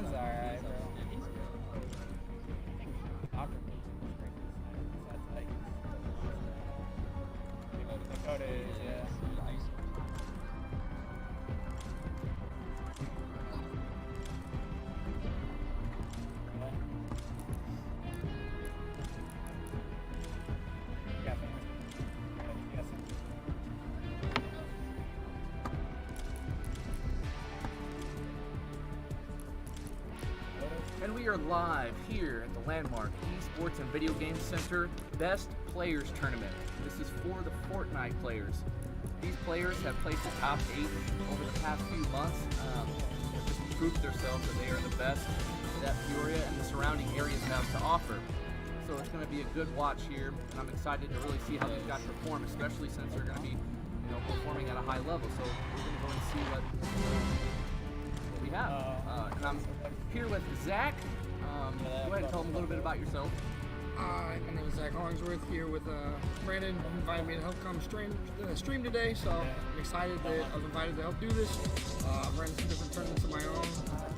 Brandon's alright, bro. Awkward. That's like, you know, Dakota is, yeah. And we are live here at the landmark Esports and Video Game Center Best Players Tournament. This is for the Fortnite players. These players have placed the top 8 over the past few months. Have just proved themselves that they are the best that Peoria and the surrounding areas have to offer. So it's going to be a good watch here, and I'm excited to really see how these guys perform, especially since they're going to be, performing at a high level. So we're going to go and see what we have. And I'm here with Zach. Go ahead and tell them a little bit about yourself. My name is Zach Hollingsworth, here with Brandon. Invited me to help come stream today, so I'm excited that I was invited to help do this. I've run some different tournaments of my own,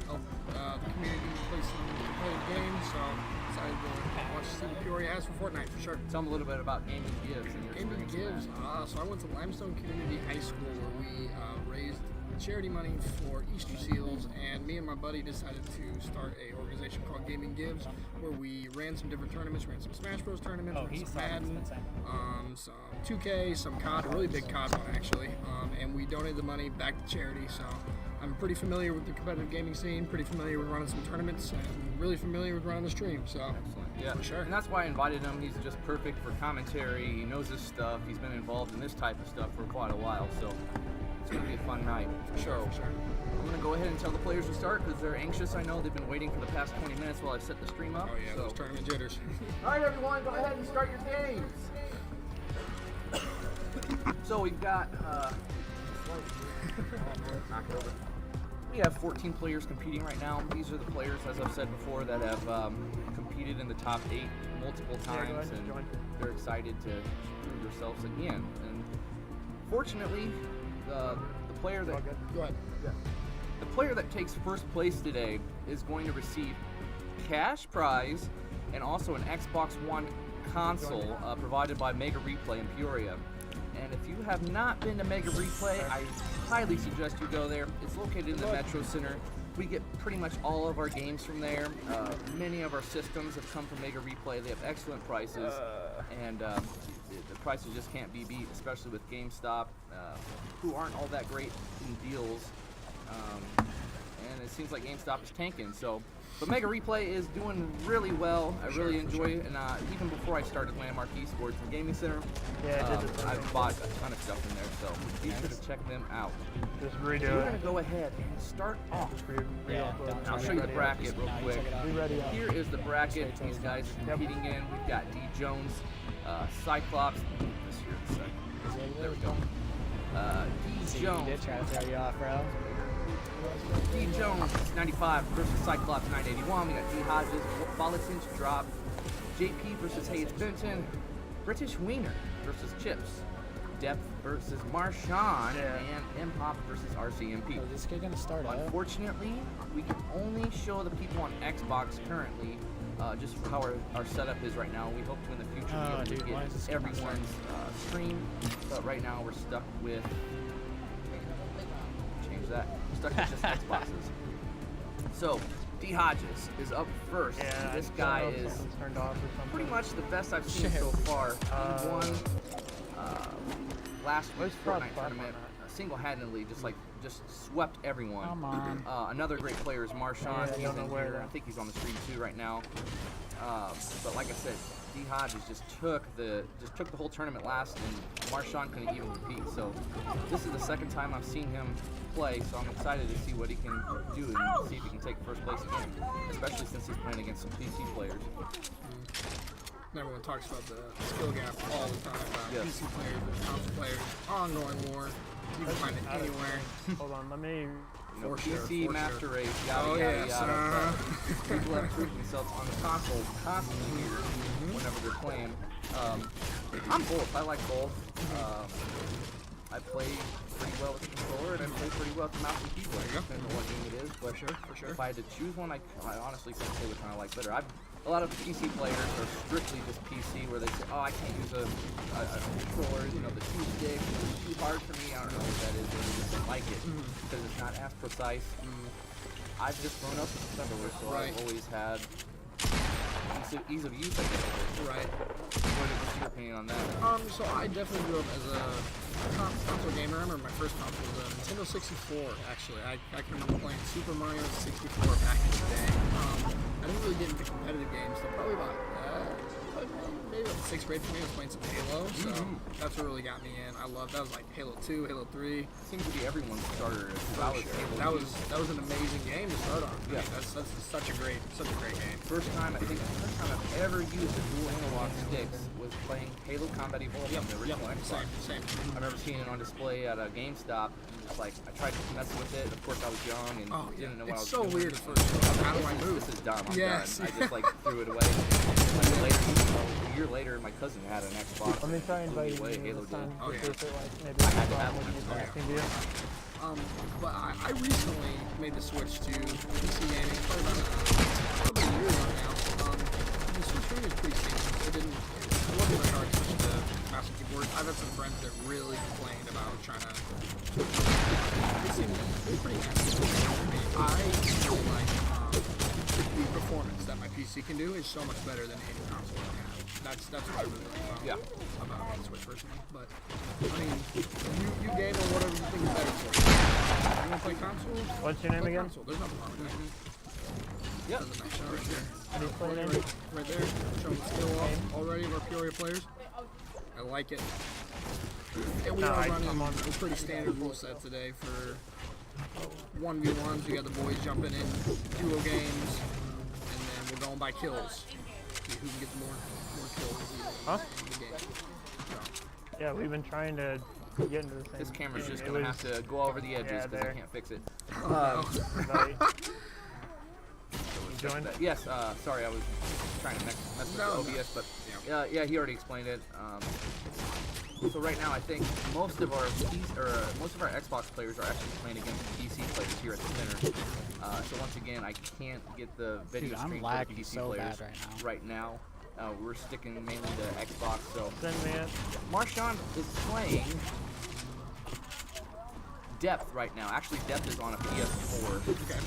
help the community play some competitive games, so I'm excited to watch see what Peoria has for Fortnite for sure. Tell them a little bit about Gaming Gives and your Gaming Gives. So I went to Limestone Community High School where we raised charity money for Easter seals, and me and my buddy decided to start a organization called Gaming Gives, where we ran some different tournaments. We ran some Smash Bros tournaments, some Madden, some 2K, some COD, a really big COD one actually, and we donated the money back to charity. So I'm pretty familiar with the competitive gaming scene, pretty familiar with running some tournaments, and really familiar with running the stream. So excellent. Yeah, for sure. And that's why I invited him. He's just perfect for commentary. He knows his stuff. He's been involved in this type of stuff for quite a while, so it's going to be a fun night. For sure. I'm going to go ahead and tell the players to start because they're anxious. I know they've been waiting for the past 20 minutes while I set the stream up. Oh yeah, those tournament jitters. All right, everyone, go ahead and start your games. So we've got, knock it over. We have 14 players competing right now. These are the players, as I've said before, that have competed in the top 8 multiple times, and they're excited to prove themselves again. And fortunately, the player that the player that takes first place today is going to receive cash prize and also an Xbox One console provided by Mega Replay in Peoria. And if you have not been to Mega Replay, I highly suggest you go there. It's located in the Metro Center. We get pretty much all of our games from there. Many of our systems have come from Mega Replay. They have excellent prices, and the prices just can't be beat, especially with GameStop, who aren't all that great in deals. And it seems like GameStop is tanking. But Mega Replay is doing really well. I really enjoy it, and even before I started Landmark Esports and Gaming Center, I've bought a ton of stuff in there, so be sure to check them out. Just redo so we're going to go ahead and start off. I'll show you the bracket real quick. Here is the bracket these guys are competing in. We've got D. Jones, Cyclops. There we go. D. Jones. D. Jones, 95 versus Cyclops, 981. We got D. Hodges, Volatin's Drop, JP versus Hayes Benton, British Wiener versus Chips, Depth versus Marshawn, and M-Hop versus RCMP. Oh, this kid gonna start out? Unfortunately, we can only show the people on Xbox currently, just for how our setup is right now. We hope to in the future be able to get everyone's stream, but right now we're stuck with that. Stuck with just Xboxes. So, D. Hodges is up first. Yeah, this guy is pretty much the best I've seen so far. He won last week's Fortnite tournament single-handedly, just swept everyone. Come on. Another great player is Marshawn. Yeah, He's in here. I think he's on the stream too right now. But like I said, D. Hodges just took the whole tournament last, and Marshawn couldn't even compete. So this is the second time I've seen him play, so I'm excited to see what he can do and see if he can take first place again, especially since he's playing against some PC players. Everyone talks about the skill gap all the time. PC players versus console players, ongoing war. You can find it anywhere. Hold on, let me. PC Master Race, yada yada yada. People have proved themselves on the console constantly here whenever they're playing. I'm both. I like both. I play pretty well with the controller, and I play pretty well with the mouse and keyboard. There you go. Depending on what game it is, but For sure. if I had to choose one, I honestly couldn't say which one I like better. A lot of PC players are strictly just PC, where they say, oh, I can't use a controller, you know, the two sticks, it's too hard for me. I don't know what that is, or they just don't like it because it's not as precise. I've just grown up with controller, so I've always had ease of use, I guess. Right. What's your opinion on that? So I definitely grew up as a console gamer. I remember my first console was a Nintendo 64, actually. I can remember playing Super Mario 64 back in the day. I didn't really get into competitive games until probably about maybe about 6th grade for me. I was playing some Halo, so that's what really got me in. I loved that. Was like Halo 2, Halo 3. Seems to be everyone's starter. That was an amazing game to start on. Yeah, that's such a great game. First time I've ever used a dual analog sticks was playing Halo Combat Evolved on the original Xbox. Same. I remember seeing it on display at a GameStop. And just like I tried to mess with it. Of course, I was young and didn't know what I was doing. It's so weird at first. How do I move? This is dumb. I'm Yes. done. I just like threw it away. Like, a year later, my cousin had an Xbox. Let me try and invite you Halo this time. Oh, yeah. To see if like, maybe I had to have would one. use Oh, yeah. asking to you. But I recently made the switch to PC gaming, probably about a year ago now. The switch for me was pretty seamless. It wasn't very hard to switch to mouse and keyboard. I've had some friends that really complained about trying to switch. It seemed pretty nasty for me. I feel like the performance that my PC can do is so much better than any console I have. That's what I really like about the Switch personally. But I mean, you game or whatever you think is better for you. You want to play console? What's your name again? Console. There's nothing wrong with that. Yeah. Doesn't matter. Right there. How do you play it in? Right there. Showing the skill off already of our Peoria players. I like it. And we are running a pretty standard rule set today for 1v1s. We got the boys jumping in duo games, and then we're going by kills. See who can get more kills in the game. So. Yeah, we've been trying to get into the same. This camera's game. just gonna have to go over the edges because I there. can't fix it. Invite. You join? Yes. Sorry, I was trying to mess with the OBS, but yeah, he already explained it. So right now, I think most of our Xbox players are actually playing against PC players here at the center. So once again, I can't get the video stream for the PC so players bad right now. We're sticking mainly to Xbox. So Send me it. Marshawn is playing Depth right now. Actually, Depth is on a PS4. Okay.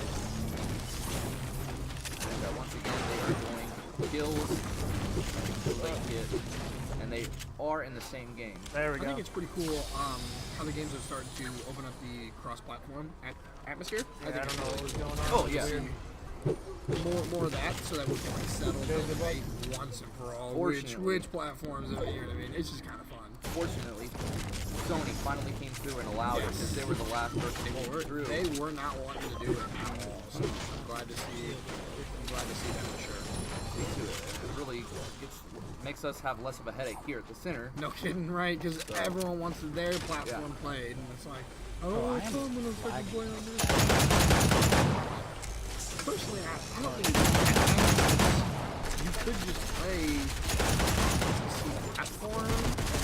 And once again, they are doing kills, late hit, and they are in the same game. There we I go. think it's pretty cool how the games have started to open up the cross-platform atmosphere. Yeah, I don't know what was going on. Oh, yeah. More of that, so that we can like settle the debate once and for all. Which platforms? You know what I mean? It's just kind of fun. Fortunately, Sony finally came through and allowed it because they were the last person to go through. They were not wanting to do it at all. So I'm glad to see that for sure. It really makes us have less of a headache here at the center. No kidding, right? Because everyone wants their platform played, and it's like, I'm gonna fucking play on this. Personally, I don't think you could just play platform and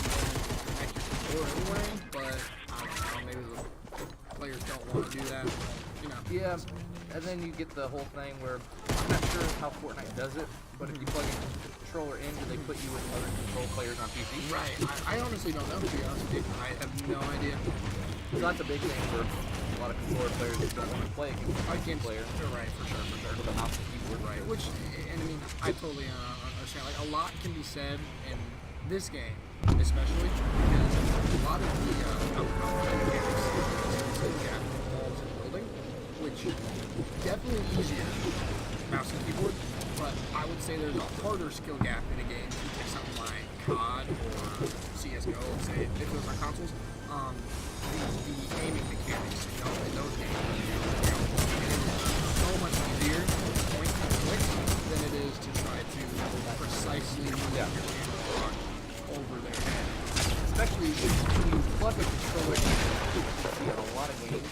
then connect your controller anyway, but I don't know, maybe the players don't want to do that, you know. Yeah, and then you get the whole thing where I'm not sure how Fortnite does it, but if you plug a controller in, do they put you with other control players on PC? Right. I honestly don't know, to be honest with you. I have no idea. So that's a big thing for a lot of controller players that don't want to play against a player. Right, for sure. With a mouse and keyboard. Right. Which, and I mean, I totally understand. Like, a lot can be said in this game, especially because a lot of the mechanics involves in building, which definitely easier mouse and keyboard. But I would say there's a harder skill gap in a game. If you take something like COD or CS:GO, let's say, if it was on consoles, the aiming mechanics, in those games, it is so much easier to point and click than it is to try to precisely move your analog over their head. Especially when you plug a controller in, you see in a lot of games,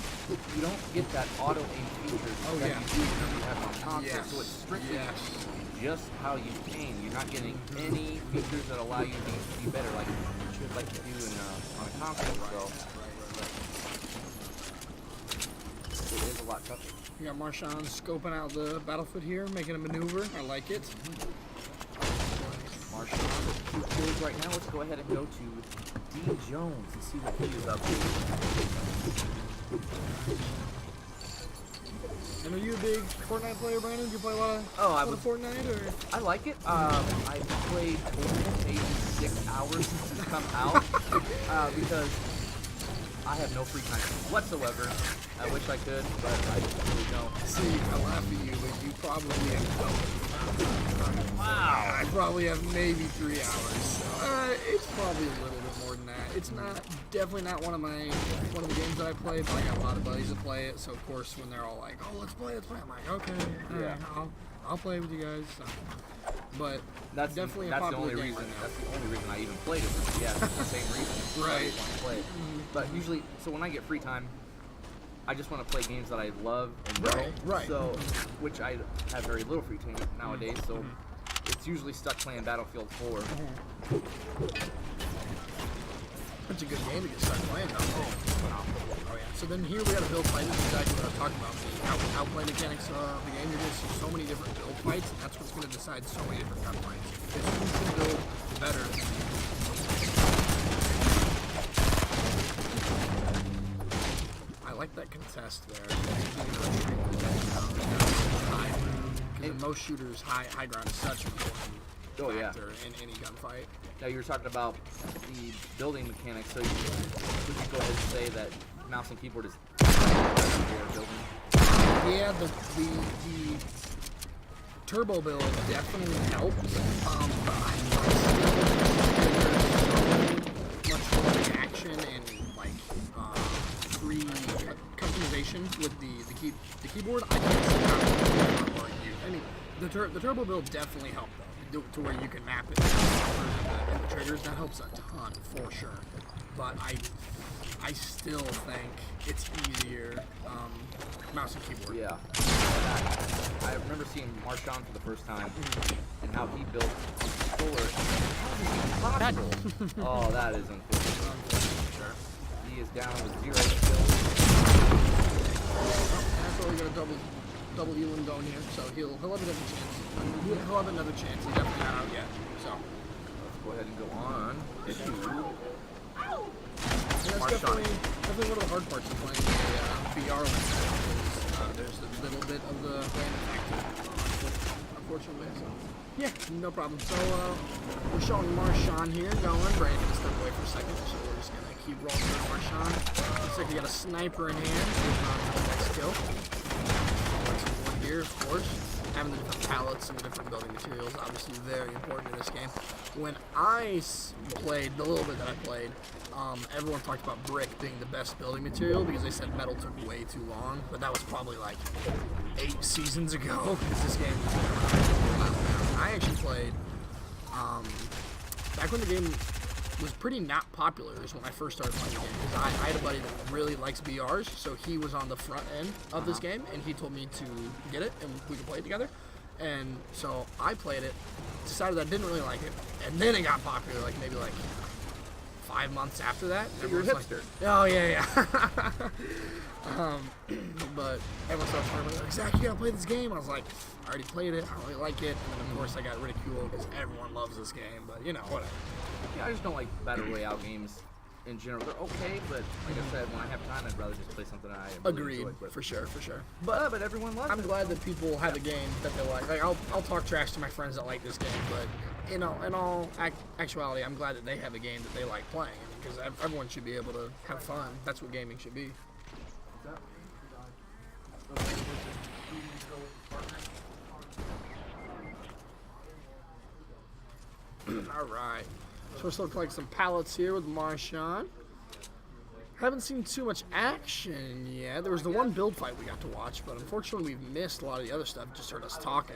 you don't get that auto aim feature that you do when you have it on console. So it's strictly just how you aim. You're not getting any features that allow you to be better like you do on a console. So lot tougher. We got Marshawn scoping out the battlefield here, making a maneuver. I like it. Marshawn with 2 kills right now. Let's go ahead and go to D. Jones and see what he is up to. And are you a big Fortnite player, Brandon? Do you play a lot of, Oh, I lot of Fortnite? Or? I like it. I've played total maybe 6 hours since it's come out because I have no free time whatsoever. I wish I could, but I just really don't. See, I laugh at you, but you probably have double. Wow. I probably have maybe 3 hours. So, it's probably a little bit more than that. It's not, definitely not one of the games that I play, but I got a lot of buddies that play it. So of course, when they're all like, "Oh, let's play," I'm like, "Okay, all right, I'll play with you guys." So. But That's definitely a the popular only game reason. right now. That's the only reason I even played it. Yeah, it's the same reason. Right. I just want to play it. But usually, so when I get free time, I just want to play games that I love and know. Right. So, which I have very little free time nowadays. So, it's usually stuck playing Battlefield 4. It's a good game to get started playing, though. Oh yeah. So then here we got a build fight. This is exactly what I was talking about. The outplay mechanics of the game. You're going to see so many different build fights, and that's what's going to decide so many different gunfights. If you can build better. I like that contest there. Because in most shooters, high ground is such an important factor in any gunfight. Now you were talking about the building mechanics, so would you go ahead and say that mouse and keyboard is building? Yeah, the turbo build definitely helps. But I still much more action and like free customization with the keyboard. I can't see how I mean, the turbo build definitely helped though, to where you can map it and the triggers. That helps a ton for sure. But I still think it's easier mouse and keyboard. Yeah. I remember seeing Marshawn for the first time and how he built solar. How is this even possible? Oh, that is unfortunate. Sure. He is down with 0 kills. That's why we got a double Ewan going here, so he'll have another chance. He'll have another chance. He's definitely not out yet. So Let's go ahead and go on. and that's definitely one of the hard parts of playing the VR like that, because there's a little bit of the random factor, unfortunately. So yeah, no problem. So we're showing Marshawn here going. Brandon can step away for a second, so we're just gonna keep rolling through Marshawn. Looks like we got a sniper in hand. Moving on to the next kill. Here, of course, having the different pallets and the different building materials, obviously very important in this game. When I played, the little bit that I played, everyone talked about brick being the best building material because they said metal took way too long, but that was probably like 8 seasons ago because this game was around. I actually played back when the game was pretty not popular is when I first started playing the game, because I had a buddy that really likes BRs, so he was on the front end of this game, and he told me to get it, and we could play it together. And so I played it, decided that I didn't really like it, and then it got popular, like maybe like 5 months after that. So you're a hipster. Oh yeah. But everyone started talking about like, "Zach, you gotta play this game." I was like, I already played it, I don't really like it, and then of course I got ridiculed because everyone loves this game, but you know, whatever. Yeah, I just don't like battle royale games in general. They're okay, but like I said, when I have time, I'd rather just play something I really Agreed, enjoy. But for sure. But everyone loves I'm it. glad that people have a game that they like. Like I'll talk trash to my friends that like this game, but you know, in all actuality, I'm glad that they have a game that they like playing, because everyone should be able to have fun. That's what gaming should be. All right. So let's look like some pallets here with Marshawn. Haven't seen too much action yet. There was the one build fight we got to watch, but unfortunately we've missed a lot of the other stuff. Just heard us talking.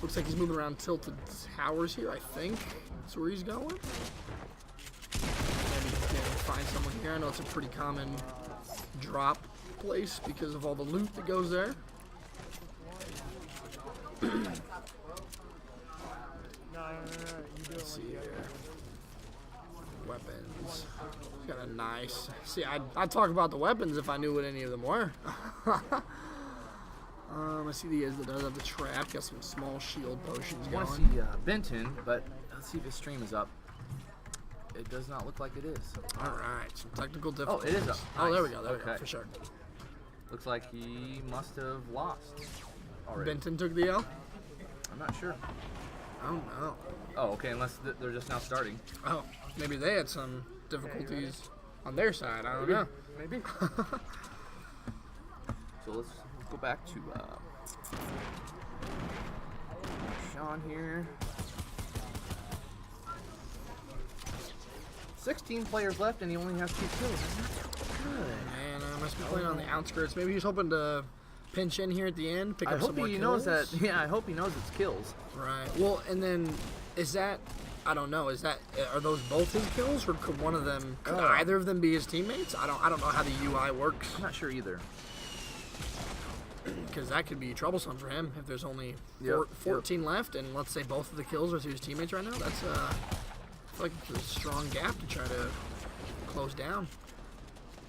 Looks like he's moving around Tilted Towers here, I think. That's where he's going. Maybe he can find someone here. I know it's a pretty common drop place because of all the loot that goes there. No, you do it Let's see when you here. Weapons. He's got a nice. See, I'd talk about the weapons if I knew what any of them were. I see the does have the trap. Got some small shield potions I going. want to see Benton, but let's see if his stream is up. It does not look like it is. All right, some technical Oh, difficulties. it is up. Oh, there we Nice. go. There we go. Okay. For sure. Looks like he must have lost already. Benton took the L. I'm not sure. Oh no. Oh, okay, unless they're just now starting. Oh, maybe they had some difficulties on their side. I don't know. Maybe. So let's go back to Sean here. 16 players left, and he only has 2 kills. Good. Man, I must be playing on the outskirts. Maybe he's hoping to pinch in here at the end, pick I up some hope more he kills. knows that. Yeah, I hope he knows it's kills. Right. Well, and then is that? I don't know. Is that? Are those both his kills, or could one of them? Could Oh. either of them be his teammates? I don't know how the UI works, I'm not sure either. because that could be troublesome for him if there's only Yep, 14 left, and let's say both of the kills are to his teammates right now. That's I feel like it's a strong gap to try to close down.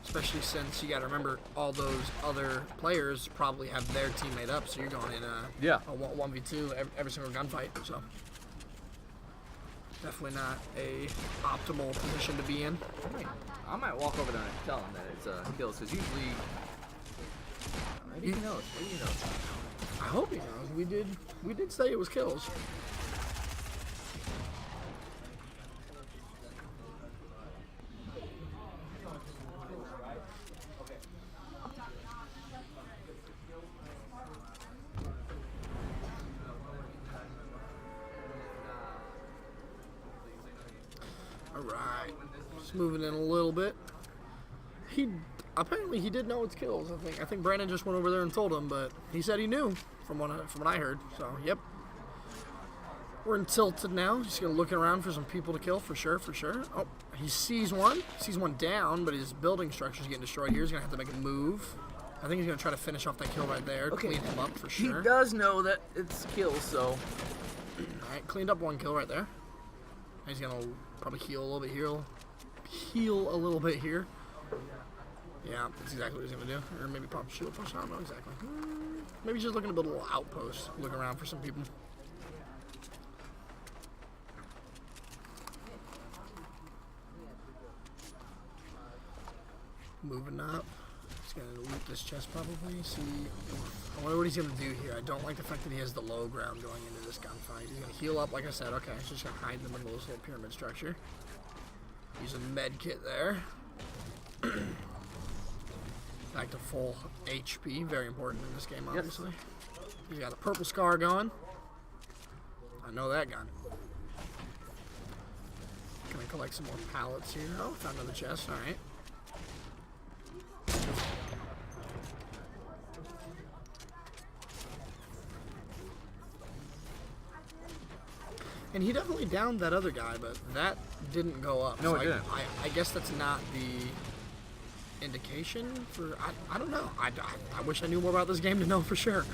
Especially since you got to remember all those other players probably have their teammate up, so you're going in Yeah. a 1v2 every single gunfight. So definitely not a optimal position to be in. I might walk over there and tell him that it's kills, because usually. Maybe he knows. Maybe he knows. I hope he knows. We did say it was kills. All right, just moving in a little bit. Apparently he did know it's kills. I think Brandon just went over there and told him, but he said he knew from what I heard. So yep, we're in tilted now. Just gonna look around for some people to kill for sure. Oh, he sees one down, but his building structure's getting destroyed here. He's gonna have to make a move. I think he's gonna try to finish off that kill right there. Okay. Clean him up for He sure. does know that it's kills, so. All right, cleaned up one kill right there. He's gonna probably heal a little bit here. Heal a little bit here. Yeah, that's exactly what he's gonna do. Or maybe pop a shield push. I don't know exactly. Maybe he's just looking to build a little outpost. Look around for some people. Moving up. He's gonna loot this chest probably. See. I wonder what he's gonna do here. I don't like the fact that he has the low ground going into this gunfight. He's gonna heal up, like I said. Okay, he's just gonna hide in the middle of this little pyramid structure. Use a med kit there. Back to full HP, very important in this game, obviously. Yes. He's got a purple scar going. I know that gun. Gonna collect some more pallets here. Oh, found another chest, alright. And he definitely downed that other guy, but that didn't go up. No, so it didn't. I guess that's not the indication for I don't know. I wish I knew more about this game to know for sure.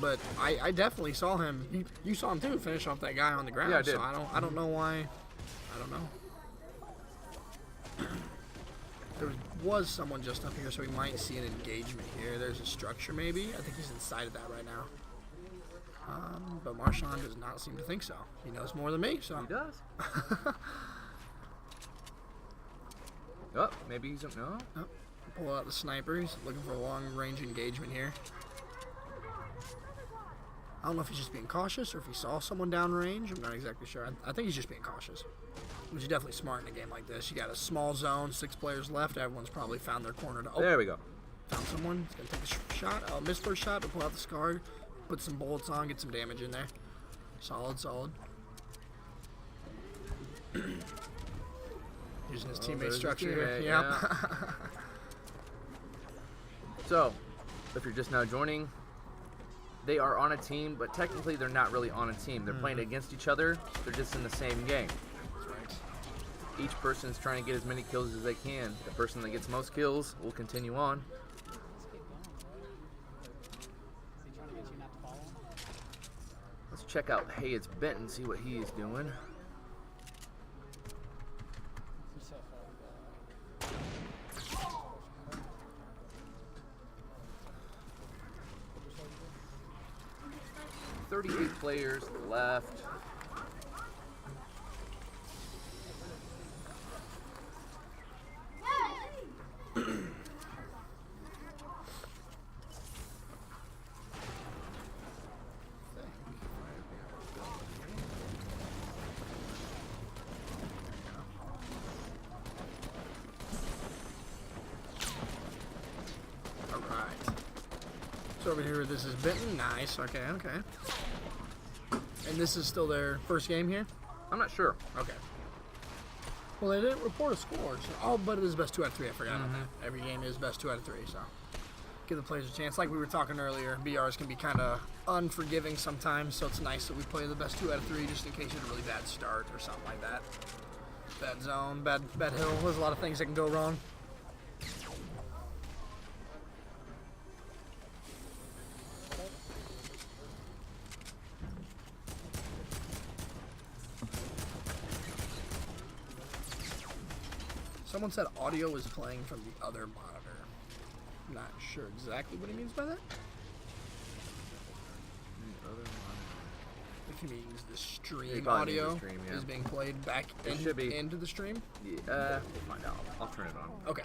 But I definitely saw him. You saw him too finish off that guy on the ground. Yeah, I did. So I don't know why. I don't know. There was someone just up here, so we might see an engagement here. There's a structure maybe. I think he's inside of that right now. But Marshawn does not seem to think so. He knows more than me, so. He does. Oh, maybe he's no. Oh, pull out the sniper. He's looking for a long-range engagement here. I don't know if he's just being cautious or if he saw someone downrange. I'm not exactly sure. I think he's just being cautious, which is definitely smart in a game like this. You got a small zone, 6 players left. Everyone's probably found their corner to. Oh, There we go. found someone. He's gonna take a shot. Oh, missed first shot, but pull out the scar, put some bullets on, get some damage in there. Solid, solid. Using his teammate there's his structure here. teammate, Yep. yeah. So, if you're just now joining, they are on a team, but technically they're not really on a team. They're playing against each other. They're just in the same game. Each person is trying to get as many kills as they can. The person that gets most kills will continue on. Let's check out Hey It's Benton, see what he is doing. 38 players left. So over here, this is Benton. Nice. Okay, okay. And this is still their first game here? I'm not sure. Okay. Well, they didn't report a score. So, oh, but it is best 2 out of 3. I forgot about that. Every game is best 2 out of 3, so give the players a chance. Like we were talking earlier, BRs can be kind of unforgiving sometimes, so it's nice that we play the best 2 out of 3 just in case you had a really bad start or something like that. Bad zone, bad hill. There's a lot of things that can go wrong. Someone said audio is playing from the other monitor. Not sure exactly what he means by that. The other If he means the stream He probably means audio the stream, yeah. is being played back It should be. into the stream. Yeah, we'll find out. I'll turn it on. Okay.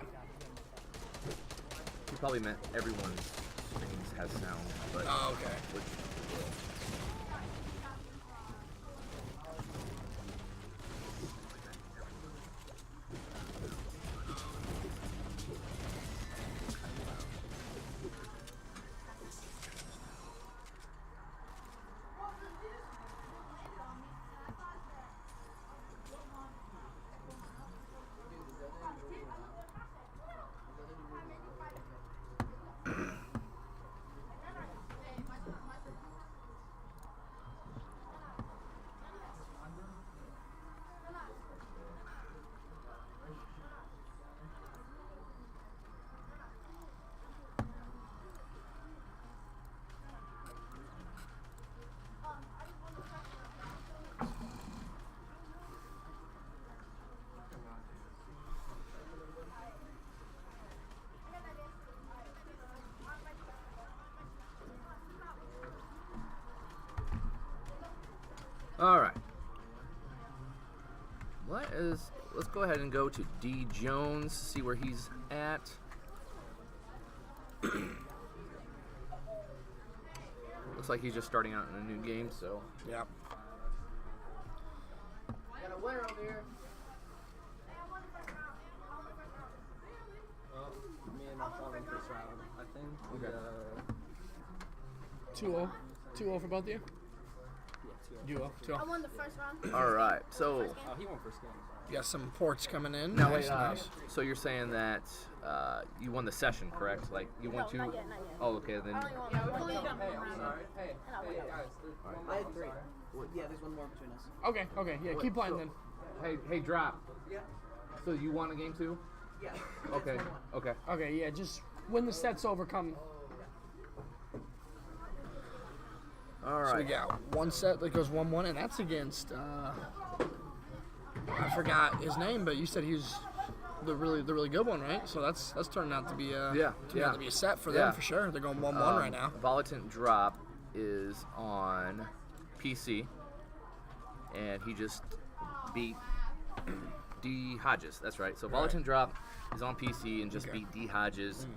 He probably meant everyone's screens has sound, but Oh, okay. which All right. Let's go ahead and go to D Jones, see where he's at. Looks like he's just starting out in a new game, so. Yeah. Got a winner over here. Well, me and my father in first round, I think. Okay. 2-0. 2-0 for both of you? Yeah, 2-0. Duo. 2-0. I won the first round. All right. So Oh, he won first game. You got some ports coming in. now, Nice, nice. so you're saying that you won the session, correct? Like you won No, two. not yet, not yet. Oh, okay. Then I only won one. Hey, I'm sorry. Hey, And I won that. guys. I had 3. Well, yeah, there's one more between us. Okay, okay. Yeah, keep playing then. hey, drop. Yeah. So you won a game too? Yeah. Okay. Okay. Okay, yeah, just when the set's over, come. All right. So we got one set that goes 1-1, and that's against, I forgot his name, but you said he was the really good one, right? So that's turning out to be a to be a set for them for sure. They're going 1-1 right now. Volatant Drop is on PC, and he just beat D Hodges. That's right. So Volatant Drop is on PC and just beat D Hodges.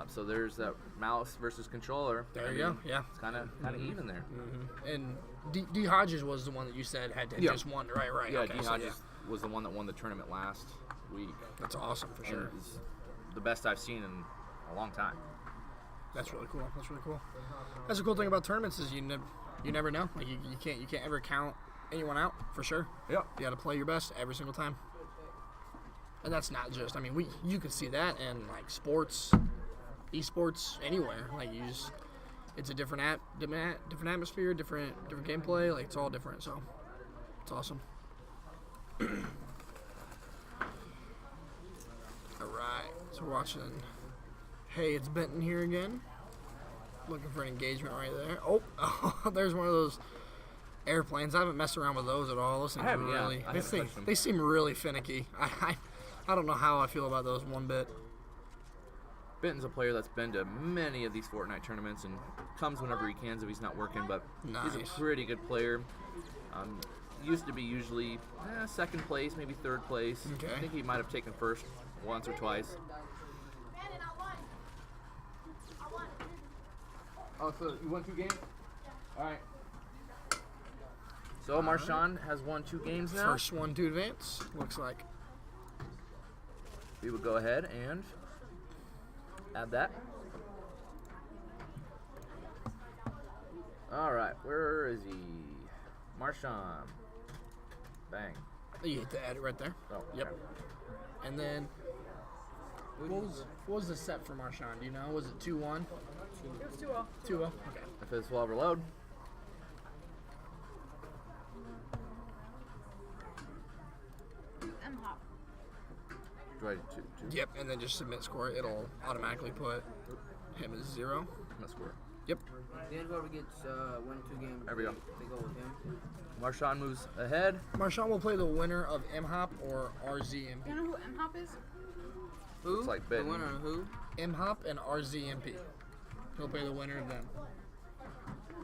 So there's that mouse versus controller. There you go. Yeah. It's kind of even there. And D Hodges was the one that you said had just won, right? Right. Yeah, Okay, D so Hodges was the one that won the tournament last week. that's awesome for sure. And is the best I've seen in a long time. That's really cool. That's really cool. That's the cool thing about tournaments is you never know. Like you can't ever count anyone out for sure. Yep. You got to play your best every single time. And that's not just. I mean, you can see that in like sports, esports, anywhere. Like it's a different atmosphere, different gameplay. Like it's all different. So it's awesome. All right. So we're watching. Hey, it's Benton here again. Looking for an engagement right there. Oh, there's one of those airplanes. I haven't messed around with those at all. Those things I haven't, yeah. really, I they haven't seem, touched them. they seem really finicky. I don't know how I feel about those one bit. Benton's a player that's been to many of these Fortnite tournaments and comes whenever he can if he's not working, but he's a Nice. pretty good player. Used to be usually second place, maybe third place. Okay. I think he might have taken first once or twice. Oh, so you won 2 games? All right. So Marshawn has won 2 games now. First one to advance, looks like. We would go ahead and add that. All right, where is he? Marshawn. Bang. You hit to add it right there. Oh, Yep. okay. And then, what was the set for Marshawn? Do you know? Was it 2-1? It was 2-0. 2-0. Okay. If this will overload. M-Hop. Do I two? Yep. And then just submit score. It'll automatically put him as 0. Let's score. Yep. Then whoever gets win 2 games, There we go. they go with him. Marshawn moves ahead. Marshawn will play the winner of M-Hop or RZMP. You know who M-Hop is? Who? Looks like the Benton. winner of who? M-Hop and RZMP. He'll play the winner of them.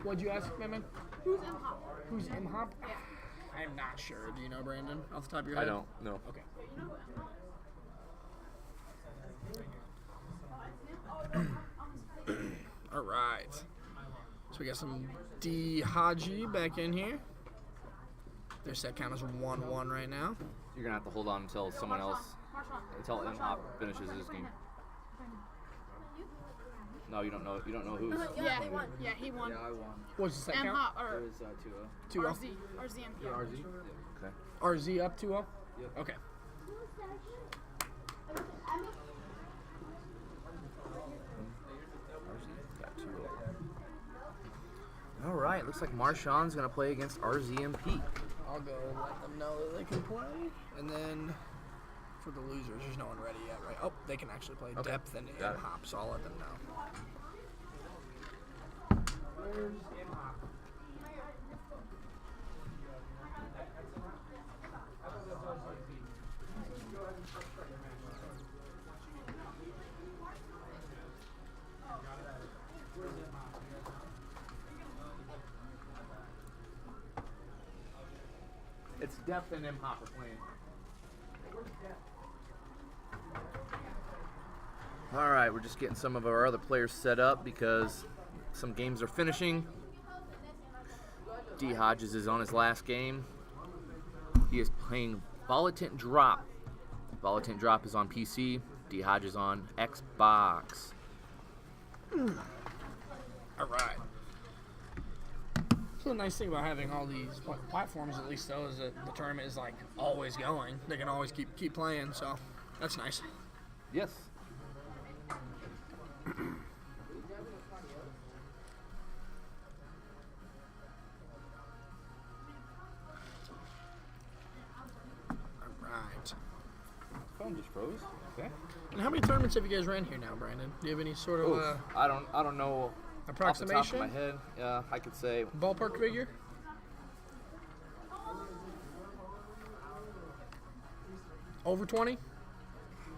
What'd you ask, man? Who's M-Hop? Who's M-Hop? I'm not sure. Do you know, Brandon? Off the top of your I head? don't know. Okay. All right. So we got some D Haji back in here. Their set count is 1-1 right now. You're gonna have to hold on until someone else, until M-Hop finishes his game. No, you don't know. You don't know who's. Yeah, he won. Yeah, he won. Yeah, I won. What's the set count? M-Hop It or was 2-0. 2-0. RZ. RZMP. RZ? Okay. RZ up 2-0? Yep. Okay. Got 2. All right. Looks like Marshawn's gonna play against RZMP. I'll go let them know that they can play. And then for the losers, there's no one ready yet, right? Oh, they can actually play Okay. depth and Got it. M-Hop, so I'll let them know. It's Depth and M-Hop are playing. All right, we're just getting some of our other players set up because some games are finishing. D Hodges is on his last game. He is playing Volatant Drop. Volatant Drop is on PC. D Hodges on Xbox. All right. So the nice thing about having all these platforms, at least though, is that the tournament is like always going. They can always keep playing, so that's nice. Yes. All right. Phone just froze. Okay. And how many tournaments have you guys ran here now, Brandon? Do you have any sort of Oof, I don't know off the top of approximation? my head. I could say Ballpark figure? Over 20?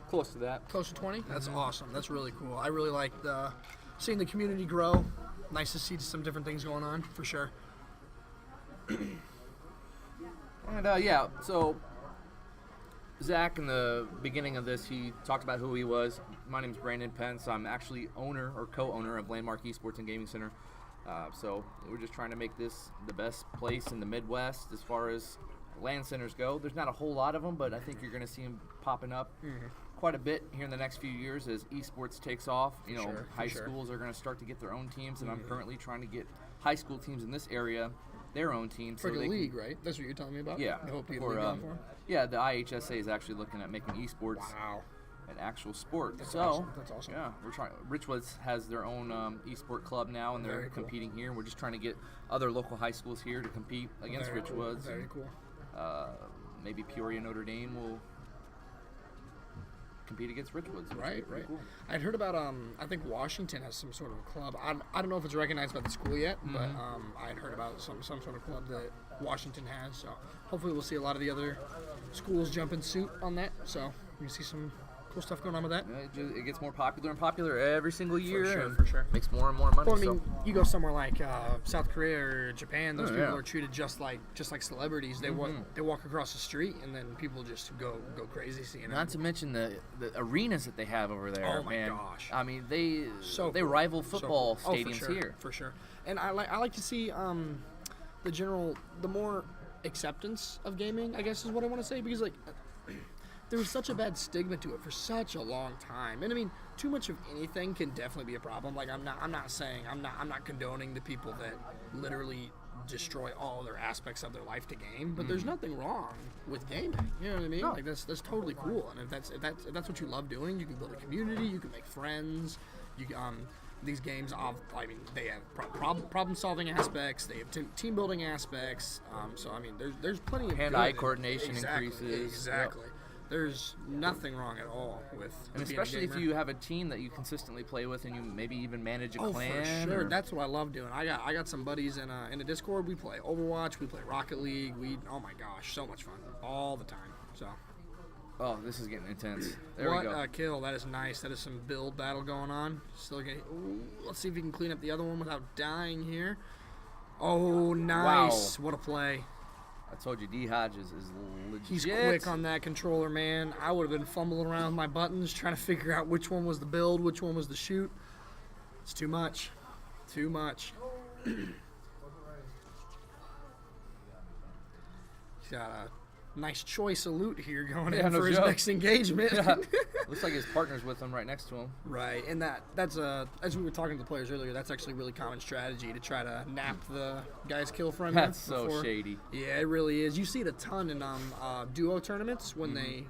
close to that. Close to 20? That's awesome. That's really cool. I really like seeing the community grow. Nice to see some different things going on, for sure. And yeah, so Zach, in the beginning of this, he talked about who he was. My name is Brandon Pence. I'm actually owner or co-owner of Landmark Esports and Gaming Center. So we're just trying to make this the best place in the Midwest as far as LAN centers go. There's not a whole lot of them, but I think you're going to see them popping up quite a bit here in the next few years as esports takes off. You know, Sure, high for sure. schools are going to start to get their own teams, and I'm currently trying to get high school teams in this area their own teams. For so the they can- league, right? That's what you're telling me about? Yeah. I hope you get a for, league going for 'em? yeah, the IHSA is actually looking at making esports Wow. an actual sport. That's so awesome. That's awesome. yeah, we're trying. Richwoods has their own esport club now, and they're Very cool. competing here. We're just trying to get other local high schools here to compete against Very cool. Richwoods. Very and, cool. Maybe Peoria, Notre Dame will compete against Richwoods. which would be Right, pretty right. Cool. I'd heard about I think Washington has some sort of club. I don't know if it's recognized by the school yet, but I'd heard about some sort of club that Washington has. So hopefully we'll see a lot of the other schools jump in suit on that. So we can see some Cool stuff going on with that. It gets more popular and popular every single year. sure, and for sure. Makes more and more money. Well, I mean, you go somewhere like South Korea or Japan; those Oh, people yeah. are treated just like celebrities. They walk across the street, and then people just go crazy seeing Not them. to mention the arenas that they have over there. Oh my man. gosh. I mean, they So they cool. rival So football cool. stadiums for sure, here. for sure. And I like to see the more acceptance of gaming, I guess is what I want to say, because like there was such a bad stigma to it for such a long time. And I mean, too much of anything can definitely be a problem. Like I'm not condoning the people that literally destroy all their aspects of their life to game, but there's nothing wrong with gaming. You know what I mean? No. Like that's totally cool. And if that's what you love doing, you can build a community, you can make friends. These games, I mean, they have problem-solving aspects. They have team building aspects. So I mean, there's plenty of Hand-eye good. coordination Exactly, increases. Exactly. There's nothing wrong at all with. And being a especially if gamer. you have a team that you consistently play with, and you maybe even manage a clan. For sure. or- That's what I love doing. I got some buddies in a Discord. We play Overwatch. We play Rocket League. Oh my gosh, so much fun all the time. So. Oh, this is getting intense. There What we go. a kill. That is nice. That is some build battle going on. Still getting. Ooh, let's see if we can clean up the other one without dying here. Oh, nice. Wow. What a play. I told you, D Hodges is legit. He's quick on that controller, man. I would have been fumbling around with my buttons trying to figure out which one was the build, which one was the shoot. It's too much. Too much. He's got a nice choice of loot here going Yeah, in no for his joke. next engagement. Yeah. Looks like his partner's with him right next to him. Right, and that's as we were talking to the players earlier, that's actually a really common strategy to try to nap the guy's kill from you. That's so before. shady. Yeah, it really is. You see it a ton in duo tournaments when they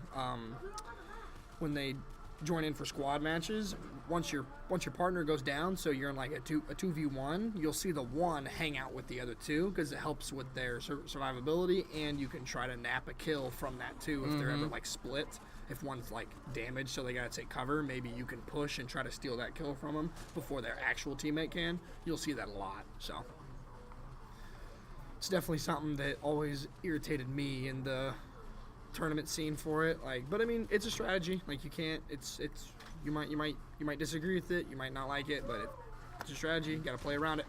join in for squad matches. Once your partner goes down, so you're in like a 2v1, you'll see the one hang out with the other two because it helps with their survivability, and you can try to nap a kill from that too if they're ever like split. If one's like damaged, so they gotta take cover, maybe you can push and try to steal that kill from them before their actual teammate can. You'll see that a lot. So it's definitely something that always irritated me in the tournament scene for it. Like, but I mean, it's a strategy. Like you can't. It's you might disagree with it. You might not like it, but it's a strategy. You gotta play around it.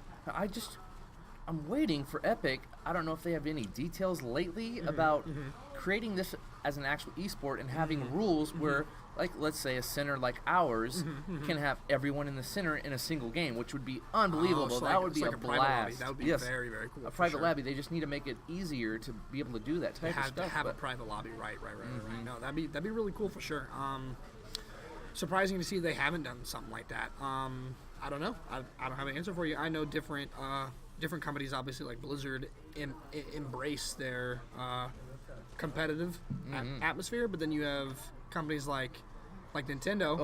I'm waiting for Epic. I don't know if they have any details lately about creating this as an actual esport and having rules where, like, let's say a center like ours can have everyone in the center in a single game, which would be unbelievable. Oh, so that like- would be it's a like private lobby. blast. That would be yes. very, very cool. A for private sure. lobby. They just need to make it easier to be able to do that type of stuff. Have a but- private lobby, right. No, that'd be really cool for sure. Surprising to see they haven't done something like that. I don't know. I don't have an answer for you. I know different companies, obviously like Blizzard, embrace their competitive atmosphere, but then you have companies like Nintendo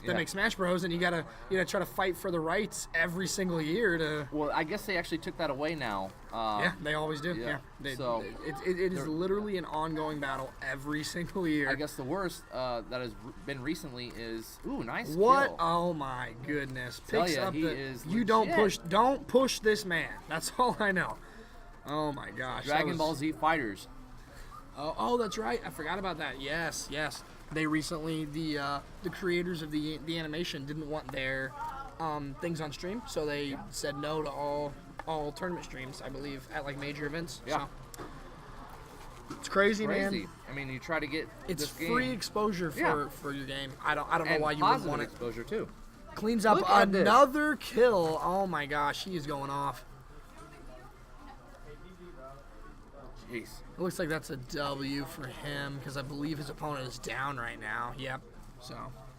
that make Smash Bros, and you gotta try to fight for the rights every single year to. Well, I guess they actually took that away now. Yeah, they always do. yeah. Yeah, So, it is literally an ongoing battle every single year. I guess the worst that has been recently is nice What? kill. Oh my goodness! Tell Picks ya, up he the. is You legit. don't push this man. That's all I know. Oh my gosh! that Dragon was- Ball Z Fighters. Oh, that's right. I forgot about that. Yes. They recently the creators of the animation didn't want their things on stream, so they said no to all tournament streams. I believe at like major events. Yeah. So. It's crazy, Crazy. man. I mean, you try to get It's this game. free exposure Yeah. for your game. I don't know and why you would positive want it. exposure too. Cleans up Look at this. another kill. Oh my gosh, he is going off. Jeez. It looks like that's a W for him because I believe his opponent is down right now. Yep. So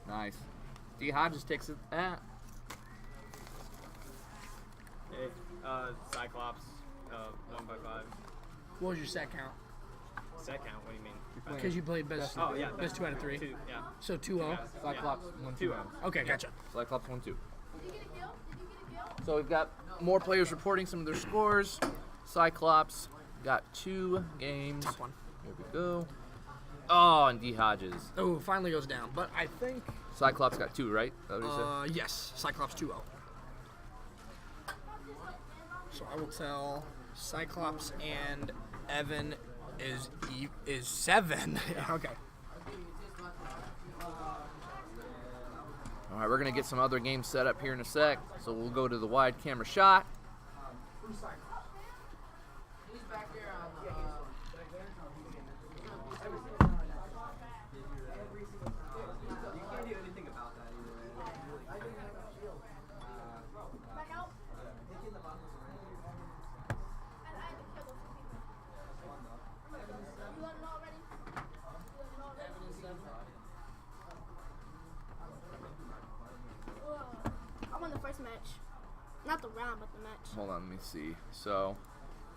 Nice. D Hodges takes it. Hey, Cyclops, 1x5. what was your set count? Set count, what do you mean? Because you played best. Oh, yeah. Best 2 out of 3. Two, yeah. So 2-0. Cyclops 1-2. Okay, gotcha. Cyclops 1-2. So we've got more players reporting some of their scores. Cyclops got 2 games. Top one. Here we go. Oh, and D Hodges. Oh, finally goes down. But I think. Cyclops got 2, right? Is that what you said? Yes, Cyclops 2-0. So I will tell Cyclops and Evan is 7. Okay. right, we're going to get some other games set up here in a sec. So we'll go to the wide camera shot. I won the first match. Not the round, but the match. Hold on, let me see. So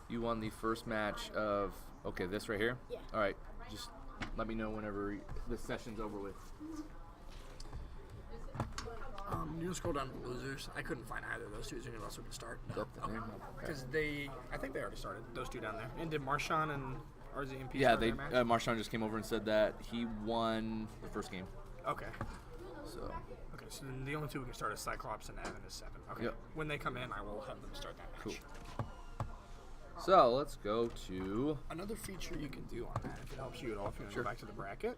you won the first match of, okay, this right here? Yeah. All right, just let me know whenever the session's over with. You scroll down to the losers. I couldn't find either of those two. Is there anyone else we can start? Up there. Okay. Because I think they already started. Those two down there. And did Marshawn and RZMP Yeah, start they their match? Marshawn just came over and said that he won the first game. Okay. So Okay, so then the only two we can start is Cyclops and Evan is 7. Okay. Yep. When they come in, I will have them start that match. Cool. So let's go to Another feature you can do on that, if it helps you at all, if you want to go back to the bracket,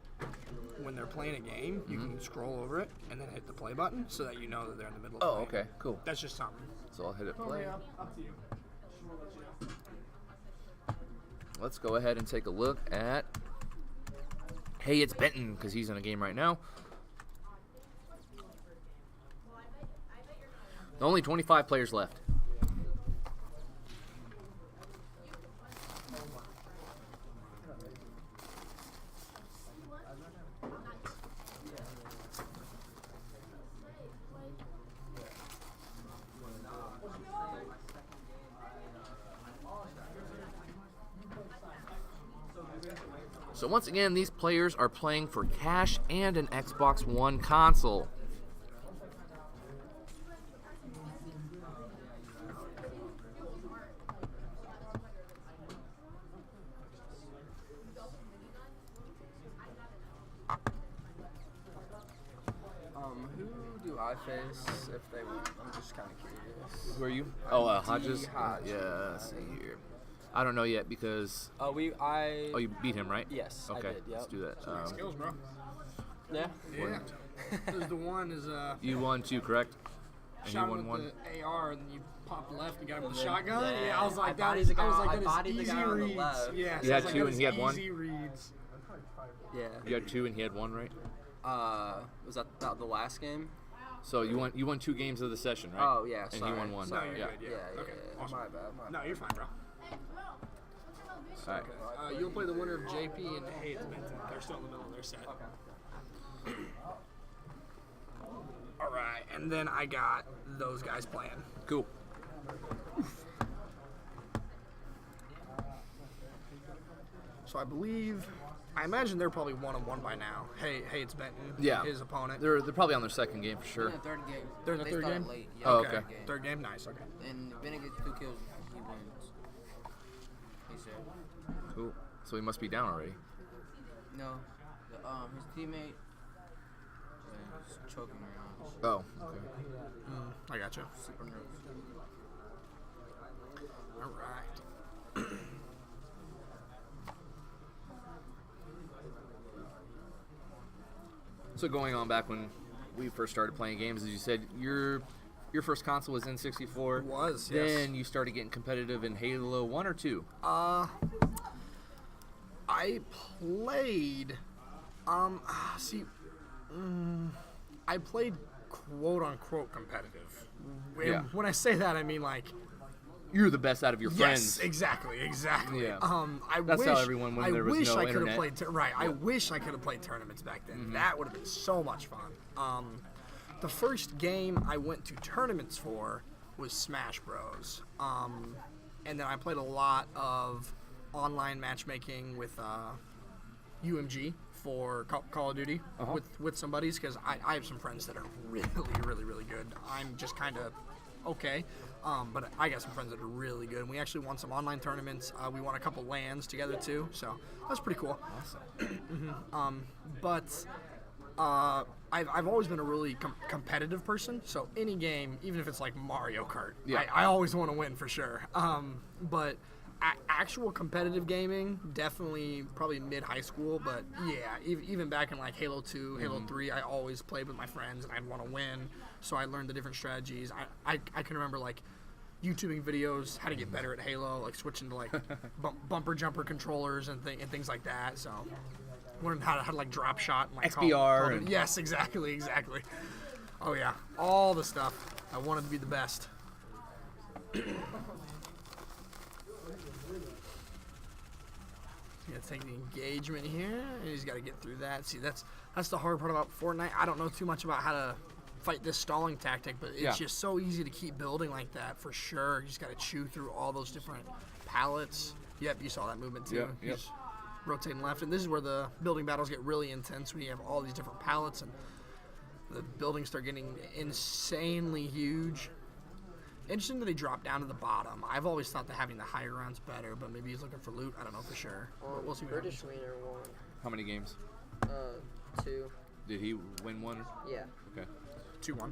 when they're playing a game, you can scroll over it and then hit the play button so that you know that they're in the middle of playing. okay, cool. That's just something. So I'll hit it play. Up to you. Let's go ahead and take a look at Hey It's Benton, because he's in a game right now. Only 25 players left. So once again, these players are playing for cash and an Xbox One console. Who do I face if they win? I'm just kind of curious. Who are you? Oh, Hodges? Hodge. Yeah, let's see here. I don't know yet because... Oh, Oh, you beat him, right? Yes, I Okay, did, let's yep. do that. Skills, bro. Yeah. Yeah. There's the one is You won too, correct? And shot you him won with one? the AR and you popped left and got him with the then- shotgun. yeah, Yeah, I was like, I that bodied is, the I was guy- like, I that bodied is the easy guy on the reads. left. Yeah, You had so I was two like, and that he had is one? easy reads. Yeah. You had 2 and he had 1, right? Was that the last game? So you won 2 games of the session, right? Oh, yeah, And sorry. he won 1. No, you're yeah. good. Yeah. Okay. Awesome. My bad. No, you're fine, bro. All right. You'll play the winner of JP and Hey It's Benton. They're still in the middle of their set. All right, and then I got those guys playing. Cool. So I imagine they're probably 1-1 by now. Hey, It's Benton. Yeah. His opponent. They're probably on their second game for sure. In the third game. They're in the They third started game? Late. Yeah, Oh, third okay. game. Third game, nice. Okay. And if Bennett gets 2 kills, he wins. He said. Cool. So he must be down already. No. His teammate is choking around. Oh, okay. I got you. Super nervous. All right. So going on back when we first started playing games, as you said, your first console was N64. It was, yes. Then you started getting competitive in Halo 1 or 2? I played. I played quote unquote competitive. Yeah. When I say that, I mean like. You're the best out of your friends. Yes, exactly. Yeah. I That's wish, how everyone when there was no I could have internet. played. Right. I wish I could have played tournaments back then. That would have been so much fun. The first game I went to tournaments for was Smash Bros. And then I played a lot of online matchmaking with UMG for Call of Duty with some buddies because I have some friends that are really, really, really good. I'm just kind of okay. But I got some friends that are really good. And we actually won some online tournaments. We won a couple LANs together too, so that's pretty cool. Awesome. I've always been a really competitive person. So any game, even if it's like Mario Kart, Yeah. I always want to win for sure. But actual competitive gaming, definitely probably mid-high school, but yeah, even back in like Halo 2, Halo 3, I always played with my friends and I'd want to win, so I learned the different strategies. I can remember like YouTubing videos, how to get better at Halo, like switching to like bumper jumper controllers and things like that, so learned how to like drop shot and like XBR. yes, exactly. Oh yeah, all the stuff. I wanted to be the best. Gotta take the engagement here, and he's got to get through that. See, that's the hard part about Fortnite. I don't know too much about how to fight this stalling tactic, but it's just so easy to keep building like that for sure. You just got to chew through all those different pallets. Yep, you saw that movement too. Yep. He's rotating left, and this is where the building battles get really intense when you have all these different pallets and the buildings start getting insanely huge. Interesting that they dropped down to the bottom. I've always thought that having the higher rounds better, but maybe he's looking for loot. I don't know for sure. We'll see what British happens. Wiener won. How many games? 2. Did he win one? Yeah. Okay. 2-1.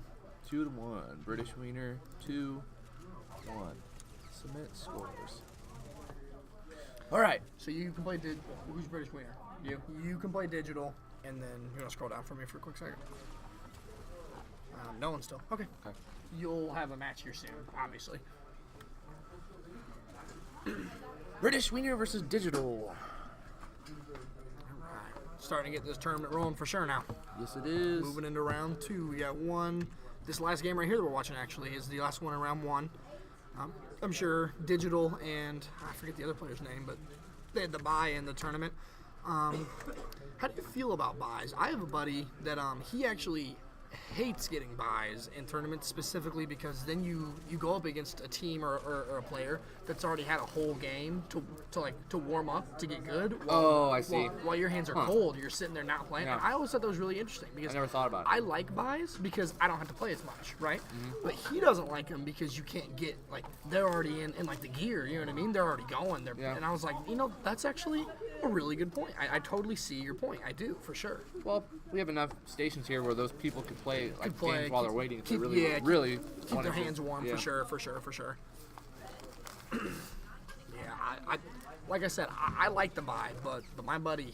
2-1. British Wiener, 2-1. Submit scores. All right. So you can play who's British Wiener? You. You can play digital, and then you're gonna scroll down for me for a quick second. No one still. Okay. You'll have a match here soon, obviously. British Wiener versus Digital. All right. Starting to get this tournament rolling for sure now. Yes, it is. Moving into round 2. We got one. This last game right here that we're watching actually is the last one in round 1. I'm sure Digital and I forget the other player's name, but they had the bye in the tournament. How do you feel about buys? I have a buddy that he actually hates getting buys in tournaments specifically because then you go up against a team or a player that's already had a whole game to warm up to get good. I see. While your hands are cold, you're sitting there not playing. Yeah. And I always thought that was really interesting because I never thought about it. I like buys because I don't have to play as much, right? But he doesn't like them because you can't get like they're already in like the gear. You know what I mean? They're already going. And I was like, that's actually a really good point. I totally see your point. I do for sure. Well, we have enough stations here where those people can play like play, games while they're waiting. If they keep- really, yeah, really Keep wanna their do- hands warm yeah. for sure. Yeah, I like I said, I like the buy, but my buddy,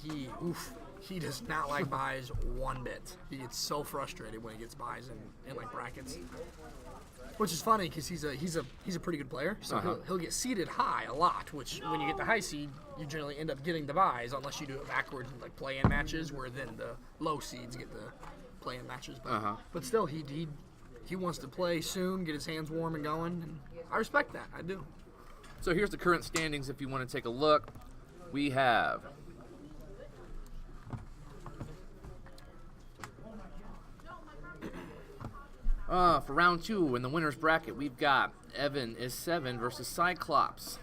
he does not like buys one bit. He gets so frustrated when he gets buys in like brackets. Which is funny because he's a pretty good player, so he'll get seeded high a lot. Which when you get the high seed, you generally end up getting the buys unless you do it backwards and like play-in matches, where then the low seeds get the play-in matches. But still, he wants to play soon, get his hands warm and going, and I respect that. I do. So here's the current standings if you want to take a look. We have for round 2 in the winner's bracket, we've got Evan is 7 versus Cyclops.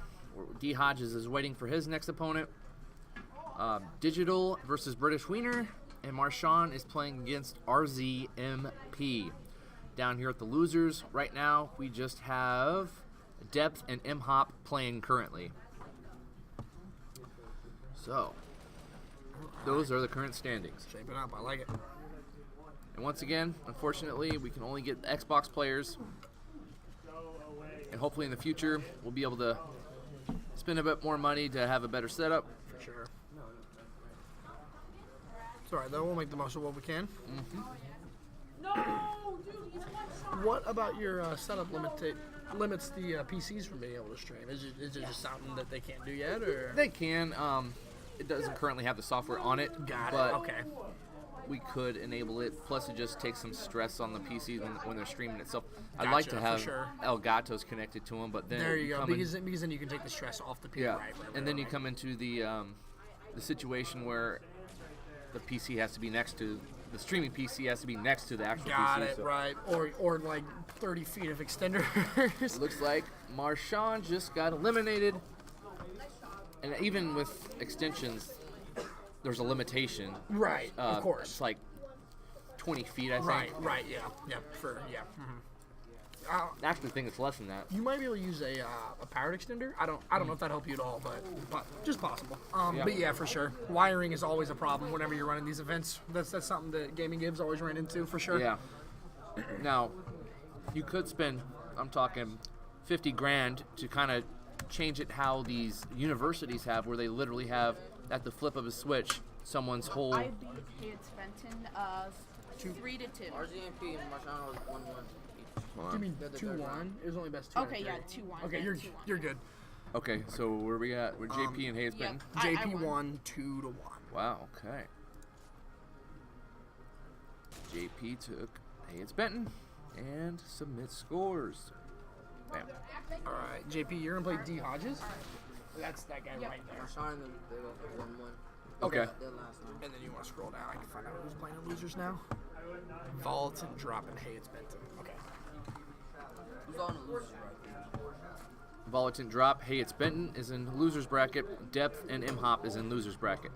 D. Hodges is waiting for his next opponent. Digital versus British Wiener, and Marshawn is playing against RZMP. Down here at the losers, right now we just have Depth and M-Hop playing currently. So, those are the current standings. Shape it up. I like it. And once again, unfortunately, we can only get Xbox players. And hopefully in the future, we'll be able to spend a bit more money to have a better setup. For sure. It's alright though, we'll make the most of what we can. What about your setup limits the PCs from being able to stream? Is it just something that they can't do yet, or? They can. It doesn't currently have the software on it. Got but it. Okay. we could enable it. Plus, it just takes some stress on the PC when they're streaming itself. I'd like to Gotcha, for have sure. Elgato's connected to them, but then There you go. come in- Because then you can take the stress off the PC. yeah, Right. and then you come into the situation where the PC has to be next to the streaming PC has to be next to the actual Got PC. it. so- Right. Or like 30 feet of extenders. Looks like Marshawn just got eliminated. And even with extensions, there's a limitation. Right. Of course. It's like 20 feet, I think. Right. Yeah. Yeah. I actually think it's less than that. You might be able to use a powered extender. I don't know if that helped you at all, but just possible. Yeah. But yeah, for sure. Wiring is always a problem whenever you're running these events. That's something that Gaming Gibbs always ran into for sure. Yeah. Now, you could spend, I'm talking 50 grand to kind of change it how these universities have, where they literally have at the flip of a switch someone's whole. I beat Hayes Fenton 3-2. RZMP and Marciano is 1-1 each. You mean They're the 2-1? third round. It was only best 2. Okay, yeah, 2-1. Okay, yeah, you're 2-1. you're good. Okay, so where are we at? With JP and Hayes Benton? I JP won. won 2-1. Wow. Okay. JP took Hayes Benton and submit scores. Bam. All right, JP, you're gonna play D Hodges. That's that guy Yep. right there. Marciano and them, they go for 1-1. Okay. Their last round. And then you want to scroll down. I can find out who's playing the losers now. Vault and dropping Hayes Benton. Okay. Who's on the losers right? Volatant drop. Hayes Benton is in losers bracket. Depth and Imhop is in losers bracket.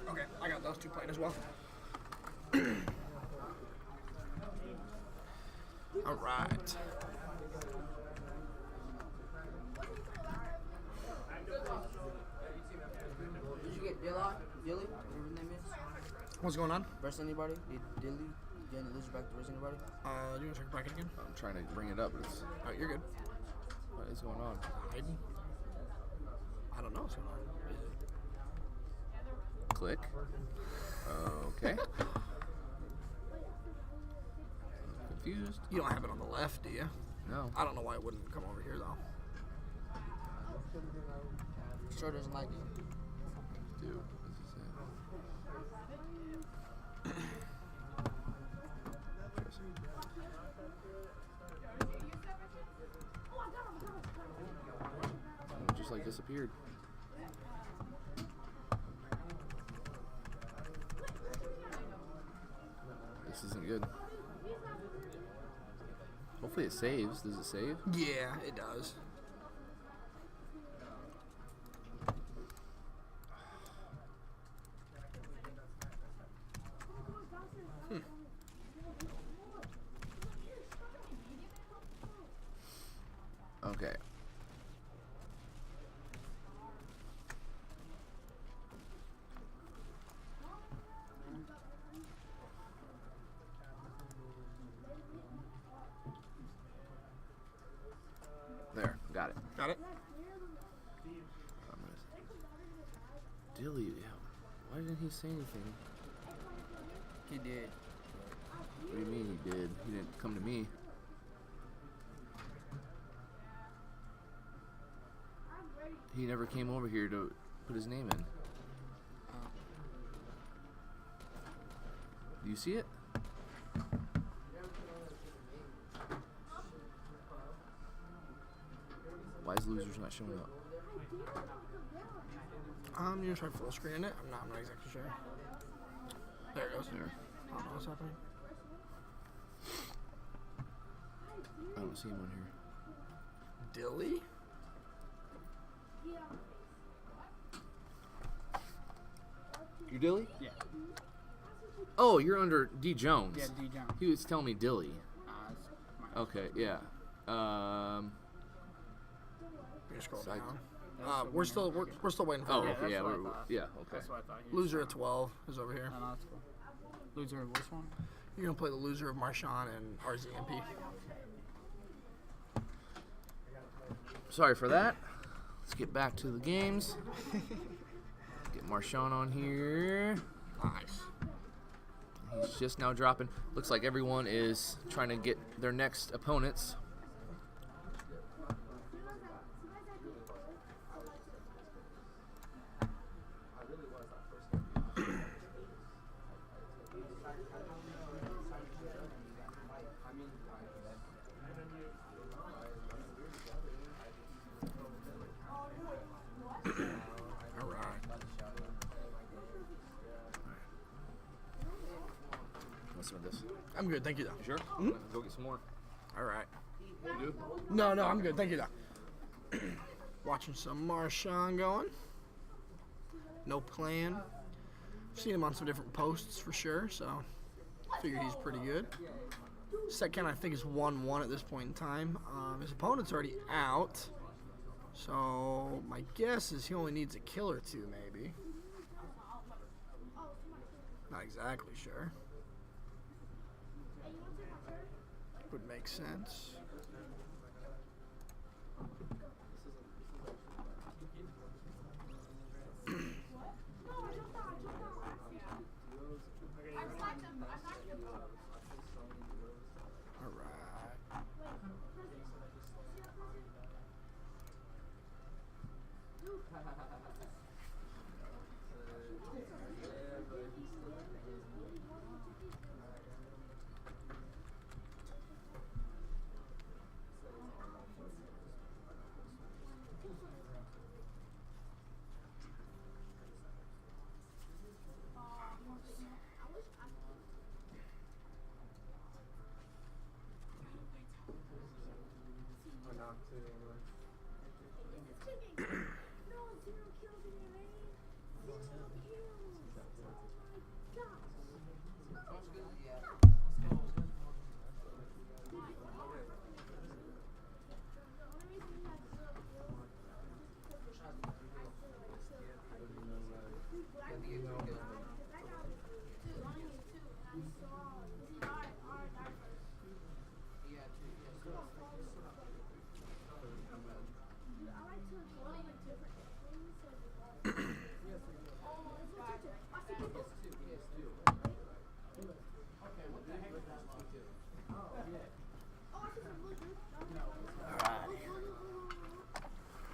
Okay, I got those two playing as well. All right. Did you get Dilly? Whatever his name is? What's going on? Versus anybody? Did Dilly get any losers back to versus anybody? Do you want to check the bracket again? I'm trying to bring it up, but it's. Oh, you're good. What is going on? Hiding? I don't know what's going on. Is it? Click. Okay. Confused? You don't have it on the left, do you? No. I don't know why it wouldn't come over here, though. Sure doesn't like it. Dude, what's it say? Oh, it just like disappeared. This isn't good. Hopefully it saves. Does it save? Yeah, it does. Okay. There, got it. Got it? I'm gonna... Dilly, why didn't he say anything? He did. What do you mean he did? He didn't come to me. He never came over here to put his name in. Do you see it? Why is losers not showing up? You gonna try full screen it? I'm not exactly sure. There it goes. There. I don't know what's happening. I don't see him on here. Dilly? You Dilly? Yeah. Oh, you're under D Jones. Yeah, D. Jones. He was telling me Dilly. It's mine. Okay, yeah. You scroll Side- down. That's the We're still winner. we're still waiting for Oh, you. okay, that's yeah, what I we're, thought. yeah, okay. That's what I thought. He was Loser at saying. 12 is over here. No, that's cool. Loser of which one? You're gonna play the loser of Marshawn and RZMP. Sorry for that. Let's get back to the games. Get Marshawn on here. Nice. He's just now dropping. Looks like everyone is trying to get their next opponents. All right. What's with this? I'm good, thank you though. Sure? Go get some more. All right. You do? No, I'm good, thank you though. Watching some Marshawn going. No plan. Seen him on some different posts for sure, so figure he's pretty good. Set count I think is 1-1 at this point in time. His opponent's already out, so my guess is he only needs a kill or two maybe. Not exactly sure. Would make sense. All right.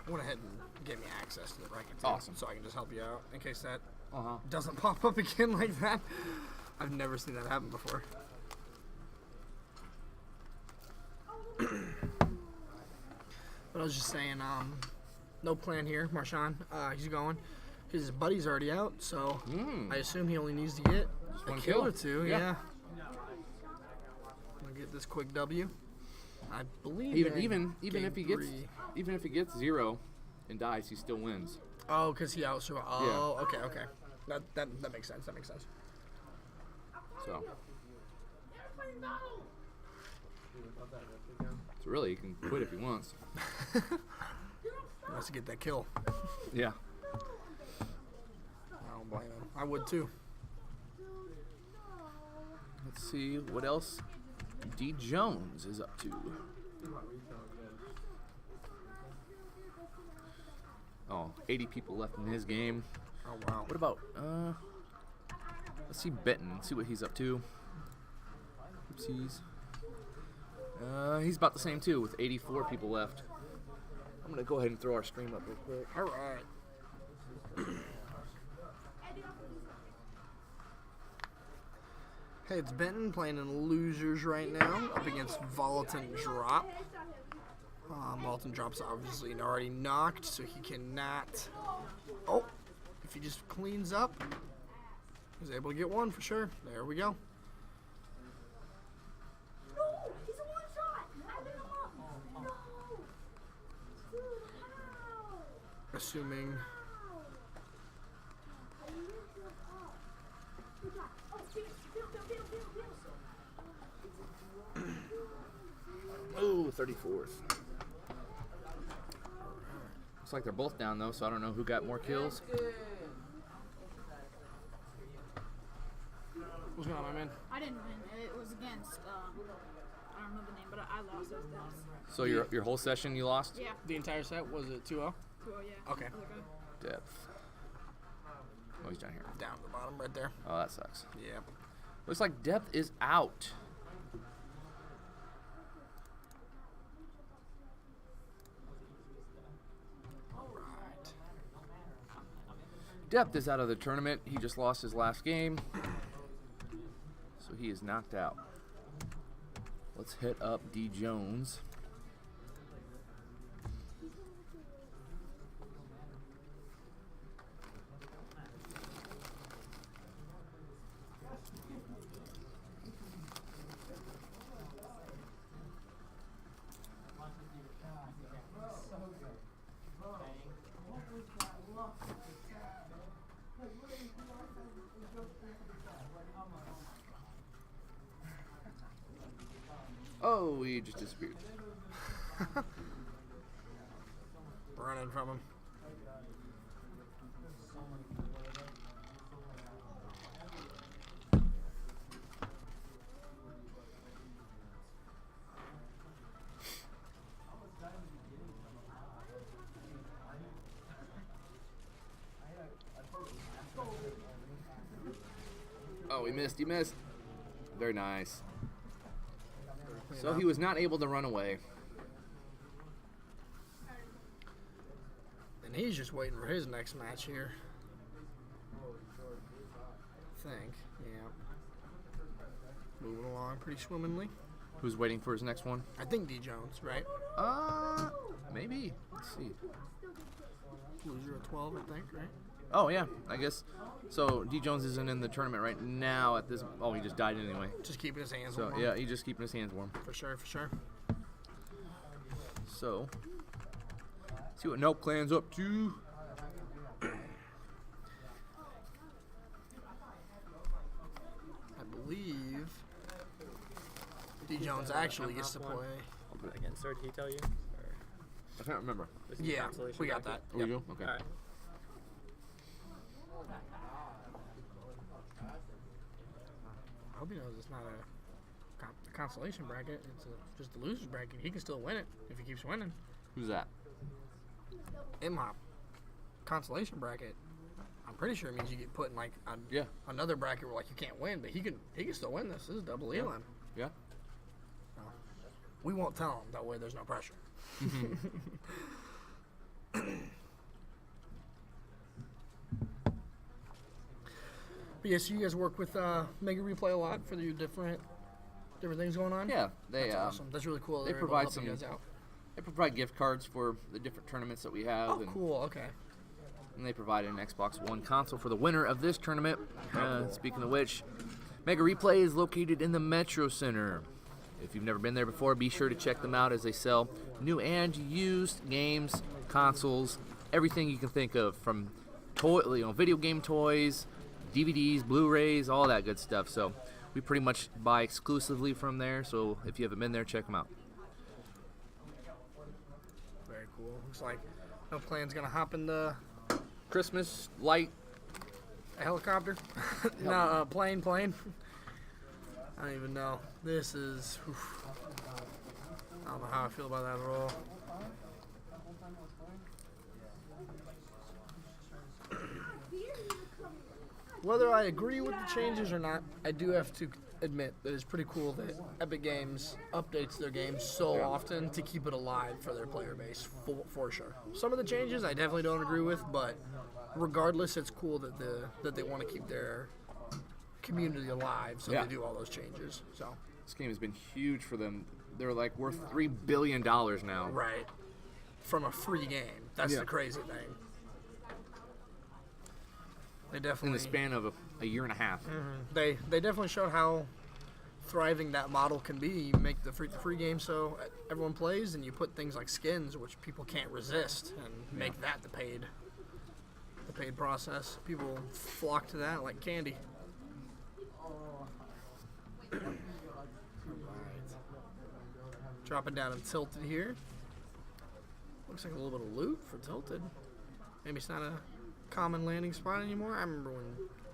Went ahead and gave me access to the bracket too, Awesome. so I can just help you out in case that Uh-huh. doesn't pop up again like that. I've never seen that happen before. But I was just saying, no plan here, Marshawn. He's going. His buddy's already out, so I assume he only needs to get a one kill kill. or two. Yeah. Yeah. I'll get this quick W. I believe Even if he gets three. even if he gets 0 and dies, he still wins. Oh, because he out. Oh, okay. That makes sense. That makes sense. So really, he can quit if he wants. He wants to get that kill. Yeah. I don't blame him. I would too. Let's see what else D Jones is up to. Oh, 80 people left in his game. Oh wow. What about let's see Benton, see what he's up to. Oopsies. He's about the same too, with 84 people left. I'm gonna go ahead and throw our stream up real quick. All right. Hey, it's Benton playing in losers right now, up against Volatin Drop. Volatin Drop's obviously already knocked, so he cannot. Oh, if he just cleans up, he's able to get one for sure. There we go. No, he's a one shot. I lit him up. No. Dude, how? Assuming. I lit him up. Good job. Oh, Steven, Oh, 34th. Looks like they're both down though, so I don't know who got more kills. What's going on, my man? I didn't win. It was against, I don't know the name, but I lost those deaths. So your whole session you lost? Yeah. The entire set, was it 2-0? 2-0, yeah. Okay. Other guy. Depth. Oh, he's down here. Down at the bottom right there. Oh, that sucks. Yeah. Looks like Depth is out. Depth is out of the tournament. He just lost his last game. So he is knocked out. Let's hit up D Jones. Oh, he just disappeared. Running from him. he missed. He missed. Very nice. So he was not able to run away. And he's just waiting for his next match here. I think, yeah. Moving along pretty swimmingly. Who's waiting for his next one? I think D Jones, right? Maybe. Let's see. Loser of 12, I think, right? Oh, yeah, I guess. So, D. Jones isn't in the tournament right now at this... Oh, he just died anyway. Just keeping his hands So, warm. yeah, he's just keeping his hands warm. For sure, for sure. So, see what Nope Clan's up to. I believe D. Jones actually gets to play. Against her, did he tell you? I can't remember. Was he Yeah, consolation we got bracket? that. Oh, you do? Okay. All right. I hope he knows it's not a consolation bracket. It's just a loser's bracket. He can still win it if he keeps winning. Who's that? M-Hop. Consolation bracket. I'm pretty sure it means you get put in like Yeah. another bracket where like you can't win, but he can still win this. This is double Elam. Yeah. We won't tell him. That way there's no pressure. But yeah, so you guys work with Mega Replay a lot for your different things going on? Yeah. They, That's awesome. That's really cool. they They're able to provide help you some... guys out. They provide gift cards for the different tournaments that we have. Oh, cool. Okay. And they provide an Xbox One console for the winner of this tournament. Speaking of which, Mega Replay is located in the Metro Center. If you've never been there before, be sure to check them out as they sell new and used games, consoles, everything you can think of, from video game toys, DVDs, Blu-rays, all that good stuff. So we pretty much buy exclusively from there. So if you haven't been there, check them out. Very cool. Looks like No Plan's gonna hop in the Christmas light. a helicopter. No, plane. I don't even know. This is. Oof. I don't know how I feel about that at all. Whether I agree with the changes or not, I do have to admit that it's pretty cool that Epic Games updates their games so often to keep it alive for their player base, for sure. Some of the changes I definitely don't agree with, but regardless, it's cool that they want to keep their community alive, so they do all those changes. So This game has been huge for them. They're like worth $3 billion now. right, from a free game. That's the crazy thing. They definitely In the span of a year and a half. They definitely showed how thriving that model can be. You make the free game so everyone plays, and you put things like skins, which people can't resist, and make that the paid process. People flock to that like candy. Dropping down and Tilted here. Looks like a little bit of loot for Tilted. Maybe it's not a common landing spot anymore. I remember when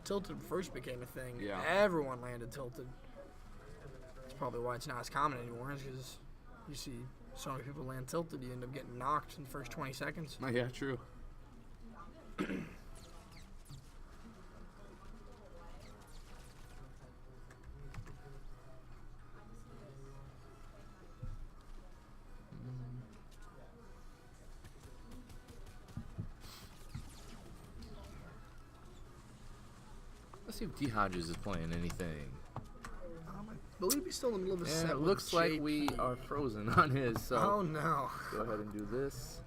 Tilted first became a thing. Yeah. Everyone landed Tilted. That's probably why it's not as common anymore, is because you see so many people land Tilted, you end up getting knocked in the first 20 seconds. Oh, yeah, true. Let's see if D. Hodges is playing anything. I believe he's still in the middle of a Yeah, set. it with looks like JP. we are frozen on his, so Oh no. go ahead and do this.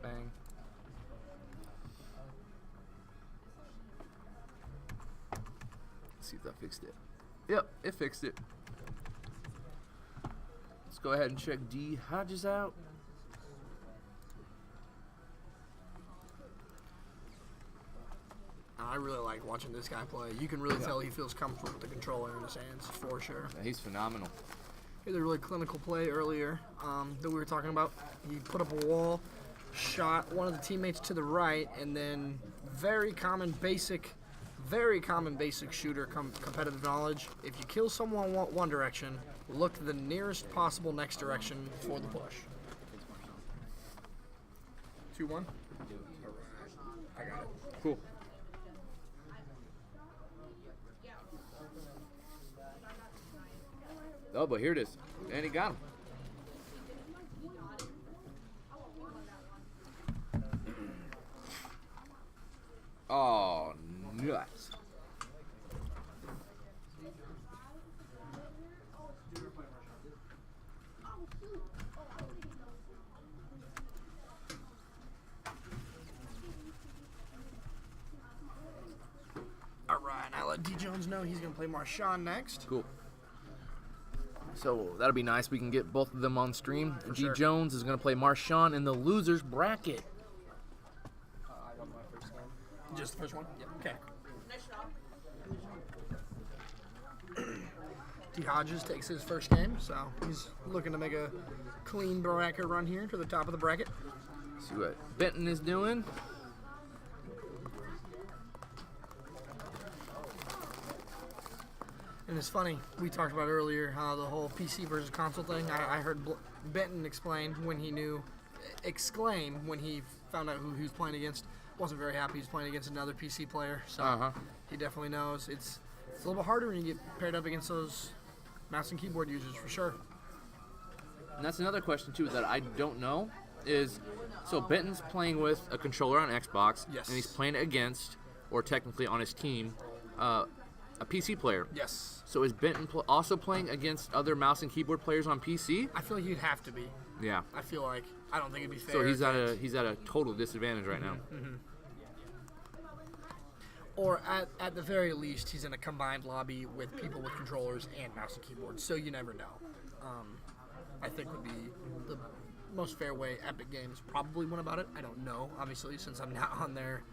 Bang. Let's see if that fixed it. Yep, it fixed it. Let's go ahead and check D. Hodges out. I really like watching this guy play. You can really tell he feels comfortable with the controller in his hands, for sure. Yeah, he's phenomenal. He had a really clinical play earlier that we were talking about. He put up a wall, shot one of the teammates to the right, and then very common basic shooter competitive knowledge. If you kill someone one direction, look the nearest possible next direction for the push. 2-1? I got it. Cool. Oh, but here it is. And he got him. Oh, nuts. All right, I'll let D Jones know he's gonna play Marshawn next. Cool. So that'll be nice. We can get both of them on stream. D sure. Jones is going to play Marshawn in the losers bracket. I got my first game. Just the first one? Yep. Okay. D Hodges takes his first game, so he's looking to make a clean bracket run here to the top of the bracket. See what Benton is doing. And it's funny, we talked about earlier how the whole PC versus console thing. I heard Benton exclaim when he found out who he was playing against. Wasn't very happy he was playing against another PC player. So he definitely knows it's a little bit harder when you get paired up against those mouse and keyboard users for sure. And that's another question too that I don't know is, so Benton's playing with a controller on Xbox, Yes. and he's playing against, or technically on his team, a PC player. Yes. So is Benton also playing against other mouse and keyboard players on PC? I feel like you'd have to be. Yeah. I feel like I don't think it'd be fair. So he's at a total disadvantage right now. Or at the very least, he's in a combined lobby with people with controllers and mouse and keyboards. So you never know. I think would be the most fair way. Epic Games probably went about it. I don't know, obviously, since I'm not on their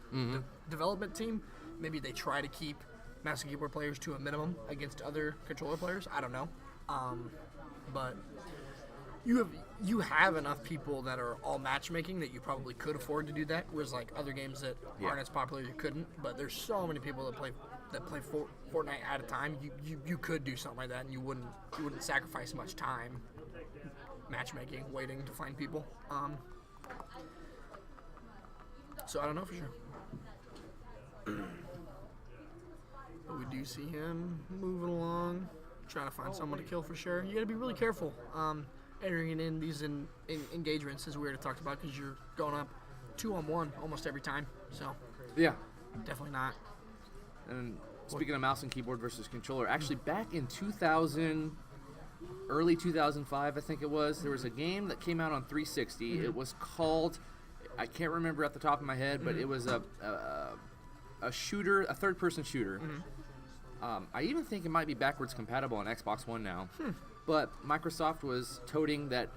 development team. Maybe they try to keep mouse and keyboard players to a minimum against other controller players. I don't know. But you have enough people that are all matchmaking that you probably could afford to do that. Whereas like other games that aren't as popular, you couldn't. But there's so many people that play Fortnite at a time. You could do something like that, and you wouldn't sacrifice much time matchmaking, waiting to find people. So I don't know for sure. But we do see him moving along, trying to find someone to kill for sure. You got to be really careful entering in these engagements, as we already talked about, because you're going up 2-on-1 almost every time. So Yeah. definitely not. And speaking of mouse and keyboard versus controller, actually back in 2000, early 2005, I think it was, there was a game that came out on 360. It was called, I can't remember at the top of my head, but it was a shooter, a third-person shooter. I even think it might be backwards compatible on Xbox One now. But Microsoft was toting that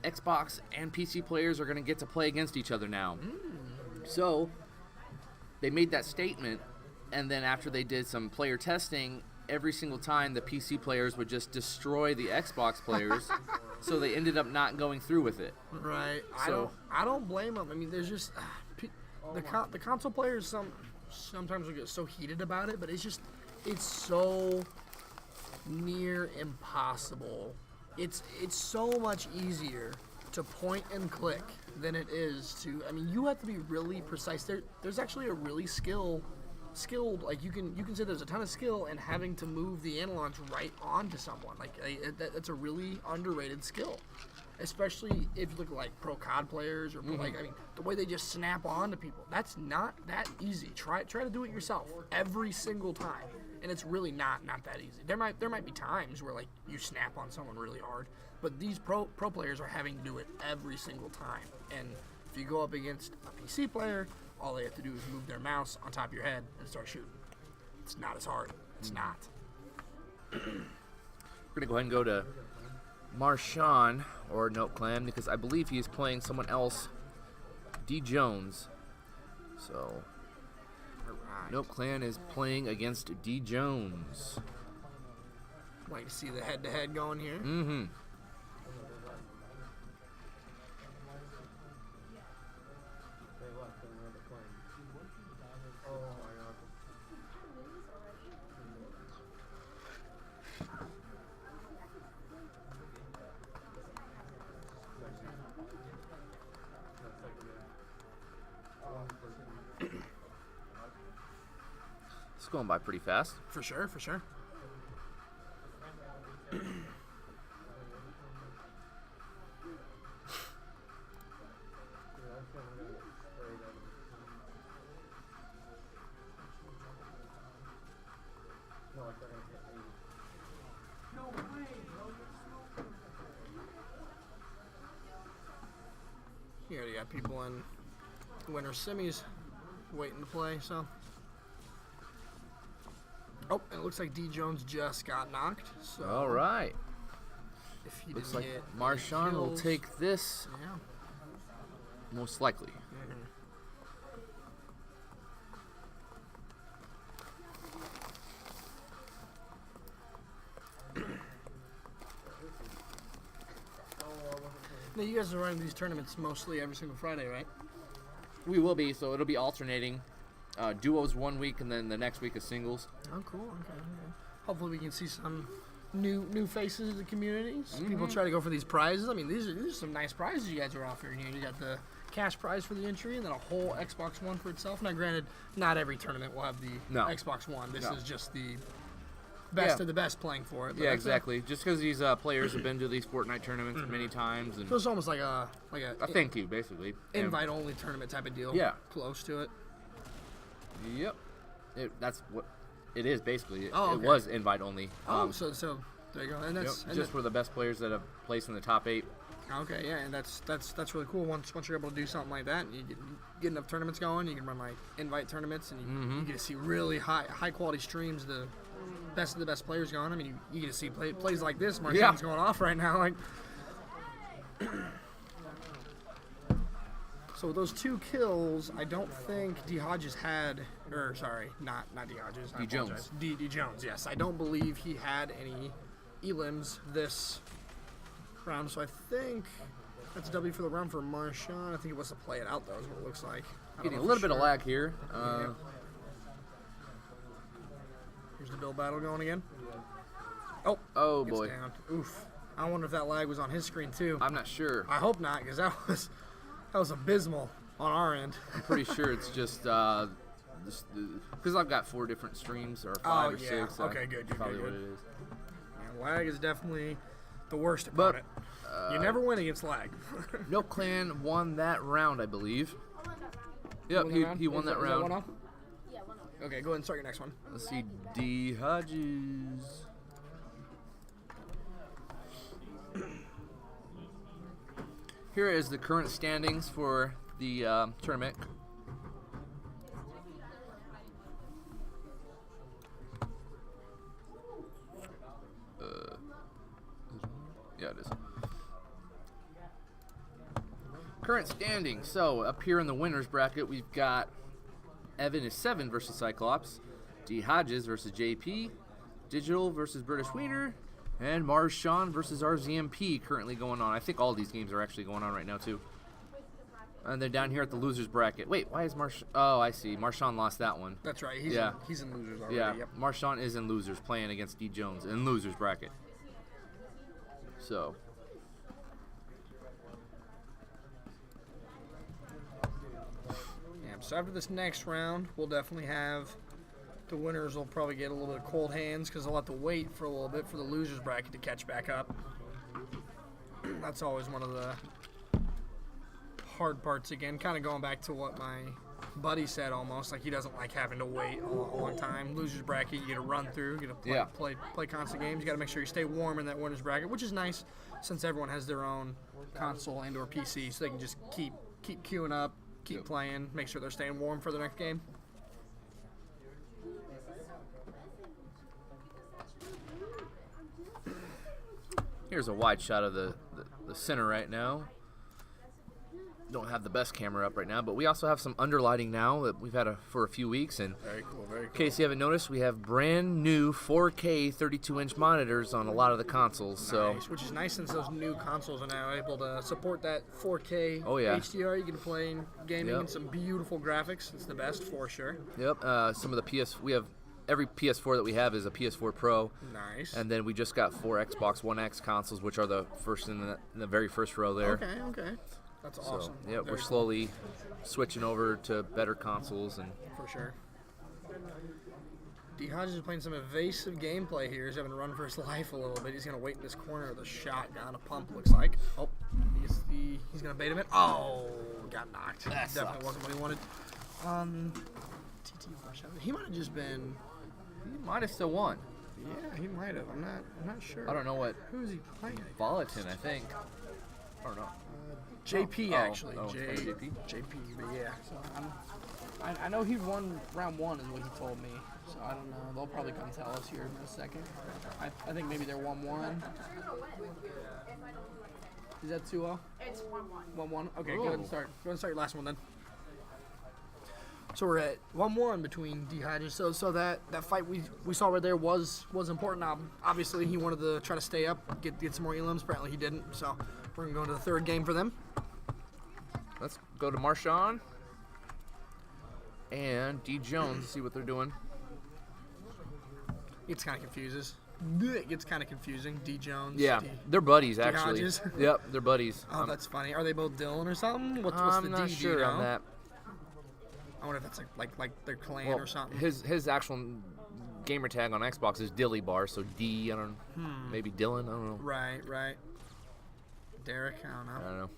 Xbox and PC players are going to get to play against each other now. So they made that statement, and then after they did some player testing, every single time the PC players would just destroy the Xbox players. So they ended up not going through with it. Right. So- I don't blame them. I mean, there's just the console players sometimes will get so heated about it, but it's so near impossible. It's so much easier to point and click than it is to. I mean, you have to be really precise. There's actually a really skilled. Like you can say there's a ton of skill in having to move the analogs right onto someone. Like that's a really underrated skill, especially if you look at like pro COD players or like I mean the way they just snap onto people. That's not that easy. Try to do it yourself every single time, and it's really not that easy. There might be times where like you snap on someone really hard, but these pro players are having to do it every single time. And if you go up against a PC player, all they have to do is move their mouse on top of your head and start shooting. It's not as hard. It's not. We're going to go ahead and go to Marshawn, or Note Clan, because I believe he is playing someone else, D Jones. So, Note Clan is playing against D Jones. Like to see the head-to-head going here. It's going by pretty fast. For sure. You already got people in winter semis waiting to play, so. Oh, it looks like D. Jones just got knocked. So All right. if he Looks didn't like get any Marshawn will kills- take this, Yeah. most likely. Now you guys are running these tournaments mostly every single Friday, right? We will be, so it'll be alternating. Duos 1 week, and then the next week is singles. Oh, cool. Okay. Hopefully we can see some new faces of the communities. People try to go for these prizes. I mean, these are some nice prizes you guys are offering here. You got the cash prize for the entry, and then a whole Xbox One for itself. Now, granted, not every tournament will have the No. Xbox One. This No. is just the best Yeah. of the best playing for it. But Yeah, that's exactly. Just because these players have been to these Fortnite tournaments many times, and So it's almost like a a thank you, basically. And- invite only tournament type of deal. Yeah. Close to it. Yep. That's what it is, basically. Oh, It okay. was invite only. So there you go. And Yep, that's and just for the best players that have placed in the top 8. okay, yeah, and that's really cool. Once you're able to do something like that, and you get enough tournaments going, you can run like invite tournaments, and you get to see really high quality streams. The best of the best players going. I mean, you get to see plays like this. Marshawn's Yeah. going off right now. Like, so with those 2 kills, I don't think D Hodges had, or sorry, not D Hodges. I D. Jones. apologize. D Jones. Yes, I don't believe he had any elims this round. So I think that's a W for the round for Marshawn. I think he wants to play it out though. Is what it looks like. I don't Getting know a for little bit of sure. lag here. Here's the build battle going again. Oh, Oh, gets boy. down. Oof. I wonder if that lag was on his screen too. I'm not sure. I hope not, because that was abysmal on our end. I'm pretty sure it's just because I've got 4 different streams, or 5 or yeah. 6. Okay, good, good, Probably good, what good. it is. Yeah, lag is definitely the worst But, about it. You never win against lag. No Clan won that round, I believe. Yep, Won he, that round? he won Is that is round. one off? Yeah, one of Okay, go ahead and start your next one. Let's see, D. Hodges. Here is the current standings for the tournament. Yeah, it is. Current standings. So up here in the winners bracket, we've got Evan is 7 versus Cyclops, D. Hodges versus JP, Digital versus British Wiener, and Marshawn versus RZMP currently going on. I think all these games are actually going on right now too. And then down here at the losers bracket. Wait, why is Oh, I see. Marshawn lost that one. That's right. Yeah. He's in losers already. Yeah, Yep. Marshawn is in losers playing against D. Jones in losers bracket. So. Yeah, so after this next round, we'll definitely have the winners will probably get a little bit of cold hands because they'll have to wait for a little bit for the losers bracket to catch back up. That's always one of the hard parts again, kind of going back to what my buddy said almost, like he doesn't like having to wait a long time. Losers bracket, you get to run through, you get to Yeah. play constant games. You got to make sure you stay warm in that winners bracket, which is nice since everyone has their own console and or PC, so they can just keep queuing up, keep playing, make sure they're staying warm for the next game. Here's a wide shot of the center right now. Don't have the best camera up right now, but we also have some underlighting now that we've had for a few weeks. And Very cool, very in case you haven't noticed, we have brand new 4K 32-inch monitors on a lot of the consoles. So Nice, which is nice since those new consoles are now able to support that 4K Oh, yeah. HDR. You can play gaming Yep. and some beautiful graphics. It's the best for sure. yep, some of the we have every PS4 that we have is a PS4 Pro. Nice. And then we just got 4 Xbox One X consoles, which are the first in the very first row there. Okay. That's So, awesome. yeah, Very we're cool, slowly switching over to better consoles. And for sure. D. Hodges is playing some evasive gameplay here. He's having to run for his life a little bit. He's going to wait in this corner with a shotgun, a pump looks like. Oh, he's going to bait him in. Oh, got knocked. That Definitely sucks. wasn't what he wanted. TT Rush. He might have just been. He might have still won. Yeah, he might have. I'm not sure. I don't know what. Who's he playing? Volatin, I think. I don't know. JP Oh, actually. oh, it's probably JP? JP, but yeah. So I know he won round 1 is what he told me. So I don't know. They'll probably come tell us here in a second. I think maybe they're 1-1. Is that 2-0? It's 1-1. 1-1. Okay, go ahead and start. Go ahead and start your last one then. So we're at 1-1 between D Hodges. So that fight we saw right there was important. Obviously, he wanted to try to stay up, get some more elims. Apparently, he didn't. So we're gonna go into the third game for them. Let's go to Marshawn and D Jones. See what they're doing. It kind of confusing. D Jones. Yeah, they're buddies actually. Hodges. Yep, they're buddies. Oh, that's funny. Are they both Dylan or something? What's I'm the not D? sure do you on know? that. I wonder if that's like their clan Well, or something. his actual gamer tag on Xbox is Dilly Bar, so D. I don't. Maybe Dylan. I don't know. Right. Derek. I don't know. I don't know.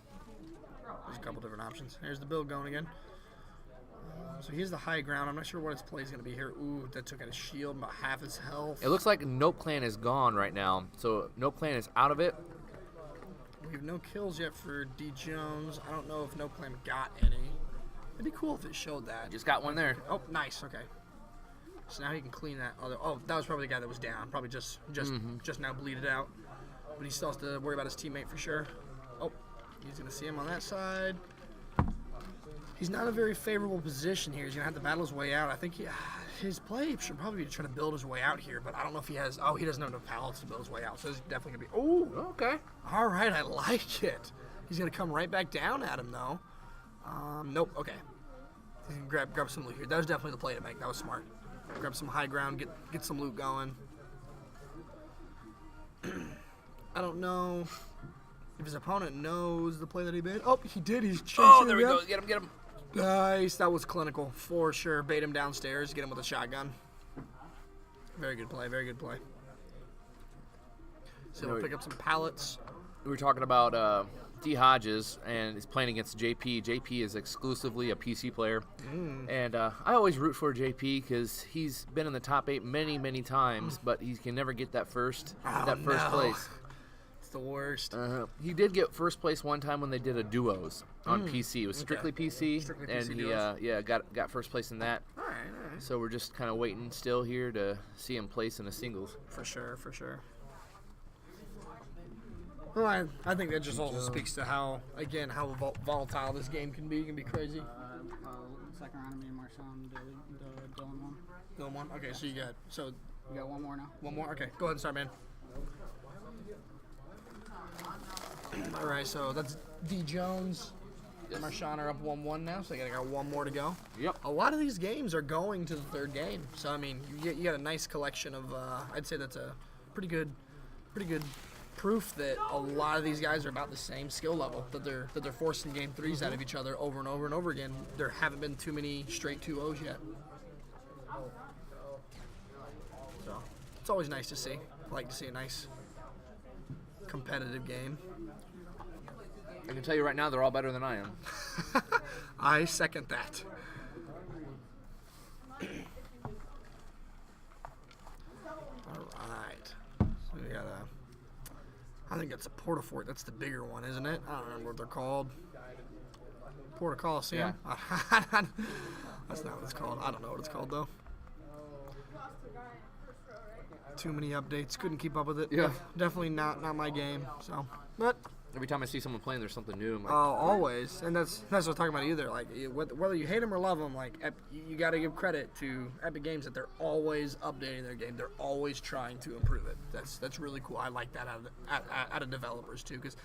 There's a couple different options. Here's the build going again. So here's the high ground. I'm not sure what his play is going to be here. Ooh, that took out his shield, about half his health. It looks like Nope Clan is gone right now, so Nope Clan is out of it. We have no kills yet for D Jones. I don't know if No Clan got any. It'd be cool if it showed that. Just got one there. Oh, nice. Okay. So now he can clean that other. Oh, that was probably the guy that was down. Probably just now bleeded out. But he still has to worry about his teammate for sure. Oh, he's gonna see him on that side. He's not in a very favorable position here. He's gonna have to battle his way out. I think his play should probably be to try to build his way out here, but I don't know if he has. Oh, he doesn't have enough pallets to build his way out, so he's definitely gonna be. Oh, Okay. all right, I like it. He's gonna come right back down at him though. Nope. Okay. He's gonna grab some loot here. That was definitely the play to make. That was smart. Grab some high ground, get some loot going. I don't know if his opponent knows the play that he made. Oh, he did. He's chasing Oh, there we him. go. Get him. Nice. That was clinical for sure. Bait him downstairs. Get him with a shotgun. Very good play. Very good play. So we'll pick up some pallets. We were talking about D Hodges, and he's playing against JP. JP is exclusively a PC player, and I always root for JP because he's been in the top 8 many times, but he can never get that first place. It's the worst. He did get first place one time when they did a duos on PC. It was strictly PC, Strictly and PC he duos. got first place in that. All right. So we're just kind of waiting still here to see him place in a singles. For sure. Well, I think that just also speaks to how volatile this game can be. It can be crazy. Second round of me and Marshawn, the Dylan one. Dylan one. Okay, so you We got one more now. one more. Okay, go ahead and start, man. All right, so that's D Jones. Marshawn are up 1-1 now, so they got one more to go. Yep. A lot of these games are going to the third game, so I mean, you got a nice collection of. I'd say that's a pretty good proof that a lot of these guys are about the same skill level. That they're forcing game threes out of each other over and over and over again. There haven't been too many straight 2-0s yet. So it's always nice to see. I like to see a nice competitive game. I can tell you right now, they're all better than I am. I second that. All right. So we got I think it's a Portafort. That's the bigger one, isn't it? I don't remember what they're called. Porta Coliseum? That's not what it's called. I don't know what it's called, though. Too many updates. Couldn't keep up with it. Yeah. Definitely not my game. So, but Every time I see someone playing, there's something new. I'm like, always, and that's what I'm talking about either. Like whether you hate them or love them, like you got to give credit to Epic Games that they're always updating their game. They're always trying to improve it. That's really cool. I like that out of developers too, because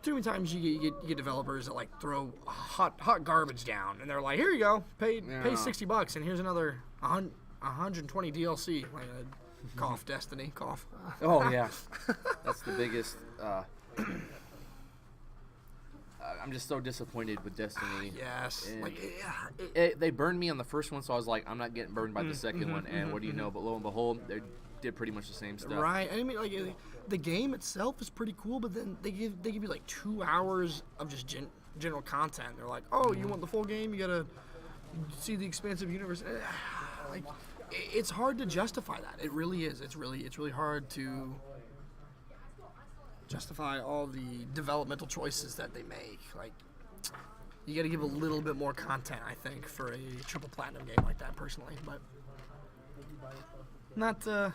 too many times you get developers that like throw hot garbage down, and they're like, here you go, pay $60, and here's another 120 DLC. Like, cough, Destiny, cough. oh yeah, that's the biggest. I'm just so disappointed with Destiny. Yes. And Like, they burned me on the first one, so I was like, I'm not getting burned by the second one. And what do you know? But lo and behold, they did pretty much the same stuff. right. I mean, like the game itself is pretty cool, but then they give you like 2 hours of just general content. They're like, oh, you want the full game? You gotta see the expansive universe. Like, it's hard to justify that. It really is. It's really hard to justify all the developmental choices that they make. Like, you gotta give a little bit more content, I think, for a triple platinum game like that, personally. But not to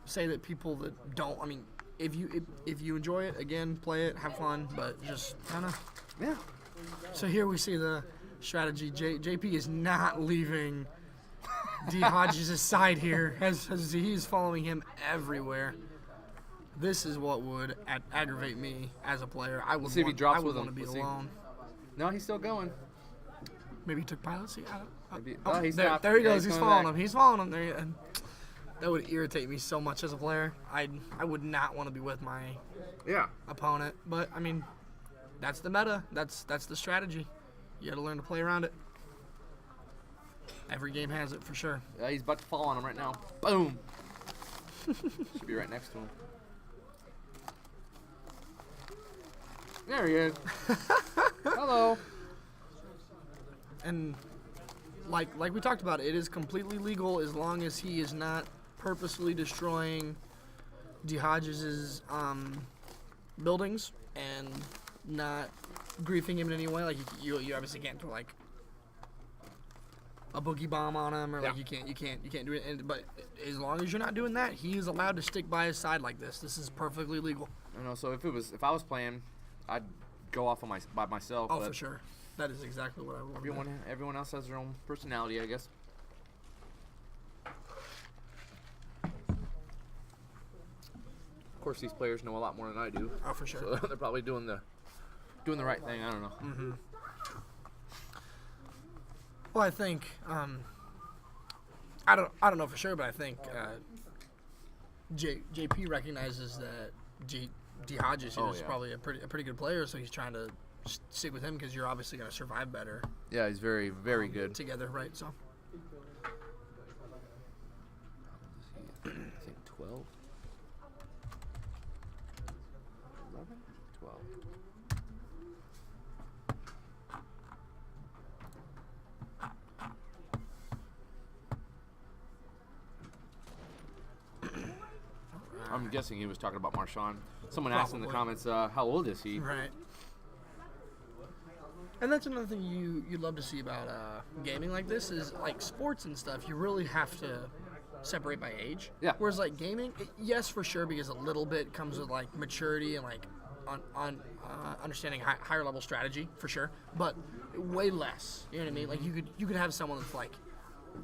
say that people that don't. I mean, if you enjoy it, again, play it, have fun, but just kind of, yeah. So here we see the strategy. JP is not leaving D. Hodges' side here, as he's following him everywhere. This is what would aggravate me as a player. I would see if he drops with want to him. be Let's see. alone. No, he's still going. Maybe he took pilocy. Maybe, There, stopped. there he Yeah, goes. He's coming following back. him. He's following him. There. That would irritate me so much as a player. I would not want to be with my Yeah. opponent. But I mean, that's the meta. That's the strategy. You got to learn to play around it. Every game has it for sure. Yeah, he's about to fall on him right now. Boom. Should be right next to him. There he is. Hello. And like we talked about, it is completely legal as long as he is not purposely destroying D. Hodges' buildings and not griefing him in any way. Like you obviously can't throw like a boogie bomb on him, or like you can't do it. But as long as you're not doing that, he is allowed to stick by his side like this. This is perfectly legal. I know. So if I was playing, I'd go off on by myself. Oh, but for sure. That is exactly what I would want. Everyone else has their own personality, I guess. Of course, these players know a lot more than I do. Oh, for sure. So they're probably doing the right thing. I don't know. Mm-hmm. Well, I think I don't know for sure, but I think JP recognizes that D. Hodges here is probably a pretty good player, so he's trying to stick with him because you're obviously going to survive better. Yeah, he's very, very good. Together, right? So. I think 12. 11? 12. I'm guessing he was talking about Marshawn. Someone asked in the comments, how old is he? Right. And that's another thing you'd love to see about gaming like this is like sports and stuff. You really have to separate by age. Yeah. Whereas like gaming, yes, for sure, because a little bit comes with like maturity and like on understanding higher level strategy for sure, but way less. You know what I mean? Like you could have someone that's like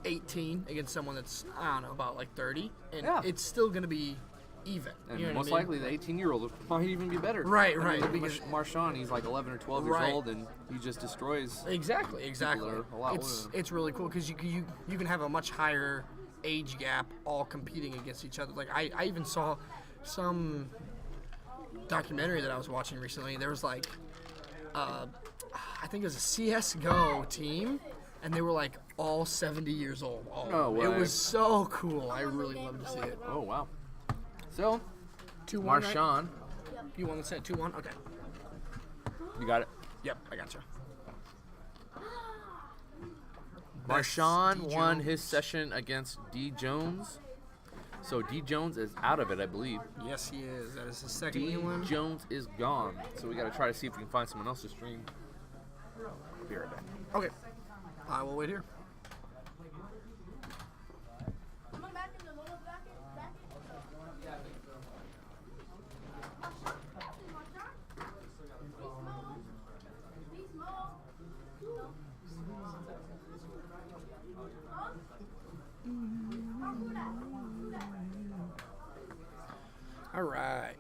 18 against someone that's I don't know about like 30, and it's still gonna be even. And you know most what I mean? likely the 18-year-old might even be better. Right. Because Marshawn, he's like 11 or 12 years old, and he just destroys. Exactly. A lot It's really cool because you can have a much higher age gap all competing against each other. Like I even saw some documentary that I was watching recently. There was like I think it was a CS:GO team, and they were like all 70 years old. No way. It was so cool. I really loved to see it. Oh wow. So 2-1. Marshawn, Right? You want to say 2-1? Okay. you got it. Yep, I got you. Marshawn won his session against D. Jones. So D. Jones is out of it, I believe. Yes, he is. That is his second D. one. Jones is gone. So we got to try to see if we can find someone else to stream. Be right back. Okay. I will wait here. All right.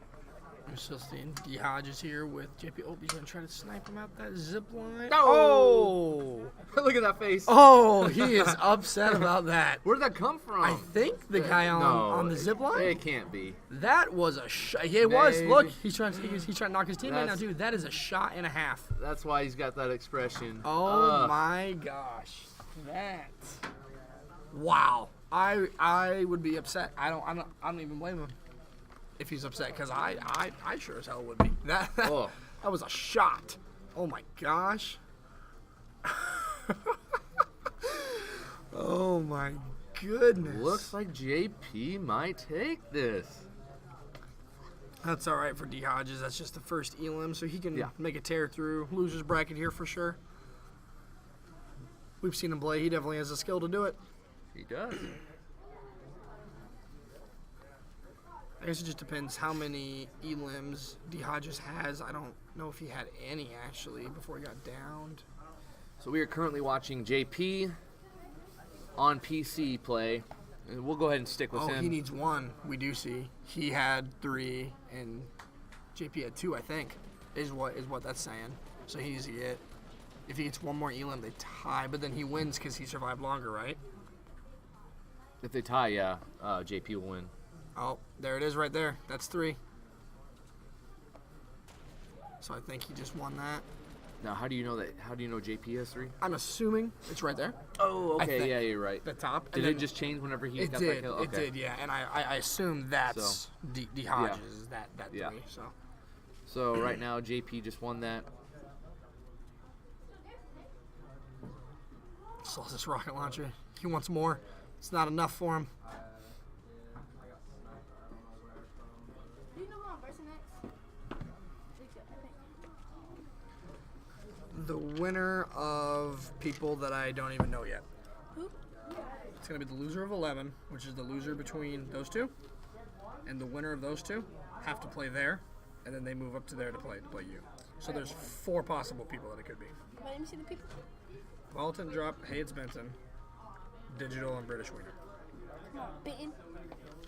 I'm still seeing D. Hodges here with JP. Oh, he's going to try to snipe him out that zip line. Oh! Look at that face. Oh, he is upset about that. Where did that come from? I think the guy on the zip line. It can't be. That was a shot. Yeah, it was. Maybe. Look, he's trying to knock his teammate now, dude. That is a shot and a half. That's why he's got that expression. Oh my gosh. That. Wow. I would be upset. I don't even blame him if he's upset, because I sure as hell would be. That was a shot. Oh my gosh. Oh my goodness. Looks like JP might take this. That's all right for D Hodges. That's just the first elim, so he can Yeah. make a tear through loser's bracket here for sure. We've seen him play. He definitely has the skill to do it. He does. I guess it just depends how many elims D Hodges has. I don't know if he had any actually before he got downed. So we are currently watching JP on PC play. And we'll go ahead and stick with Oh, him. he needs one. We do see. He had 3 and JP had 2, I think, is what that's saying. So he needs to get, if he gets one more elim, they tie, but then he wins because he survived longer, right? If they tie, yeah, JP will win. Oh, there it is right there. That's 3. So I think he just won that. Now, how do you know that? How do you know JP has 3? I'm assuming it's right there. Oh, I okay, think. yeah, you're right. The top. Did and it then just change whenever he It got did. that kill? It did, yeah. And I assume that's D Hodges is that 3. Yeah. So So right now, JP just won that. still has this rocket launcher. He wants more. It's not enough for him. Do you know who I'm versing next? The winner of people that I don't even know yet. Who? It's going to be the loser of 11, which is the loser between those two. And the winner of those two have to play there, and then they move up to there to play you. So there's 4 possible people that it could be. Let me see the people. Volatant Drop, Hey It's Benson, Digital, and British Wiener. Come on, Benton.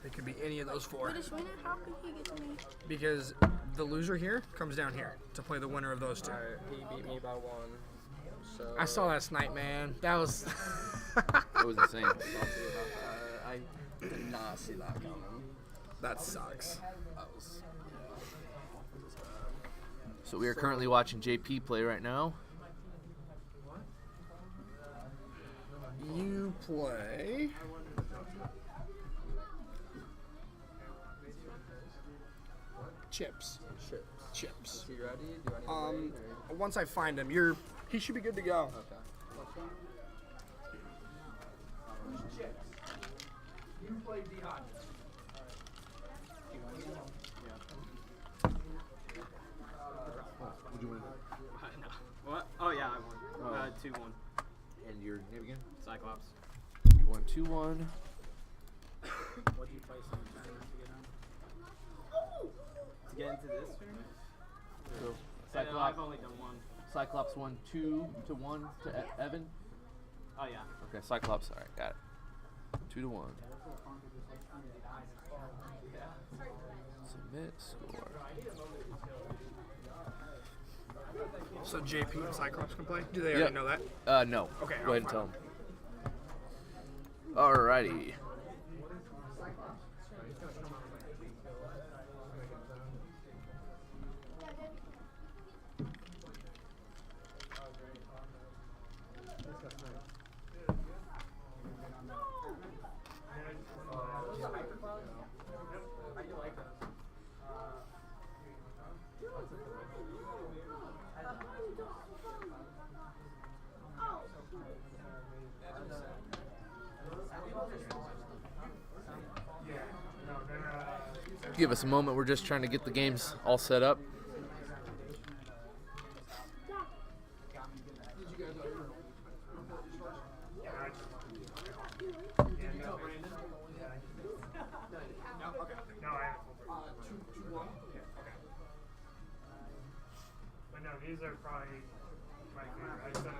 It could be any of those 4. British winner? How could he get to me? Because the loser here comes down here to play the winner of those 2. Alright, he beat me by 1. So I saw that snipe, man. That was... That was insane. I'll see about that. I did not see that coming. That sucks. That was. So we are currently watching JP play right now. You play... Chips. Chips. Is he ready? Do I need to wait? Or? Once I find him, he should be good to go. Okay. You play D Hodges. Would you win? What? Oh yeah, I won. Oh. 2-1. And your name again? Cyclops. You won 2-1. What do you play some tournament to get on? To get into this tournament? So I've only done 1. Cyclops won 2-1 to Evan. Oh yeah. Okay, Cyclops. All right, got it. 2-1. Submit score. So JP and Cyclops can play? Do they already know that? No. Okay, Go ahead and tell him. Alrighty. Give us a moment. We're just trying to get the games all set up. But no, these are probably my favorite. I sent them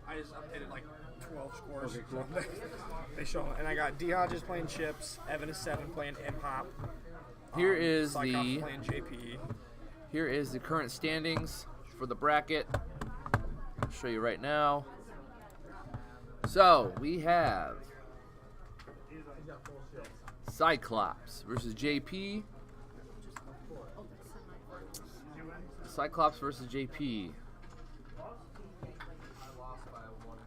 I just updated like 12 scores. Okay, cool. They show, and I got D Hodges playing chips, Evan is 7 playing M-Hop. Here is Cyclops the playing JP. Here is the current standings for the bracket. I'll show you right now. So we have Cyclops versus JP. Cyclops versus JP. I lost by 1.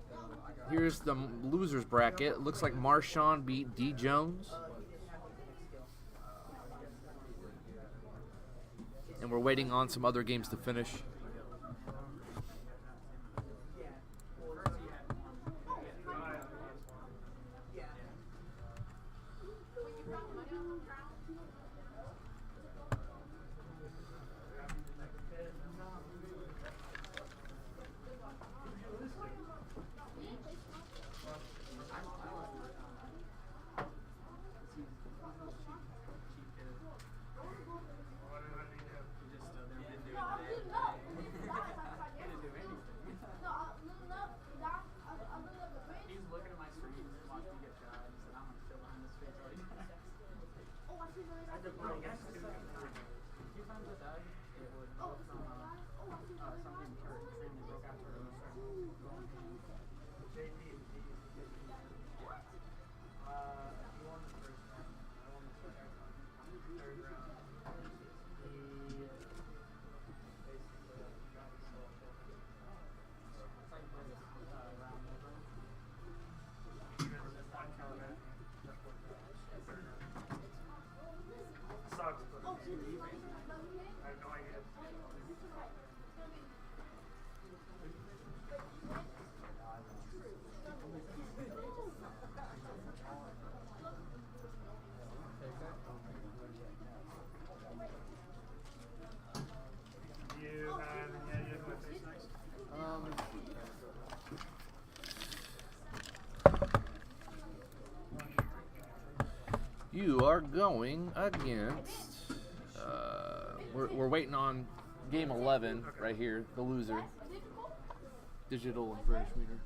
I got Here's the losers bracket. Looks like Marshawn beat D. Jones. And we're waiting on some other games to finish. Sucks, but I have no idea. Do you have any ideas what face next? You are going against. We're waiting on game 11 right here, the loser. Digital and British meter.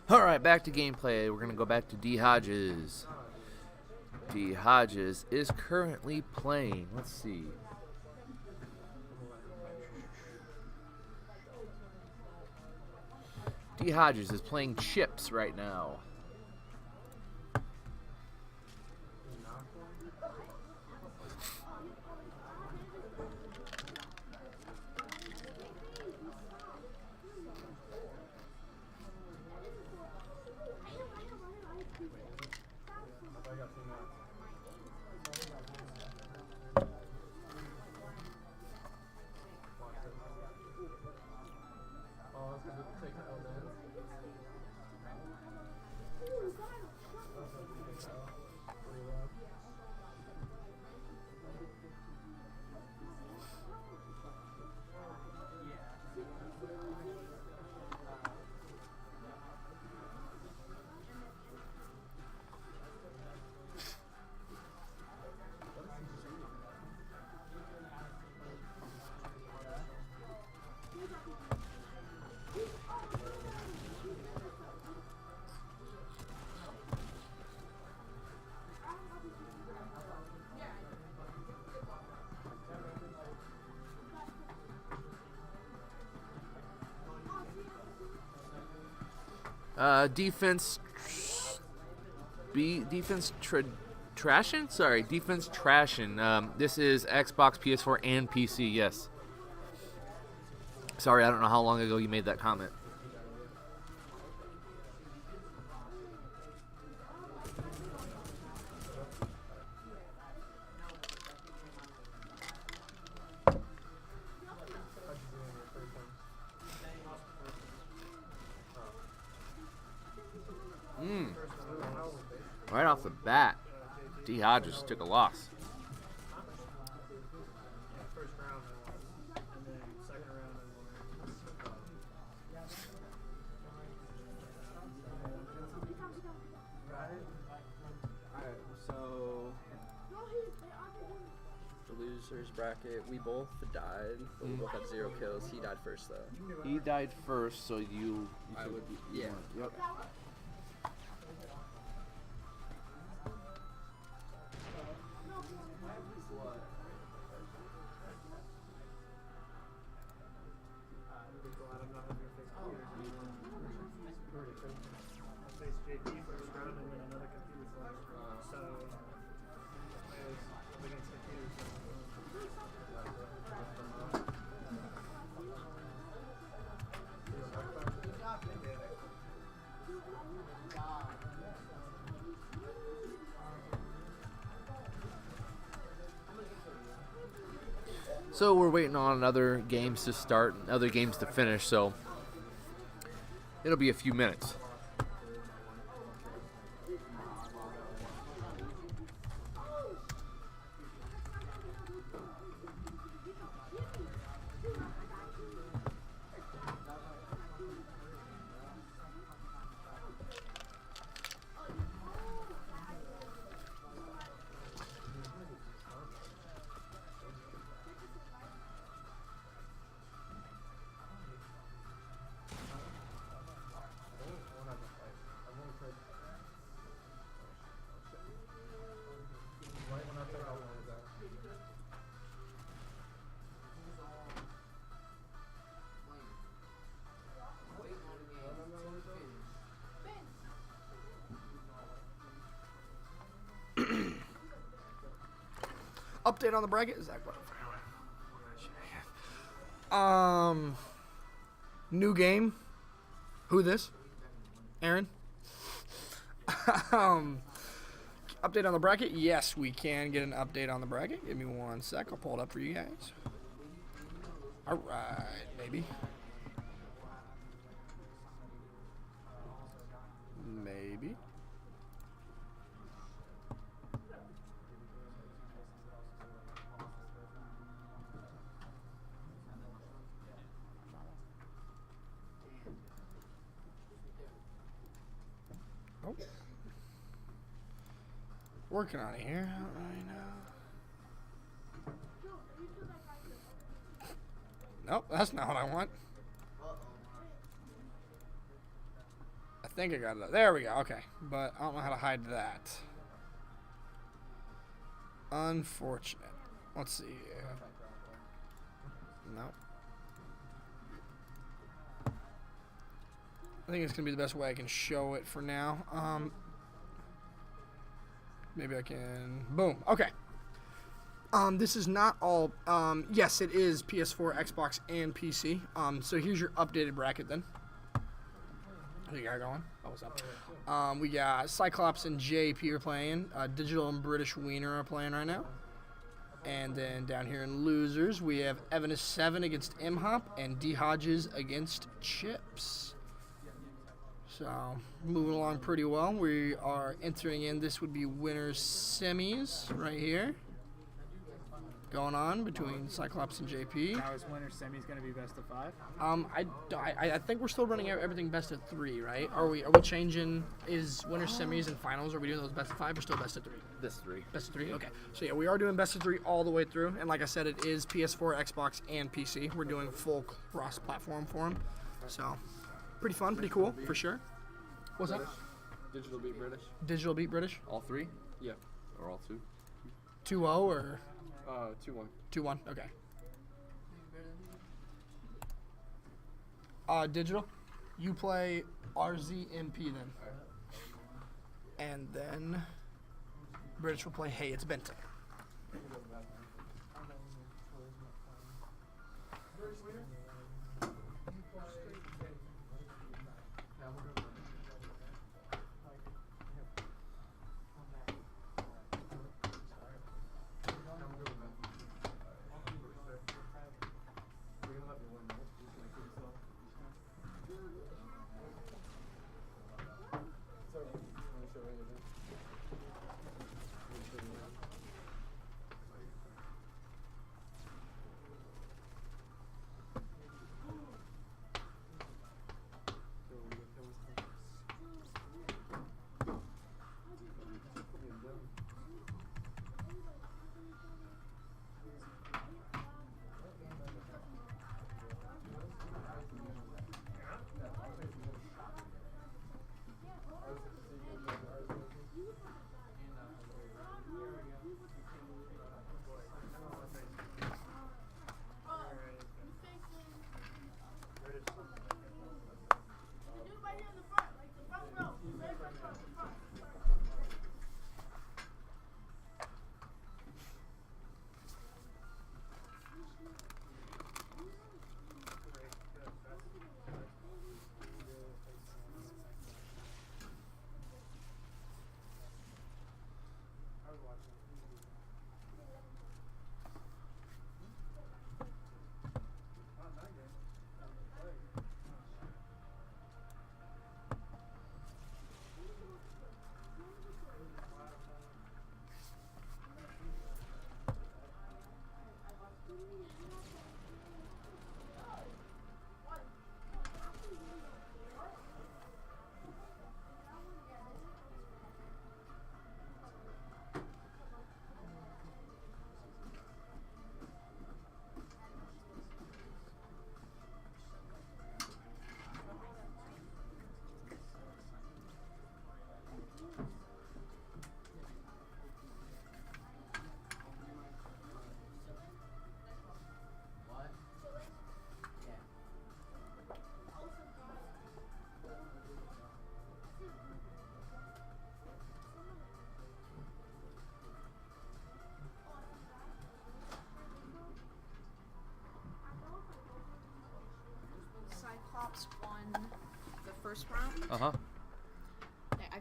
All right, back to gameplay. We're going to go back to D. Hodges. D. Hodges is currently playing. Let's see. D. Hodges is playing Chips right now. Defense trashing? Sorry, defense trashing. This is Xbox, PS4, and PC, yes. Sorry, I don't know how long ago you made that comment. Right off the bat, D. Hodges took a loss. First round and then second round and Alright, so the losers bracket, we both died, but we both had 0 kills. He died first though. He died first, so you I would, yeah. Yep. phone and then another computer phone. So I was up against computers. So we're waiting on other games to start, and other games to finish. So it'll be a few minutes. Update on the bracket. Is that what? New game. Who this? Aaron. Update on the bracket. Yes, we can get an update on the bracket. Give me 1 sec. I'll pull it up for you guys. All right, maybe. Maybe. Oh. Working on it here right now. Nope, that's not what I want. I think I got it. There we go. Okay, but I don't know how to hide that. Unfortunate. Let's see. Nope. I think it's gonna be the best way I can show it for now. Maybe I can. Boom. Okay. This is not all. Yes, it is PS4, Xbox, and PC. So here's your updated bracket then. What you got going? Oh, what's up? We got Cyclops and JP are playing. Digital and British Wiener are playing right now. And then down here in losers, we have Evan7 against MHop and D Hodges against Chips. So moving along pretty well. We are entering in. This would be winners semis right here. Going on between Cyclops and JP. Now is winner semis going to be best of 5? I think we're still running everything best of 3, right? Are we changing? Is winner semis and finals? Are we doing those best of 5 or still best of 3? Best of 3. Best of 3. Okay. So yeah, we are doing best of 3 all the way through, and like I said, it is PS4, Xbox, and PC. We're doing full cross-platform for them. So pretty fun, pretty cool for sure. What's British. up? Digital beat British. Digital beat British. All 3? Yeah. Or all 2. 2-0 or 2-1. 2-1. Okay. Digital. You play RZMP then. And then British will play Hey It's Benton.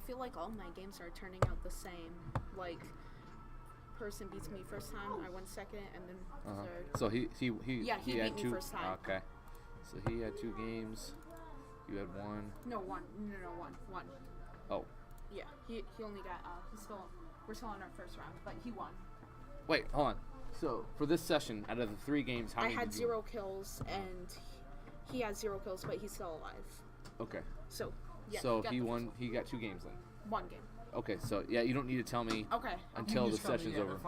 feel like all my games are turning out the same. Like, person beats me first time, I win second, and then third. So he Yeah, he had beat me two. first time. Okay. So he had 2 games. You had 1. No, one. No, one. Oh. Yeah, he only got, we're still in our first round, but he won. Wait, hold on. So for this session, out of the 3 games, how I many? had did you 0 kills, and he had 0 kills, but he's still alive. Okay. So, yeah. So got he the won. first He got 2 games then. one game. Okay. So yeah, you don't need to tell me Okay. until You the just tell me, session's yeah, over.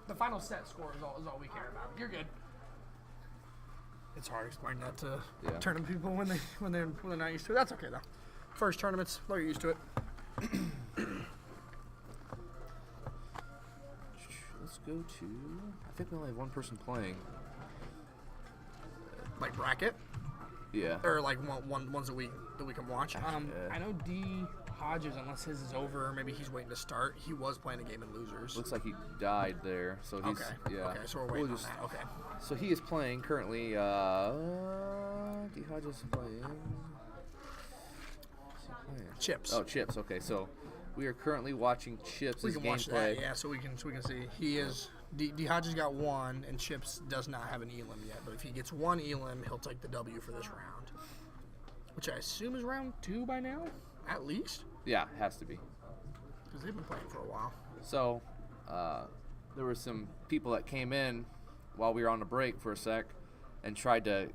The final set score is all we care about. You're good. It's hard to explain that to Yeah. tournament people when they're not used to it. That's okay though. First tournaments, they're used to it. Let's go to. I think we only have 1 person playing. Like bracket, Yeah. or like ones that we can watch. Yeah. I know D Hodges, unless his is over, maybe he's waiting to start. He was playing a game in losers. Looks like he died there. So he's Okay. yeah. Okay, so we're waiting on that. Okay. So he is playing currently. D Hodges is playing. What's he playing? Chips. Oh, Chips. Okay, so we are currently watching Chips' We can watch gameplay. that, yeah. So we can see he is. D Hodges got 1, and Chips does not have an elim yet. But if he gets 1 elim, he'll take the W for this round, which I assume is round 2 by now, at least, Yeah, has to be. because they've been playing for a while. So there were some people that came in while we were on the break for a sec and tried to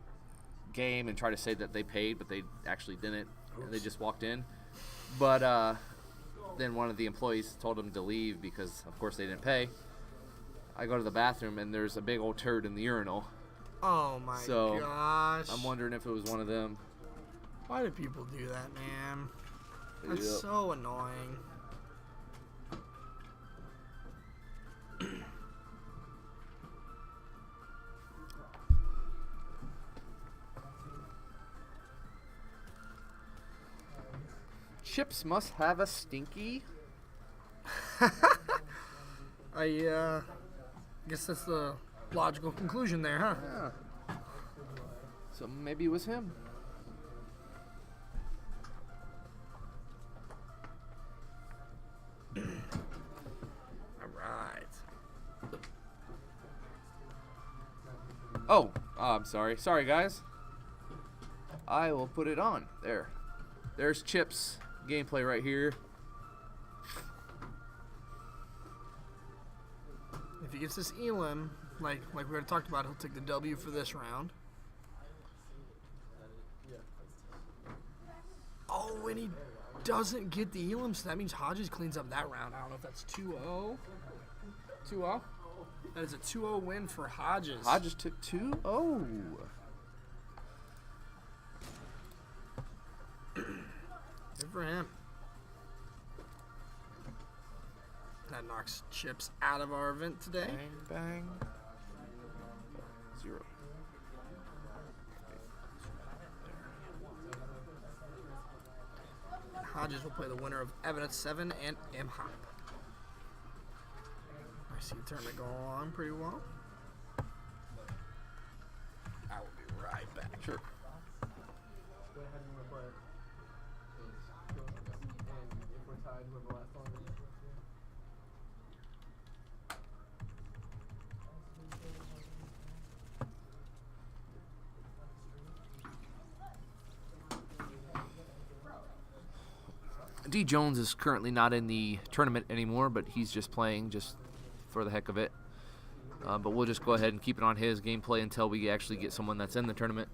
game and try to say that they paid, but they actually didn't. And they just walked in. But then one of the employees told them to leave because, of course, they didn't pay. I go to the bathroom and there's a big old turd in the urinal. Oh my So, gosh! I'm wondering if it was one of them. Why do people do that, man? That's Yep. so annoying. Chips must have a stinky. I guess that's the logical conclusion there, huh? Yeah. So maybe it was him. All right. Oh, I'm sorry. Sorry, guys. I will put it on. There. There's Chip's gameplay right here. If he gets this elim, like we already talked about, he'll take the W for this round. Oh, and he doesn't get the elim, so that means Hodges cleans up that round. I don't know if that's 2-0. 2-0? That is a 2-0 win for Hodges. Hodges took 2-0. Good for him. That knocks Chips out of our event today. Bang, bang. 0. Hodges will play the winner of Evidence 7 and M-Hop. I see the tournament going on pretty well. I will be right back. Sure. D. Jones is currently not in the tournament anymore, but he's just playing just for the heck of it. But we'll just go ahead and keep it on his gameplay until we actually get someone that's in the tournament.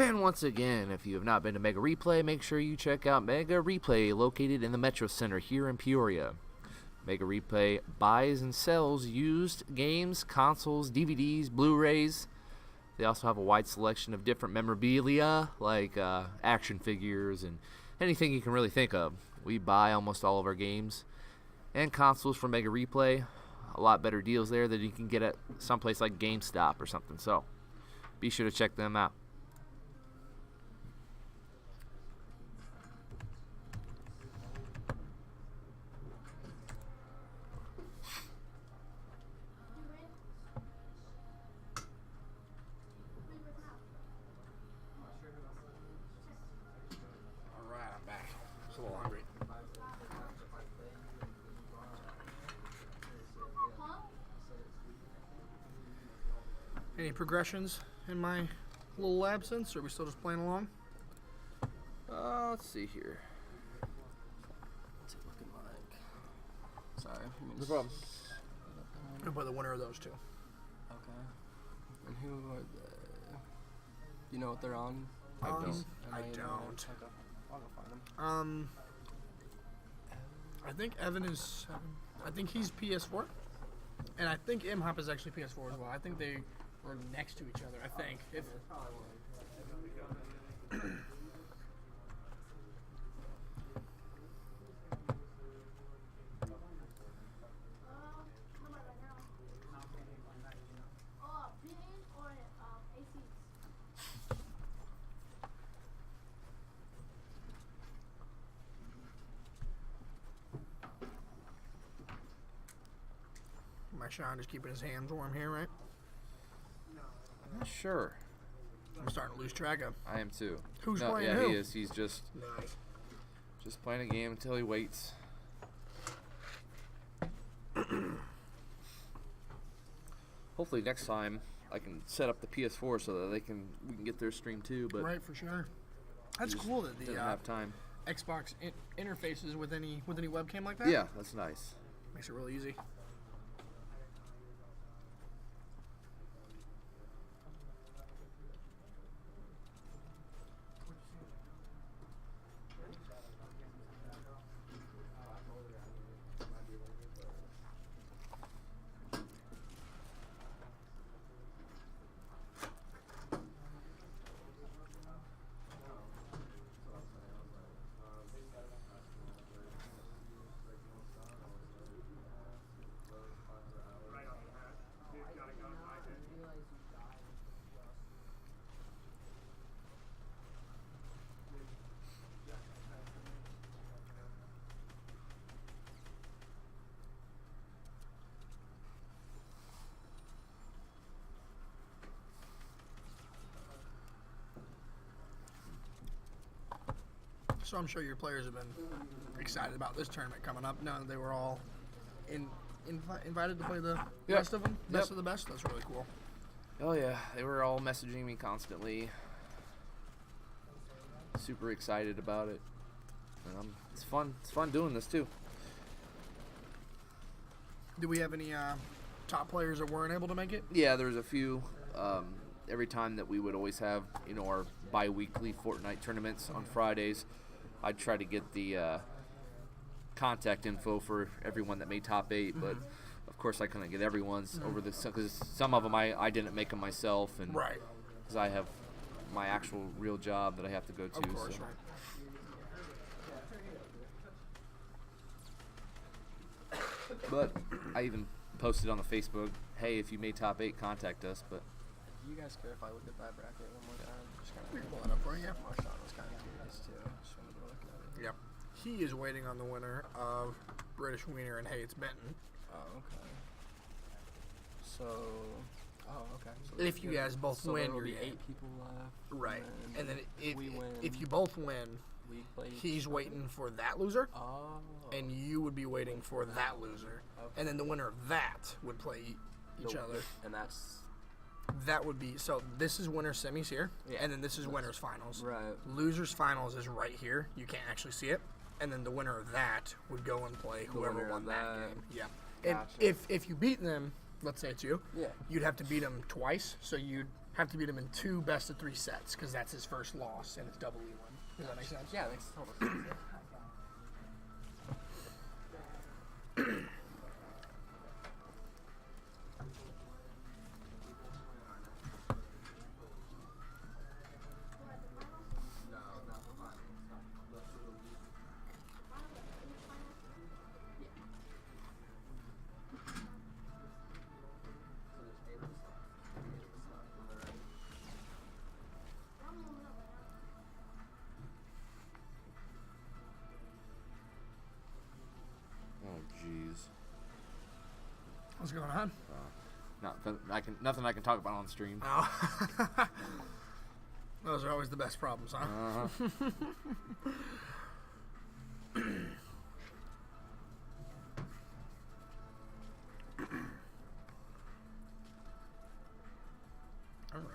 And once again, if you have not been to Mega Replay, make sure you check out Mega Replay, located in the Metro Center here in Peoria. Mega Replay buys and sells used games, consoles, DVDs, Blu-rays. They also have a wide selection of different memorabilia, like action figures and anything you can really think of. We buy almost all of our games and consoles from Mega Replay. A lot better deals there than you can get at someplace like GameStop or something. So be sure to check them out. All right, I'm back. Just a little hungry. Any progressions in my little absence, or are we still just playing along? Let's see here. What's it looking like? Sorry. No problem. Who play the winner of those two? Okay. And who are the? You know what they're on? I don't. Okay. I'll go find them. I think Evan is 7. I think he's PS4, and I think Imhop is actually PS4 as well. I think they were next to each other. I think. If my Sean just keeping his hands warm here, right? I'm not sure. I'm starting to lose track of. I am too. Who's no, playing yeah, who? he is. He's just playing a game until he waits. Hopefully next time I can set up the PS4 so that we can get their stream too. But Right, for sure. That's he just cool that the doesn't have time. Xbox interfaces with any webcam like that. Yeah, that's nice. Makes it really easy. So I'm sure your players have been excited about this tournament coming up. No, they were all invited to play the rest of them. Best of the best. That's really cool. Oh yeah, they were all messaging me constantly. Super excited about it. And it's fun. It's fun doing this too. Do we have any top players that weren't able to make it? Yeah, there was a few. Every time that we would always have, our bi-weekly Fortnite tournaments on Fridays, I'd try to get the contact info for everyone that made top 8, but of course I couldn't get everyone's over this because some of them I didn't make them myself, and because I have my actual real job that I have to go to. Of course, so. But I even posted on the Facebook, hey, if you made top 8, contact us. But Do you guys care if I look at that bracket one more time? Just kind of pull it up for you. Marshawn was kind of curious too. Just wanted to look at it. Yep. He is waiting on the winner of British Wiener and Hey It's Benton. Oh, okay. So, okay. So If you guys both so win, there will you're be in. 8 people left. Right. And then if we win. if you both win, We play. he's waiting for that loser, Oh. and you would be waiting for that loser. Okay. And then the winner of that would play each The- other. And that's That would be, so this is winner semis here, Yeah. and then this is winners finals. right. Losers finals is right here. You can't actually see it. And then the winner of that would go and play whoever winner won of that that. game. Yeah. And Gotcha. if you beat them, let's say it's you, Yeah. you'd have to beat them twice. So you'd have to beat him in 2 best-of-3 sets because that's his first loss and it's double E1. Does that make sense? Yeah, that makes total sense. What's going on? Nothing I can talk about on stream. Oh. Those are always the best problems, huh? All right.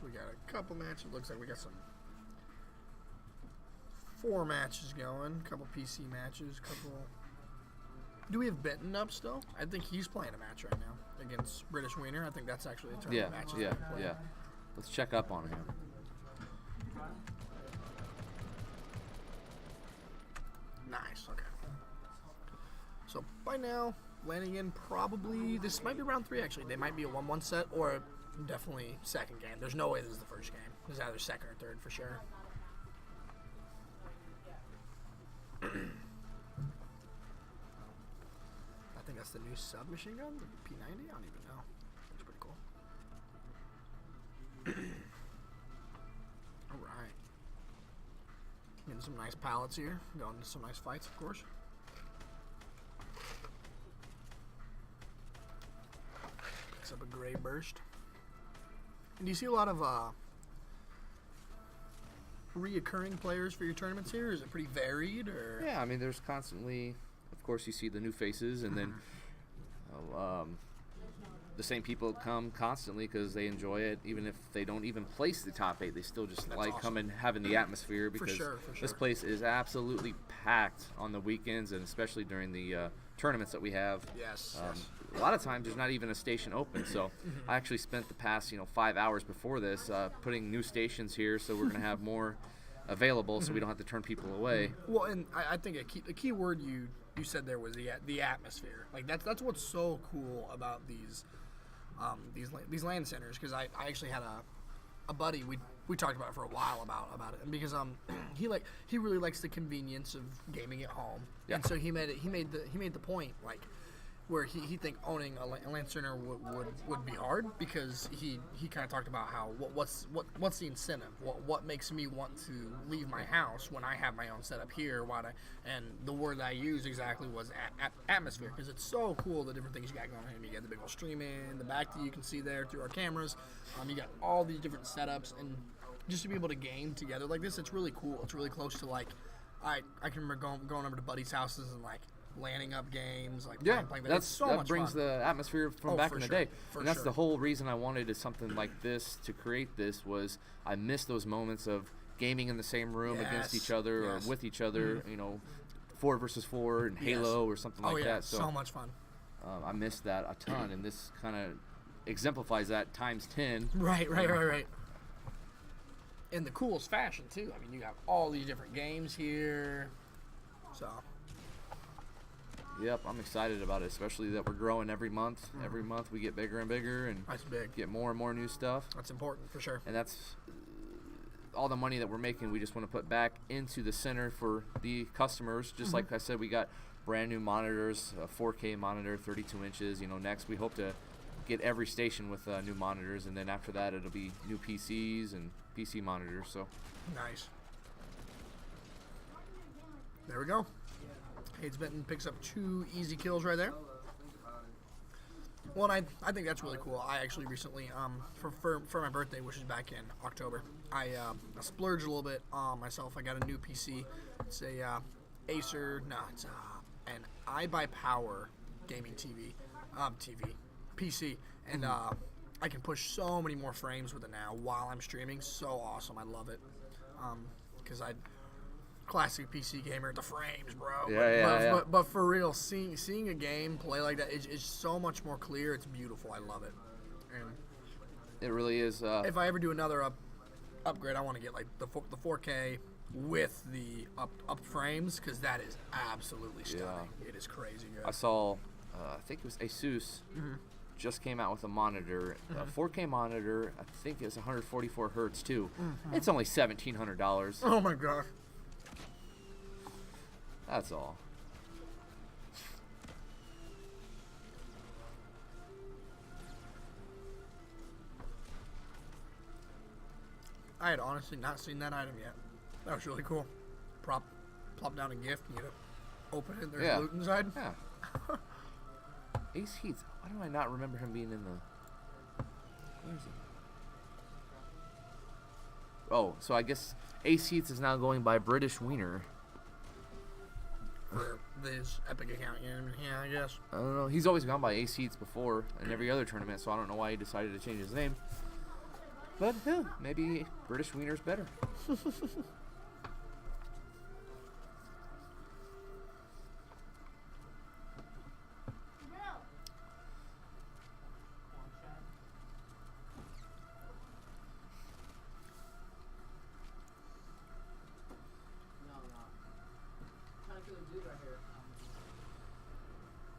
We got a couple matches. Looks like we got some 4 matches going. Couple PC matches. Couple. Do we have Benton up still? I think he's playing a match right now against British Wiener. I think that's actually a tournament match. Yeah. Let's check up on him. Nice. Okay. So by now, landing in probably this might be round 3 actually. They might be a 1-1 set or definitely second game. There's no way this is the first game. It's either second or third for sure. I think that's the new submachine gun, the P90. I don't even know. It's pretty cool. All right. Getting some nice pallets here. Going into some nice fights, of course. Picks up a gray burst. And do you see a lot of reoccurring players for your tournaments here? Is it pretty varied? Or Yeah, I mean, there's constantly, of course, you see the new faces, and then the same people come constantly because they enjoy it. Even if they don't even place the top 8, they still just like awesome. coming, having the atmosphere because For sure. this place is absolutely packed on the weekends and especially during the tournaments that we have. Yes. A lot of times there's not even a station open, so I actually spent the past 5 hours before this putting new stations here, so we're going to have more available, so we don't have to turn people away. Well, and I think a key word you said there was the atmosphere. Like that's what's so cool about these LAN centers, because I actually had a buddy we talked about it for a while about it, and because he really likes the convenience of gaming at home, and so he made the point like where he think owning a LAN center would be hard, because he kind of talked about how what's the incentive, what makes me want to leave my house when I have my own setup here, and the word that I used exactly was atmosphere, because it's so cool the different things you got going on. You got the big old stream in the back that you can see there through our cameras. You got all these different setups, and just to be able to game together like this, it's really cool. It's really close to like I can remember going over to buddies' houses and like landing up games, like playing. That brings fun. The atmosphere from back in the day, for and that's sure. the whole reason I wanted something like this to create this. Was I miss those moments of gaming in the same room against each other or with each other, 4 versus 4 and Halo or something like that. So much fun. I missed that a ton, and this kind of exemplifies that times 10. Right. In the coolest fashion too. I mean, you have all these different games here, so. Yep, I'm excited about it, especially that we're growing every month. Every month we get bigger and bigger, and that's big. Get more and more new stuff. That's important for sure. And that's all the money that we're making. We just want to put back into the center for the customers. Just like I said, we got brand new monitors, a 4K monitor, 32 inches. Next we hope to get every station with new monitors, and then after that it'll be new PCs and PC monitors. So nice. There we go. Hades Benton picks up 2 easy kills right there. Well, and I think that's really cool. I actually recently, for my birthday, which is back in October, I splurged a little bit on myself. I got a new PC. It's a Acer, it's an iBuyPower gaming PC, and I can push so many more frames with it now while I'm streaming. So awesome, I love it. Because classic PC gamer, the frames, bro. Yeah. But for real, seeing a game play like that is so much more clear. It's beautiful. I love it. And It really is. if I ever do another upgrade, I want to get like the 4K with the up frames, because that is absolutely stunning. It is crazy good. I saw, I think it was Asus, just came out with a monitor, a 4K monitor. I think it's 144 hertz too. It's only $1,700. Oh my god. That's all. I had honestly not seen that item yet. That was really cool. Plop down a gift and you open it and there's loot inside. Yeah. Ace Heath. Why do I not remember him being in the... Where is he? Oh, so I guess Ace Heath is now going by British Wiener. For this Epic account, yeah, I guess. I don't know. He's always gone by Ace Heath before in every other tournament, so I don't know why he decided to change his name. But maybe British Wiener's better.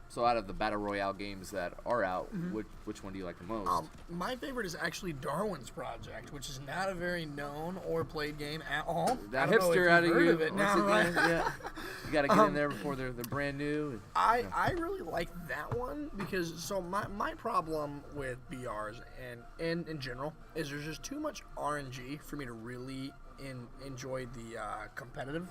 So out of the Battle Royale games that are out, which one do you like the most? My favorite is actually Darwin's Project, which is not a very known or played game at all. That hipster out of you. Of it now, right? Yeah. You got to get in there before they're brand new. I really like that one because my problem with BRs and in general is there's just too much RNG for me to really enjoy the competitive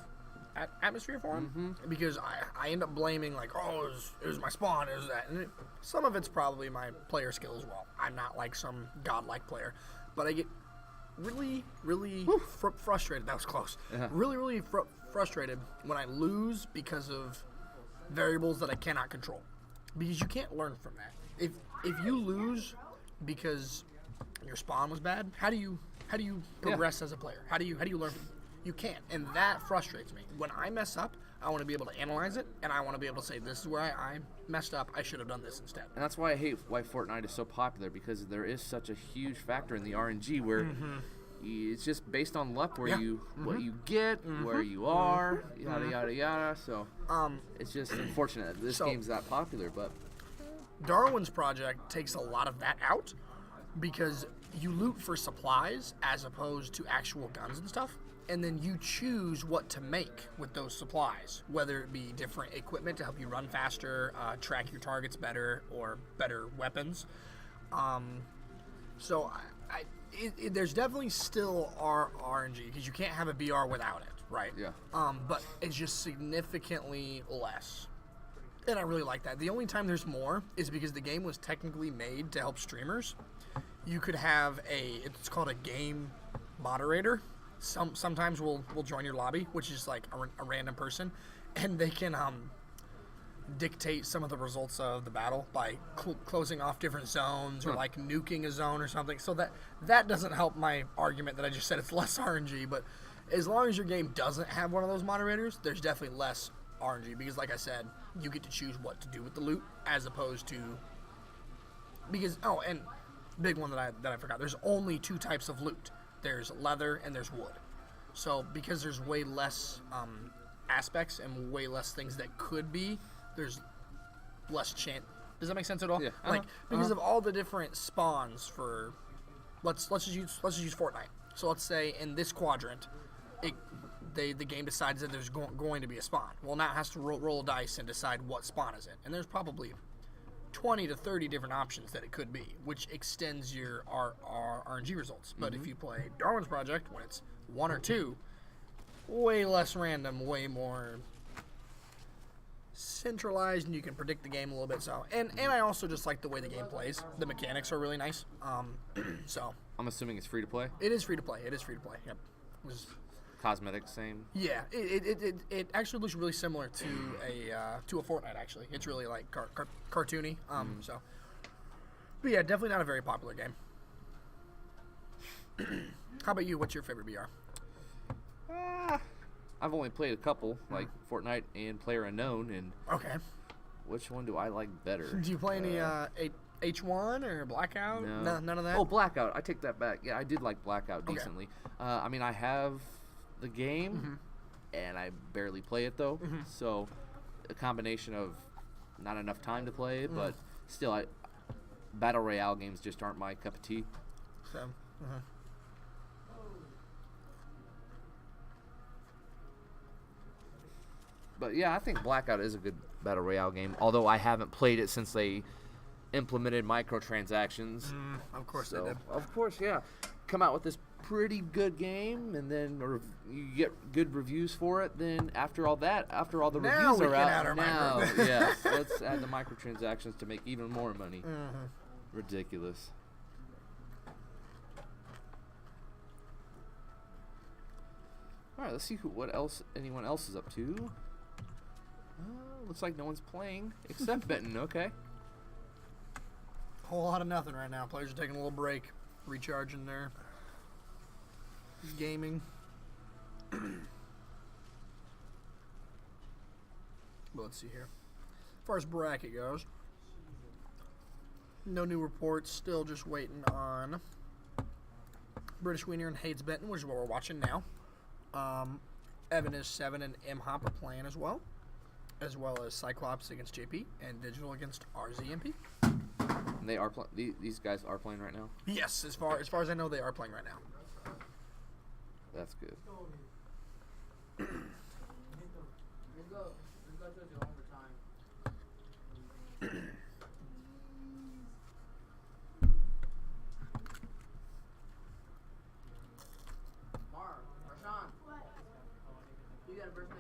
atmosphere for him, because I end up blaming like, oh, it was my spawn, it was that, and some of it's probably my player skill as well. I'm not like some godlike player, but I get really frustrated. That was close. Really frustrated when I lose because of variables that I cannot control, because you can't learn from that. If you lose because your spawn was bad, how do you progress as a player? How do you learn? You can't, and that frustrates me. When I mess up, I want to be able to analyze it, and I want to be able to say, this is where I messed up, I should have done this instead. And that's why I hate why Fortnite is so popular, because there is such a huge factor in the RNG where it's just based on luck, where what you get, where you are, yada yada. So it's just unfortunate that this game's that popular. But Darwin's Project takes a lot of that out, because you loot for supplies as opposed to actual guns and stuff. And then you choose what to make with those supplies, whether it be different equipment to help you run faster, track your targets better, or better weapons. So there's definitely still RNG, because you can't have a BR without it, right? Yeah. But it's just significantly less. And I really like that. The only time there's more is because the game was technically made to help streamers. You could have it's called a game moderator. Sometimes we'll join your lobby, which is like a random person, and they can dictate some of the results of the battle by closing off different zones or like nuking a zone or something. So that doesn't help my argument that I just said it's less RNG. But as long as your game doesn't have one of those moderators, there's definitely less RNG, because like I said, you get to choose what to do with the loot as opposed to and big one that I forgot. There's only 2 types of loot. There's leather and there's wood. So because there's way less aspects and way less things that could be, there's less chance. Does that make sense at all? Yeah. Like because of all the different spawns for, let's just use Fortnite. So let's say in this quadrant, the game decides that there's going to be a spawn. Well, now it has to roll a dice and decide what spawn is it. And there's probably 20 to 30 different options that it could be, which extends your RNG results. But if you play Darwin's Project, when it's 1 or 2, way less random, way more centralized, and you can predict the game a little bit. So, and I also just like the way the game plays. The mechanics are really nice. So I'm assuming it's free to play. it is free to play. Yep. Cosmetics, same. Yeah, it actually looks really similar to a Fortnite. Actually, it's really like cartoony. So, but yeah, definitely not a very popular game. How about you? What's your favorite BR? I've only played a couple, like Fortnite and PlayerUnknown, and Okay. which one do I like better? Do you play any H1 or Blackout? No. None of that? Oh, Blackout. I take that back. Yeah, I did like Blackout Okay. decently. I mean, I have the game, and I barely play it, though. So a combination of not enough time to play it, but still, Battle Royale games just aren't my cup of tea. So, But yeah, I think Blackout is a good Battle Royale game, although I haven't played it since they implemented microtransactions. of course So, they did. of course, yeah. Come out with this pretty good game, and then you get good reviews for it. Then after all the Now reviews we are can out, add our now, micro- yes, let's add the microtransactions to make even more money. Ridiculous. All right, let's see what else anyone else is up to. Looks like no one's playing except Benton. Okay. Whole lot of nothing right now. Players are taking a little break, recharging their gaming. But let's see here. As far as bracket goes, no new reports. Still just waiting on British Wiener and Hades Benton, which is what we're watching now. Evan is 7 and M Hop are playing as well as Cyclops against JP and Digital against RZMP. And they are these guys are playing right now. Yes, as far as I know, they are playing right now. That's good. Let's go to the overtime. Marshawn. What? You got a birthday.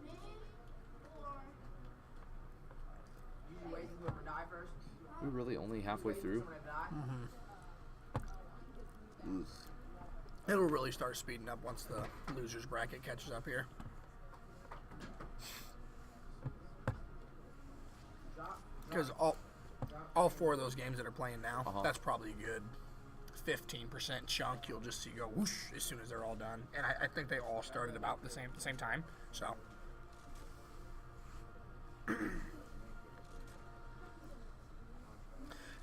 Me? Or? You wait till whoever die first. We're really only halfway through. Someone to die. Oof. It'll really start speeding up once the losers bracket catches up here. Because all 4 of those games that are playing now, that's probably a good 15% chunk. You'll just see go whoosh as soon as they're all done. And I think they all started about the same time. So.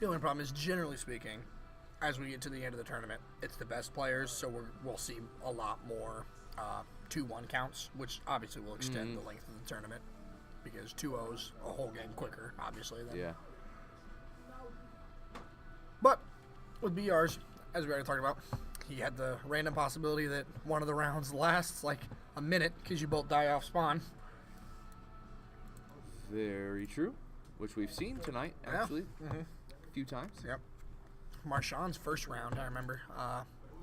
The only problem is, generally speaking, as we get to the end of the tournament, it's the best players, so we'll see a lot more 2-1 counts, which obviously will extend the length of the tournament, because 2-0's a whole game quicker, obviously. Yeah. But with BRs, as we already talked about, you had the random possibility that one of the rounds lasts like a minute because you both die off spawn. Very true. Which we've seen tonight, actually. Yeah. A few times. Yep. Marshawn's first round, I remember.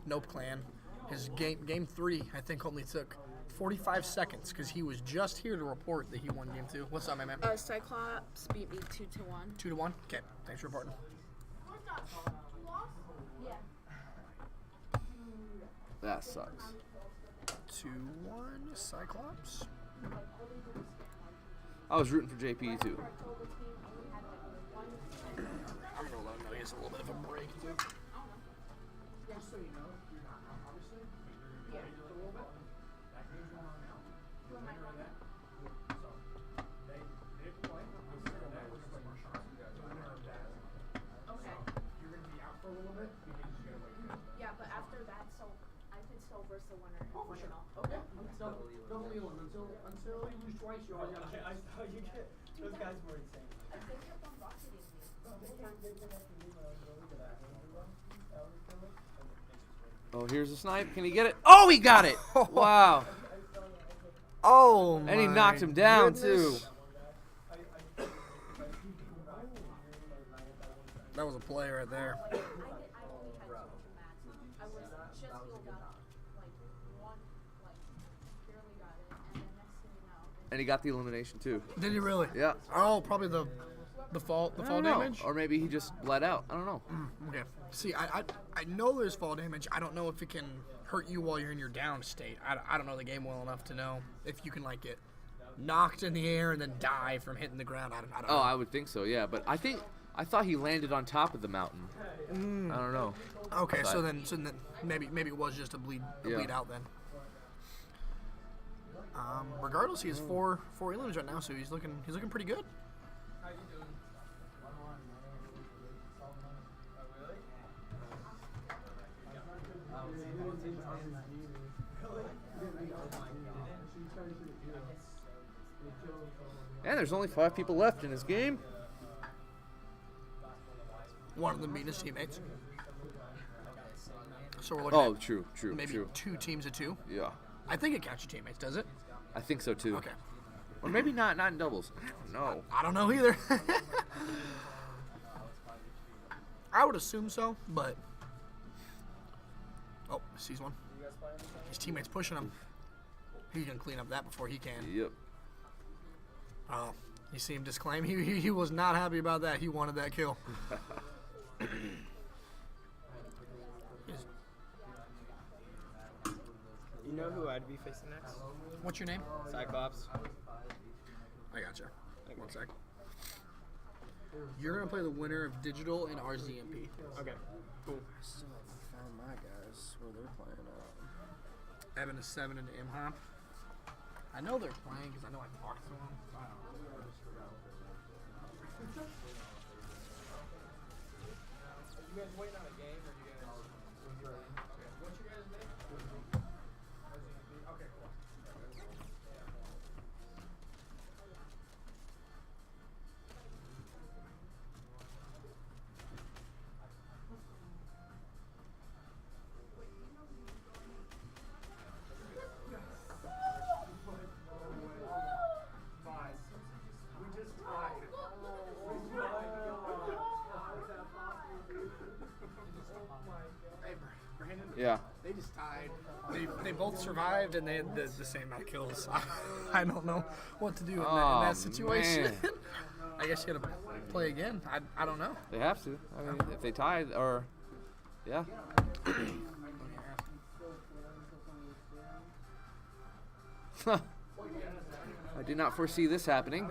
Nope Clan. His game 3, I think, only took 45 seconds because he was just here to report that he won game 2. What's up, my man? Cyclops beat me 2-1. 2-1? Okay, thanks for reporting. What's that? You lost? Yeah. That sucks. 2-1 Cyclops. I was rooting for JP too. I'm gonna let him know he has a little bit of a break too. Just so you know, you're not obviously. Yeah. A little bit. That game's going on now. You remember that? So they play. That was like Marshawn. You guys are that. Okay. You're gonna be out for a little bit because you gotta wait. Yeah, but after that, so I could still verse the winner. Oh, for sure. Okay. Double Elam until you lose twice. You always gotta. I saw you get those guys were insane. I think you're from Boston. Oh, here's a snipe. Can he get it? Oh, he got it! Wow. Oh, And he knocked him down too. That was a play right there. I only had 2 matches. I was just healed up, like one, like barely got it, and then next thing you know. And he got the elimination too. Did he really? Yeah. Oh, probably the fall I don't know. damage. Or maybe he just bled out. I don't know. Okay. See, I know there's fall damage. I don't know if it can hurt you while you're in your down state. I don't know the game well enough to know if you can like get knocked in the air and then die from hitting the ground. I don't know. Oh, I would think so, yeah. But I thought he landed on top of the mountain. I don't know. Okay, But- so then maybe it was just a bleed out then. Regardless, he has four elims right now, so he's looking pretty good. How you doing? And there's only 5 people left in this game. One of them being his teammates. So we're looking Oh, at true. maybe 2 teams of 2. Yeah, I think it counts your teammates, does it? I think so too. Okay. Or maybe not in doubles. I don't know. I don't know either. I would assume so, but... Oh, sees one. His teammate's pushing him. He can clean up that before he can. Yep. Oh, you see him disclaim? He was not happy about that. He wanted that kill. You know who I'd be facing next? What's your name? Cyclops. I gotcha. One sec. You're going to play the winner of Digital and RZMP. Okay, cool. I still haven't found my guys where they're playing at. Evan is 7 into M-Hop. I know they're playing because I know I talked to them. So I don't know. You guys waiting on a game or you guys? Okay. What's your guys' name? Okay, cool. Yeah. They just tied. They both survived and they had the same amount of kills. I don't know what to do in that situation. Man. I guess you gotta play again. I don't know. They have to. I mean, if they tie, or yeah. I did not foresee this happening.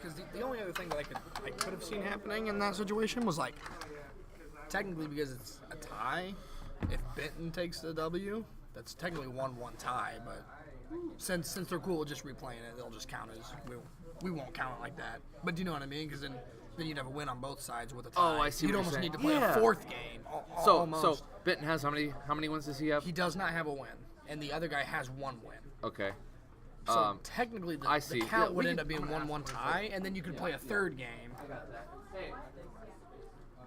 Because the only other thing that I could have seen happening in that situation was like, technically because it's a tie, if Benton takes the W, that's technically 1-1 tie. But since they're cool with just replaying it, they'll just count as we won't count it like that. But do you know what I mean? Because then you'd have a win on both sides with a tie. Oh, I see. You'd what almost you're need to saying. play a fourth game. Almost. So Benton has how many wins does he have? He does not have a win, and the other guy has 1 win. Okay. So technically, the count would end up being 1-1 tie, and then you could play a third game. Hey,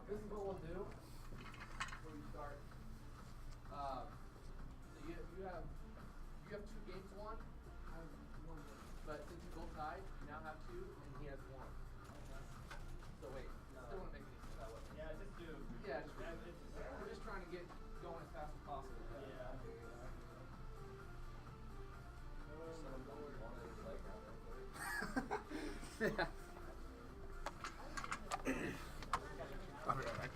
this is what we'll do. Before you start, so you have 2 games won. But since you both tied, you now have 2, and he has 1. So wait, still won't make any sense that way. Yeah, just do. Yeah, we're just trying to get going as fast as possible. Yeah. I'll be right back.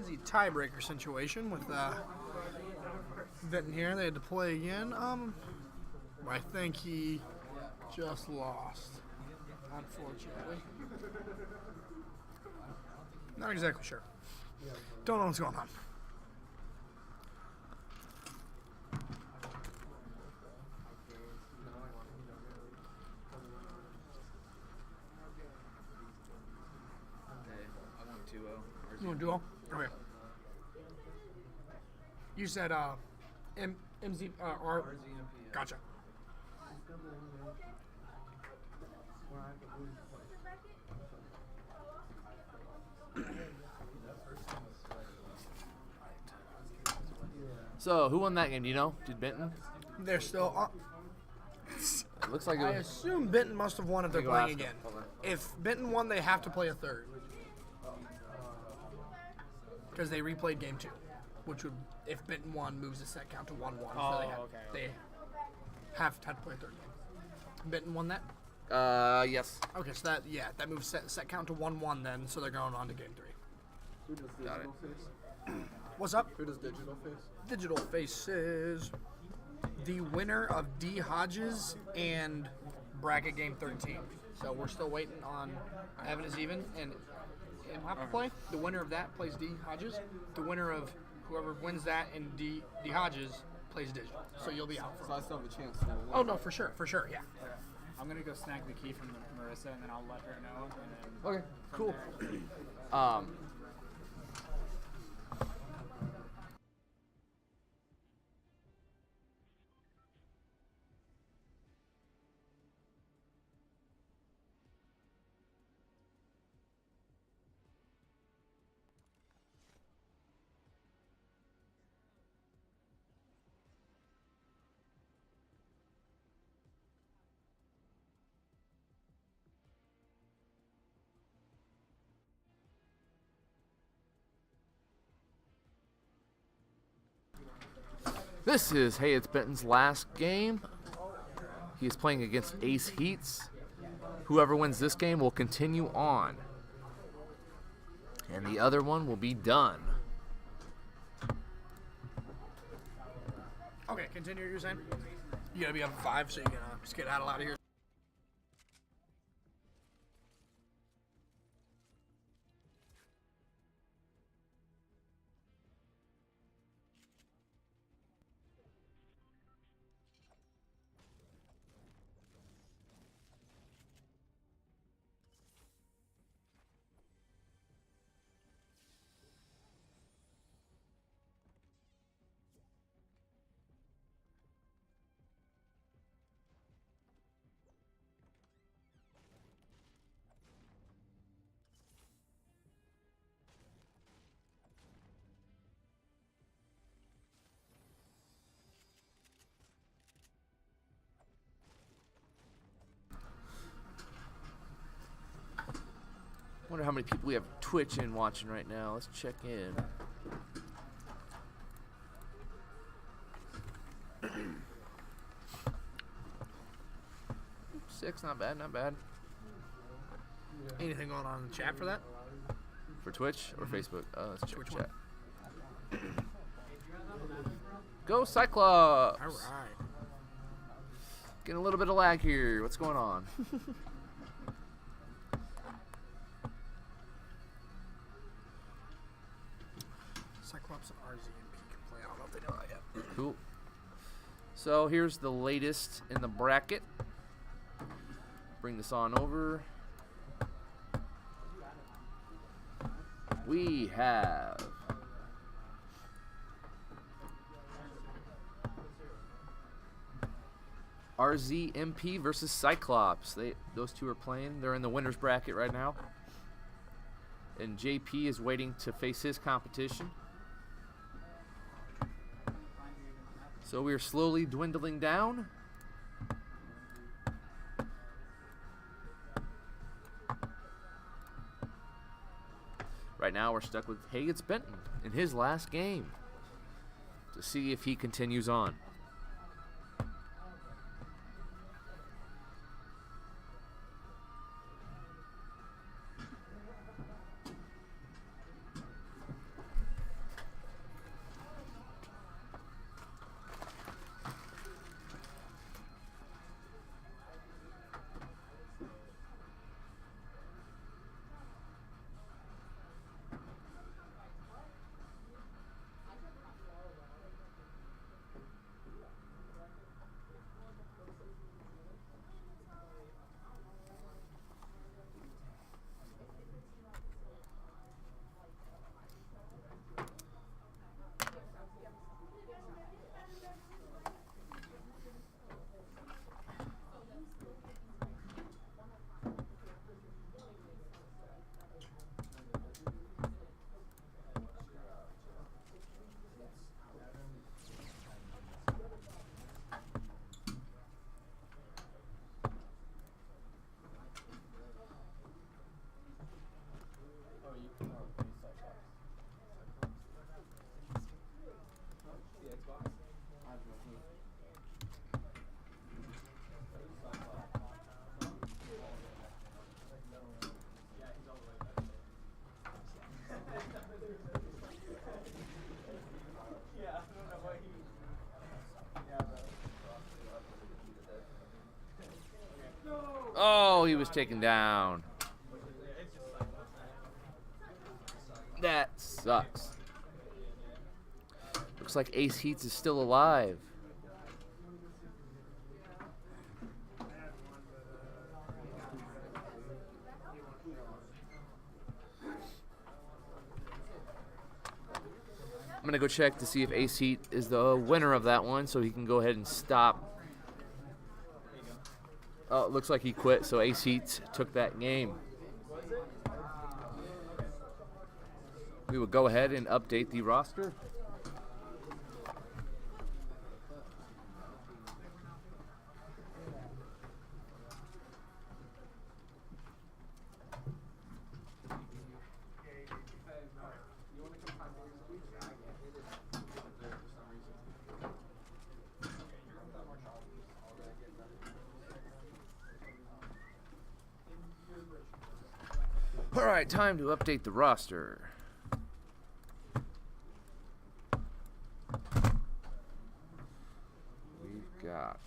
crazy tiebreaker situation with Vinton here. They had to play again. I think he just lost, unfortunately. Not exactly sure. Don't know what's going on. I won 2-0. You want duo? Okay. You said MZ R. Gotcha. So, who won that game? Do you know? Did Benton? They're still. It looks like it I was. assume Benton must have won if they're Go playing ask him. again. Hold on. If Benton won, they have to play a third. Because they replayed game 2. Which would, if Benton won, moves the set count to 1-1. So they have to play a third game. Benton won that? Yes. Okay, so that moves set count to 1-1 then, so they're going on to game 3. Who does Got digital face? What's up? Who does digital face? Digital faces. The winner of D. Hodges and bracket game 13. So we're still waiting on Evan is even and have to play. The winner of that plays D. Hodges. The winner of whoever wins that and D. Hodges plays digital. So you'll be out. So I still have a chance to win. Oh no, for sure, yeah. I'm gonna go snag the key from Marissa, and then I'll let her know. And then Okay, cool. This is Hey It's Benton's last game. He is playing against Ace Heats. Whoever wins this game will continue on. And the other one will be done. Okay, continue what you're saying. You gotta be up 5, so you can just get out of here. Wonder how many people we have Twitch in watching right now. Let's check in. Six, not bad, not bad. Anything going on in the chat for that? For Twitch or Facebook? Let's check Which chat. Go Cyclops! All right. Getting a little bit of lag here. What's going on? Cyclops and RZMP can play. I don't know if they know that yet. Cool. So here's the latest in the bracket. Bring this on over. We have RZMP versus Cyclops. Those two are playing. They're in the winner's bracket right now. And JP is waiting to face his competition. So we are slowly dwindling down. Right now we're stuck with Hey It's Benton in his last game to see if he continues on. Oh, he was taken down. That sucks. Looks like Ace Heats is still alive. I'm going to go check to see if Ace Heat is the winner of that one so he can go ahead and stop. Oh, it looks like he quit, so Ace Heat took that game. We will go ahead and update the roster. All right, time to update the roster. We've got...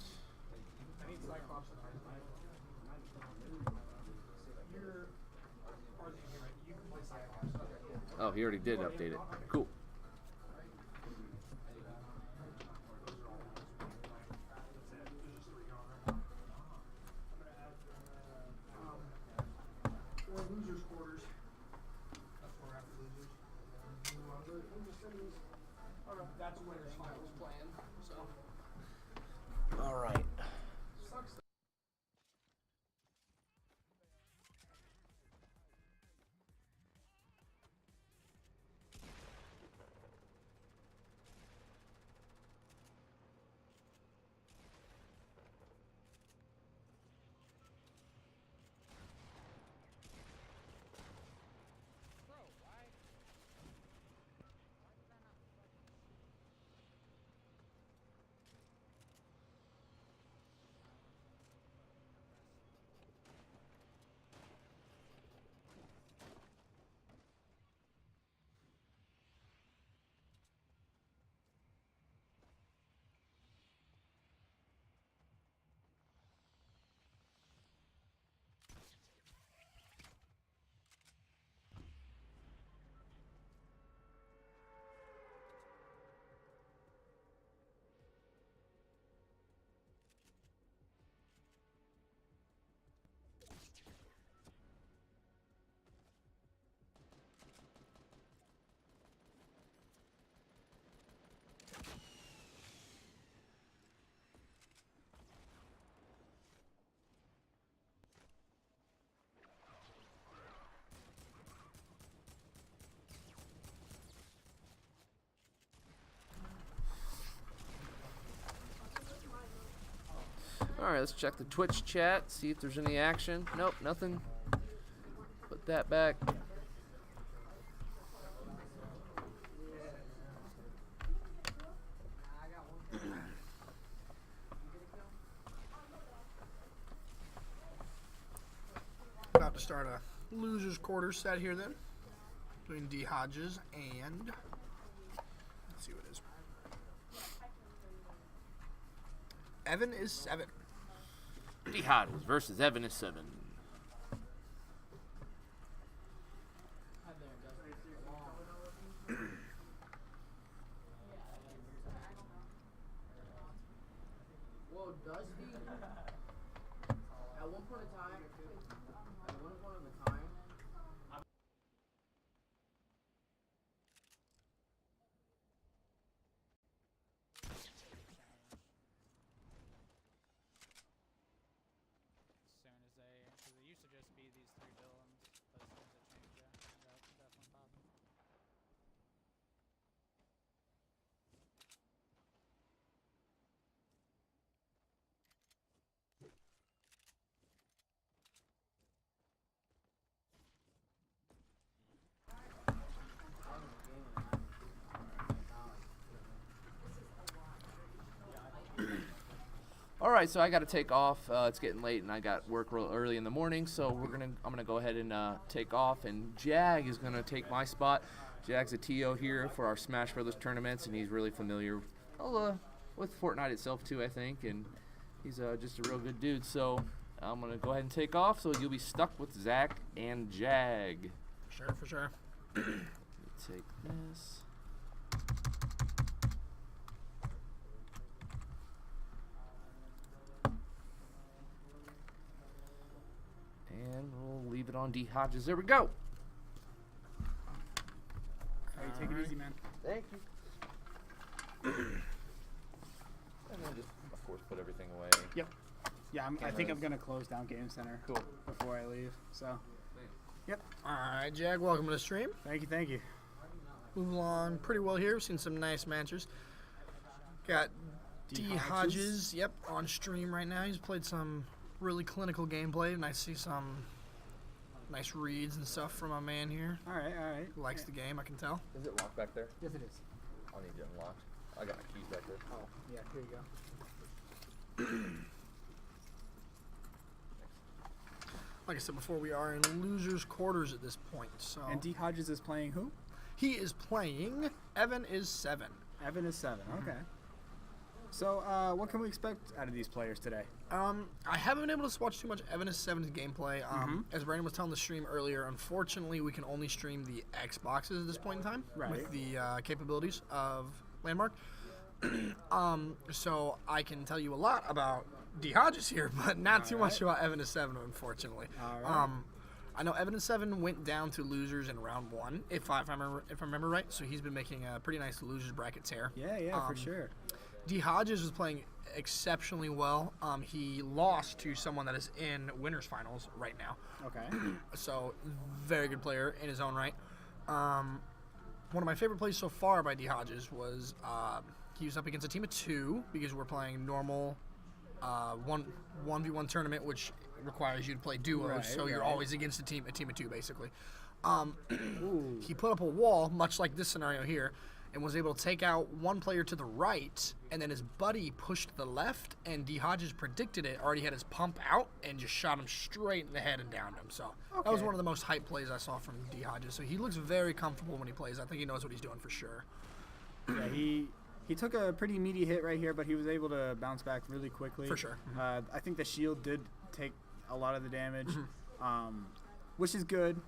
Oh, he already did update it. Cool. Losers quarters. That's where we're at, losers. That's winners finals plan. So. All right. All right, let's check the Twitch chat, see if there's any action. Nope, nothing. Put that back. About to start a losers quarter set here then. Between D Hodges and let's see what it is. Evan is 7. D Hodges versus Evan is 7. Well, does he? At one point in time, All right, so I got to take off. It's getting late, and I got work real early in the morning, so I'm gonna go ahead and take off. And Jag is gonna take my spot. Jag's a TO here for our Smash Brothers tournaments, and he's really familiar with Fortnite itself too, I think, and he's just a real good dude. So I'm going to go ahead and take off, so you'll be stuck with Zach and Jag. Sure, for sure. Let me take this. And we'll leave it on D. Hodges. There we go. Hey, take it easy, man. Thank you. And then just, of course, put everything away. Yep. Yeah, I think I'm gonna close down Game Center. Cool. Before I leave. So. Yep. All right, Jag, welcome to the stream. Thank you. Thank you. Moving along pretty well here. We've seen some nice matches. Got D. Hodges, yep, on stream right now. He's played some really clinical gameplay, and I see some nice reads and stuff from my man here. All right. All right. Likes the game, I can tell. Is it locked back there? Yes, it is. I'll need it unlocked. I got my keys back there. Oh, yeah. Here you go. Like I said before, we are in losers' quarters at this point. So And D. Hodges is playing who? he is playing Evan is 7. Evan is 7. Okay. So, what can we expect out of these players today? I haven't been able to watch too much Evan is 7's gameplay. As Brandon was telling the stream earlier, unfortunately, we can only stream the Xboxes at this point in time with the capabilities of Landmark. So I can tell you a lot about D. Hodges here, but not too much about Evan is 7, unfortunately. All right. I know Evan is 7 went down to losers in round 1, if I remember right. So he's been making a pretty nice losers bracket tear. Yeah, for sure. D. Hodges was playing exceptionally well. He lost to someone that is in winners finals right now. Okay. So very good player in his own right. One of my favorite plays so far by D. Hodges was he was up against a team of 2 because we're playing normal 1v1 tournament, which requires you to play duos. Right, so you're right. always against a team of 2 basically. He put up a wall, much like this scenario here, and was able to take out one player to the right, and then his buddy pushed to the left, and D. Hodges predicted it, already had his pump out, and just shot him straight in the head and downed him. So that was Okay. one of the most hype plays I saw from D. Hodges. So he looks very comfortable when he plays. I think he knows what he's doing for sure. Yeah, he took a pretty meaty hit right here, but he was able to bounce back really quickly. For sure. I think the shield did take a lot of the damage, which is good.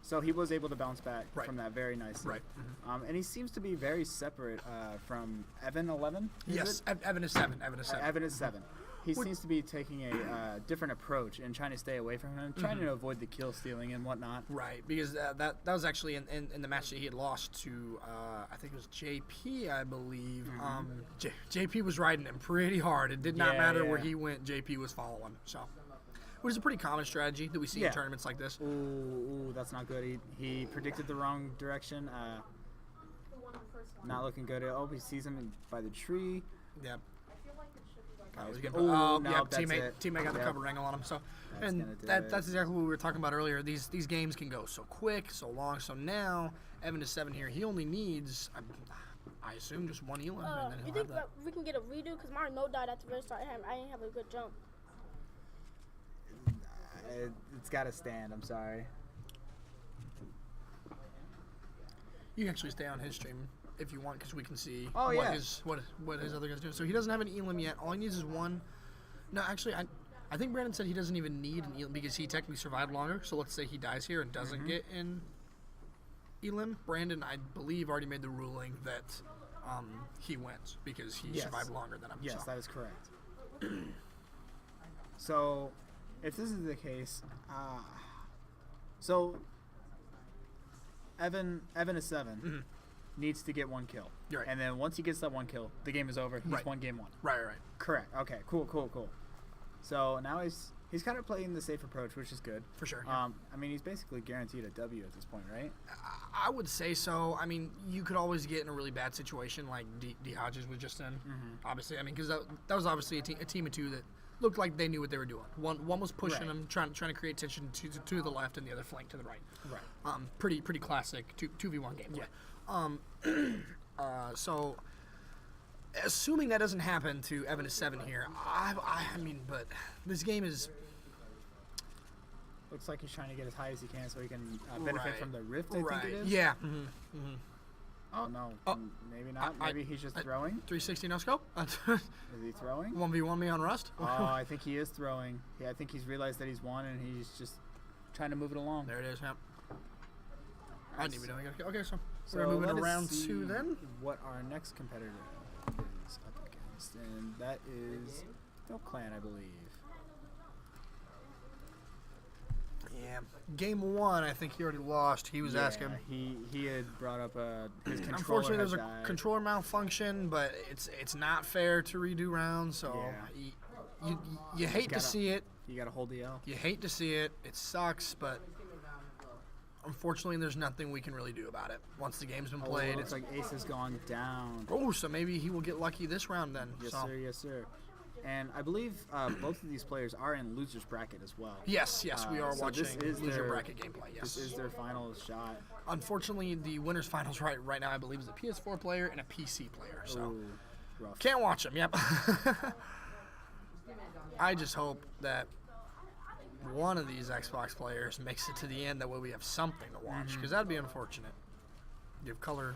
So he was able to bounce back from that very nicely. Right. And he seems to be very separate from Evan 11. Yes, Evan is 7. Evan is 7. Evan is 7. He seems to be taking a different approach and trying to stay away from him, trying to avoid the kill stealing and whatnot. Right, because that was actually in the match that he had lost to, I think it was JP, I believe. JP was riding him pretty hard. It did not matter where he went, JP was following. So, which is a pretty common strategy that we see in tournaments like this. Ooh, that's not good. He predicted the wrong direction. Not looking good. Oh, he sees him by the tree. Yep. Nope, that's teammate got the cover angle on him. So, that's exactly what we were talking about earlier. These games can go so quick, so long. So now Evan is 7 here. He only needs, I assume, just one elim. And then You think that we can get a redo? Because my remote died at the very start. I didn't have a good jump. It's got to stand. I'm sorry. You can actually stay on his stream if you want, because we can see what his other guys do. So he doesn't have an elim yet. All he needs is one. No, actually, I think Brandon said he doesn't even need an elim because he technically survived longer. So let's say he dies here and doesn't get an elim. Brandon, I believe, already made the ruling that he wins because he survived longer than him. Yes, so. that is correct. So, if this is the case, so Evan is 7. Needs to get 1 kill. Right. And then once he gets that 1 kill, the game is over. He's won game 1. Right. Correct. Okay, cool. So now he's kind of playing the safe approach, which is good. For sure. I mean, he's basically guaranteed a W at this point, right? I would say so. I mean, you could always get in a really bad situation like D. Hodges was just in. Obviously, I mean, because that was obviously a team of 2 that looked like they knew what they were doing. One was pushing him, trying to create tension to the left, and the other flank to the right. Right. Pretty classic 2v1 game. Yeah. So, assuming that doesn't happen to Evan is 7 here, I mean, but this game is. Looks like he's trying to get as high as he can so he can benefit from the rift. I think it is. Yeah. Oh no, Oh. maybe not. I- Maybe he's just throwing. 360 no scope. Is he throwing? 1v1 me on Rust. Oh, I think he is throwing. Yeah, I think he's realized that he's won and he's just trying to move it along. There it is. Yep. I didn't even know. Okay, so So we're moving to let us round see 2 then. what our next competitor is up against, and that is No Clan, I believe. Yeah. Game 1, I think he already lost. He was asking. He had brought up his controller. Unfortunately, there's had a died. controller malfunction, but it's not fair to redo rounds. So you hate to see it. You gotta hold the L. You hate to see it. It sucks, but unfortunately, there's nothing we can really do about it. Once the game's been played, It looks like Ace has gone down. Oh, so maybe he will get lucky this round then. Yes, so. sir. Yes, sir. And I believe both of these players are in losers bracket as well. Yes, we are so watching this is loser their- bracket gameplay. Yes. This is their final shot. Unfortunately, the winners finals right now, I believe, is a PS4 player and a PC player. So Ooh, rough. can't watch them. Yep. I just hope that one of these Xbox players makes it to the end. That way we have something to watch, because that'd be unfortunate. You have color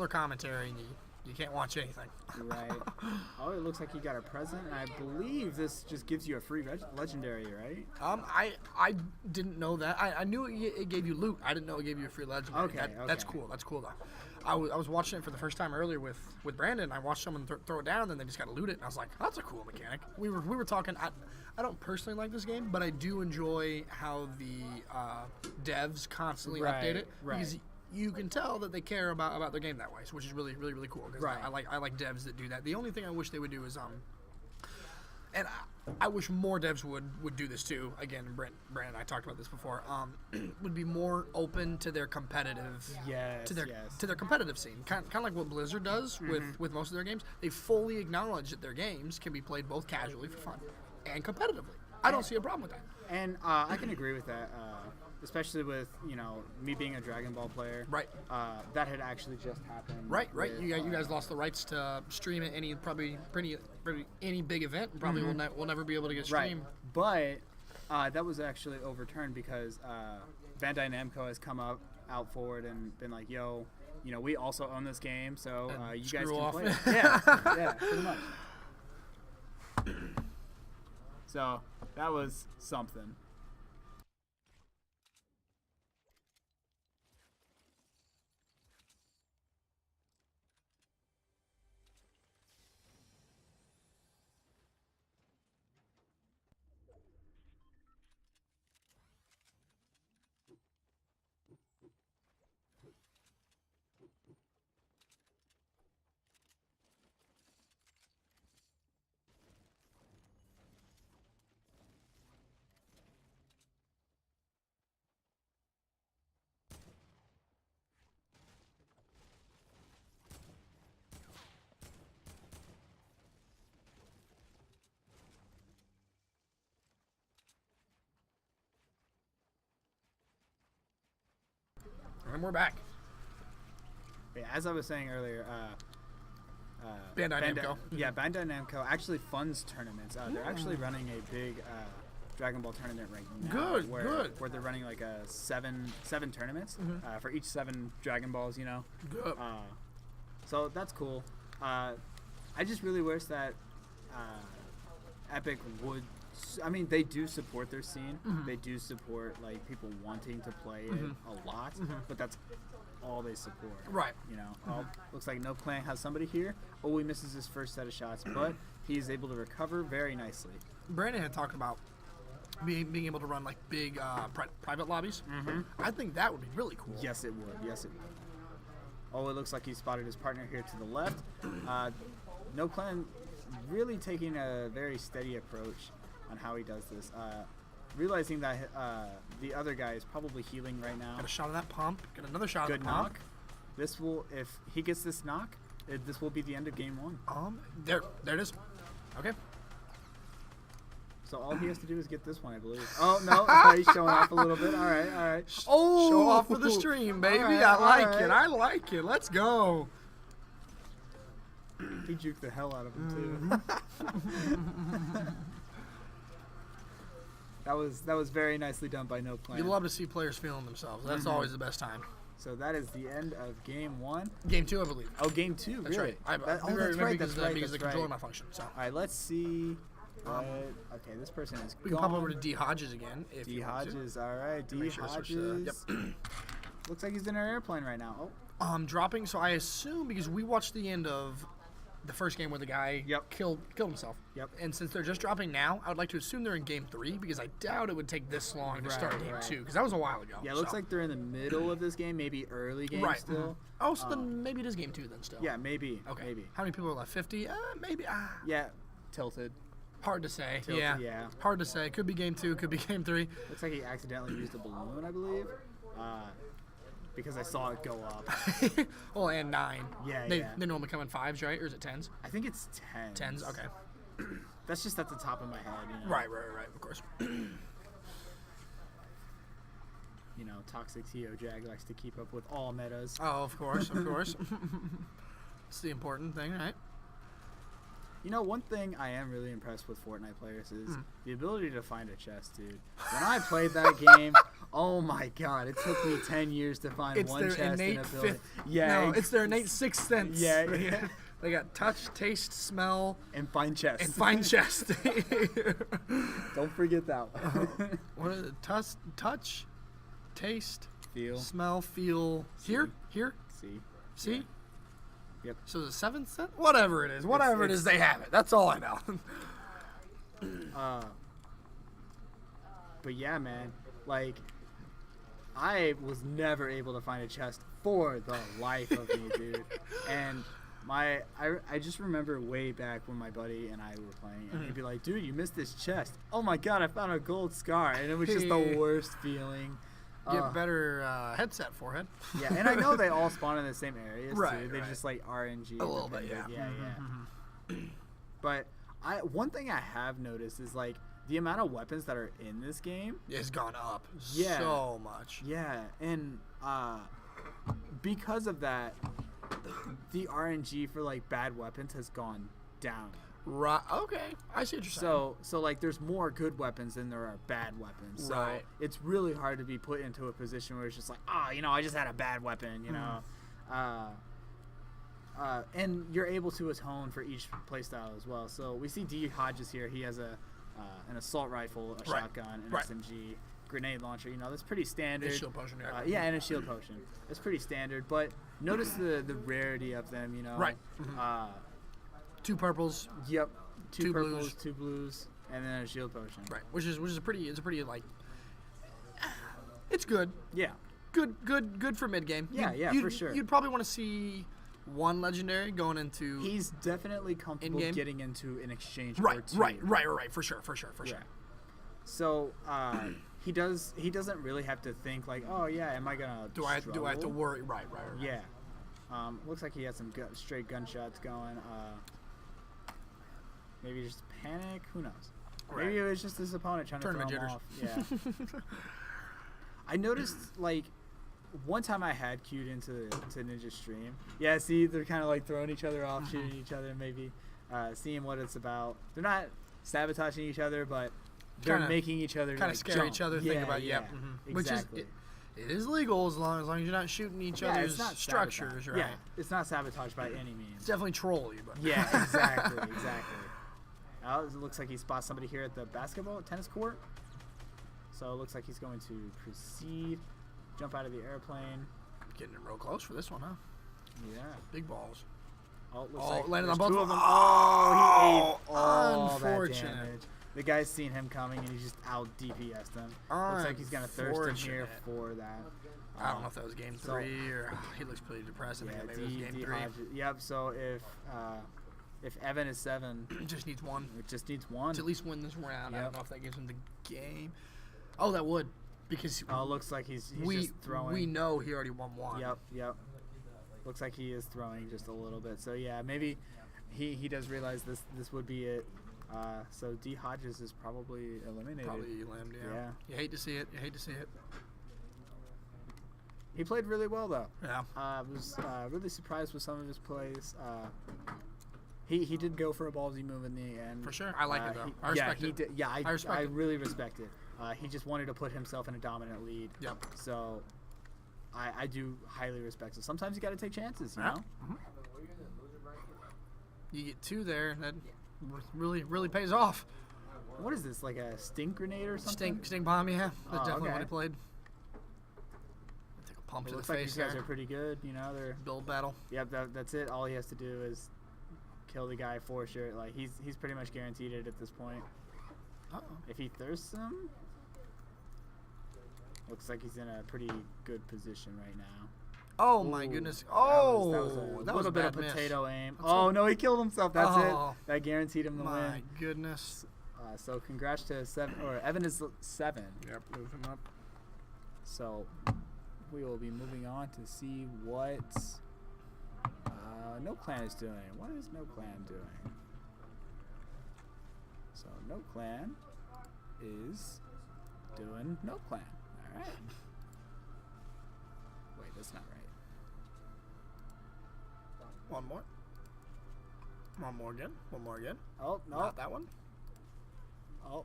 commentary, and you can't watch anything. Right. Oh, it looks like you got a present. And I believe this just gives you a free legendary, right? I didn't know that. I knew it gave you loot. I didn't know it gave you a free legendary. Okay, That's okay. cool. That's cool though. I was watching it for the first time earlier with Brandon. I watched someone throw it down, and then they just got to loot it. And I was like, that's a cool mechanic. We were talking. I don't personally like this game, but I do enjoy how the devs constantly update it. Right. Because you can tell that they care about their game that way, which is really cool. Because Right. I like devs that do that. The only thing I wish they would do is and I wish more devs would do this too. Again, Brandon and I talked about this before. Would be more open to their competitive, Yes, to their yes. to their competitive scene. Kind of like what Blizzard does with most of their games. They fully acknowledge that their games can be played both casually for fun and competitively. I don't see a problem with that. And I can agree with that, especially with me being a Dragon Ball player. Right. That had actually just happened. Right. with, You guys lost the rights to stream at any any big event. And probably we'll never be able to get Right. streamed. But that was actually overturned because Bandai Namco has come out forward and been like, yo, we also own this game, so And you guys screw can off. play it. Yeah, pretty much. So that was something. And we're back. Yeah, as I was saying earlier, Bandai Namco. Yeah, Bandai Namco actually funds tournaments. They're actually running a big Dragon Ball tournament right now. Good, where, good. Where they're running like seven tournaments for each 7 Dragon Balls. Good. So that's cool. I just really wish that Epic would. I mean, they do support their scene. They do support like people wanting to play it a lot, but that's all they support. Right. Oh, looks like No Clan has somebody here. Oh, he misses his first set of shots, but he's able to recover very nicely. Brandon had talked about being able to run like big private lobbies. I think that would be really cool. Yes, it would. Yes, it would. Oh, it looks like he spotted his partner here to the left. No Clan really taking a very steady approach on how he does this. Realizing that the other guy is probably healing right now. Got a shot of that pump. Get another shot Good of the pump. knock. This will, if he gets this knock, this will be the end of game 1. There it is. Okay. So all he has to do is get this one, I believe. Oh no, he's showing off a little bit. All right. Oh, show off for the stream, baby. All right, I like it. Let's go. He juked the hell out of him too. That was very nicely done by No Clan. You love to see players feeling themselves. That's always the best time. So that is the end of game 1. Game 2, I believe. Oh, game 2, That's really? right. That's Remember right. because That's right. because the That's controller right. malfunction. So All right, let's see. Okay, this person is we can gone. pop over to D Hodges again. If D you want to. Hodges, all right. D Make sure to switch to the- Hodges. Looks like he's in our airplane right now. Oh, Dropping. So I assume because we watched the end of the first game where the guy killed himself. Yep. And since they're just dropping now, I would like to assume they're in game 3 because I doubt it would take this long to start game 2 because that was a while ago. yeah, it looks like they're in the middle of this game, maybe early game right. still. Oh, so then maybe it is game 2 then still. Yeah, maybe. Okay. Maybe. How many people are left? 50? Maybe. Yeah, tilted. Hard to say. Tilted, yeah. yeah. Hard to say. Could be game 2. Could be game 3. Looks like he accidentally used a balloon, I believe. Because I saw it go up. Oh, and 9. Yeah, they, yeah. They normally come in 5s, right? Or is it 10s? I think it's 10. 10s, okay. That's just at the top of my head, you know. Right, of course. You know, Toxic TO Jag likes to keep up with all metas. Oh, of course, of course. It's the important thing, right? You know, one thing I am really impressed with Fortnite players is the ability to find a chest, dude. When I played that game, oh my god, it took me 10 years to find one chest in a building. Yeah, no, it's their innate sixth sense. Yeah, yeah. They got touch, taste, smell, and find chest. And find chest. Don't forget that one. What is it? Touch, taste, feel, smell, feel. See. Here. See. Yeah. Yep. So the seventh sense, whatever it is, they have it. That's all I know. But yeah, man, like I was never able to find a chest for the life of me, dude. And I just remember way back when my buddy and I were playing, and he'd be like, "Dude, you missed this chest. Oh my god, I found a gold scar," and it was just the worst feeling. Get better headset forehead. Yeah, and I know they all spawn in the same areas right, too. They right. just like RNG a little bit, yeah. Yeah. But one thing I have noticed is like the amount of weapons that are in this game has gone up yeah, so much. Yeah, and because of that, the RNG for like bad weapons has gone down. Right. Okay. I see what you're saying. So like, there's more good weapons than there are bad weapons. So right. it's really hard to be put into a position where it's just like, you know, I just had a bad weapon, you know. And you're able to atone for each playstyle as well. So we see D Hodges here. He has an assault rifle, a shotgun, an SMG, grenade launcher. You know, that's pretty standard. A shield potion. Yeah, and a shield potion. It's pretty standard. But notice the rarity of them. You know. Right. 2 purples. Yep. 2 purples, blues. 2 blues, and then a shield potion. Right. Which is a pretty like. It's good. Yeah. Good for mid game. Yeah, for sure. You'd probably want to see 1 legendary going into. He's definitely comfortable in-game. getting into an exchange. Right. Or 2. Right. For sure. Yeah. So he doesn't really have to think like, oh yeah, am I gonna? Do I have to worry? Right. Yeah. Looks like he had some straight gunshots going. Maybe just panic. Who knows? Right. Maybe it was just his opponent trying to throw him off. Yeah. I noticed like one time I had queued into Ninja's stream. Yeah, see, they're kind of like throwing each other off, shooting each other, maybe seeing what it's about. They're not sabotaging each other, but they're making each other kind of scare jump. each other. Think about Exactly. Which is it is legal as long as you're not shooting each other's structures, right? Yeah, it's not sabotage by any means. It's definitely trolly, but yeah, exactly. It looks like he spots somebody here at the tennis court. So it looks like he's going to proceed, jump out of the airplane. Getting it real close for this one, huh? Yeah. Big balls. Oh, looks like landed on there's both 2 of them. Oh, he ate all unfortunate. that damage. The guy's seen him coming and he's just out DPS'd him. Looks like he's gonna thirst in here for that. I don't know if that was game 3 or he looks pretty depressed. I think maybe it was game 3. Yep. So if Evan is 7, just needs 1. It just needs 1 to at least win this round. Yep. I don't know if that gives him the game. Oh, that would, because looks like he's just throwing. We know he already won 1. Yep. Looks like he is throwing just a little bit. So yeah, maybe he does realize this would be it. So D Hodges is probably eliminated. Probably limbed, yeah. You hate to see it. He played really well though. Yeah. Was really surprised with some of his plays. He did go for a ballsy move in the end. For sure. I like it though. I respect it. I really respect it. He just wanted to put himself in a dominant lead. Yep. So I do highly respect. So sometimes you got to take chances, you Yeah. know. You get 2 there, and that really pays off. What is this, like a stink grenade or something? Stink bomb, yeah. That's Oh, definitely okay. what I played. Take a pump It to the looks like face these guys there. are pretty good, you know. They're Build battle. Yep, that's it. All he has to do is kill the guy for sure. Like he's pretty much guaranteed it at this point. Uh-oh. If he thirsts him, looks like he's in a pretty good position right now. Oh my Ooh, goodness! that Oh, was a that was little a bit of bad miss. potato aim. That's Oh a- no, he killed himself. That's Oh, it. That guaranteed him the My win. goodness. So congrats to Evan is 7. Yep, move him up. So we will be moving on to see what No Clan is doing. What is No Clan doing? So No Clan is doing No Clan. All right. Wait, that's not right. One more. One more again. One more again. Oh no. Not that one. Oh.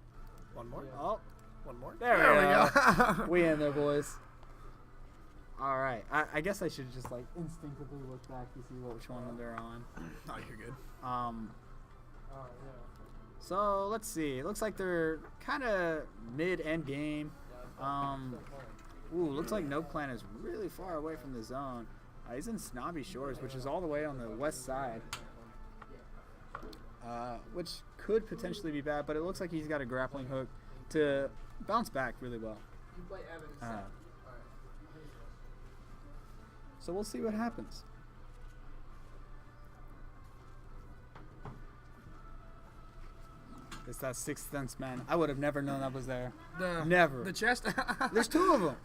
One more. Oh. One more. There we go. We in there, boys. All right. I guess I should just like instinctively look back to see which one they're on. Oh, you're good. So let's see. It looks like they're kind of mid-end game. Looks like No Clan is really far away from the zone. He's in Snobby Shores, which is all the way on the west side. Which could potentially be bad, but it looks like he's got a grappling hook to bounce back really well. You play Evan instead. So we'll see what happens. It's that Sixth Sense, man. I would have never known that was there. Never. The chest. There's 2 of them.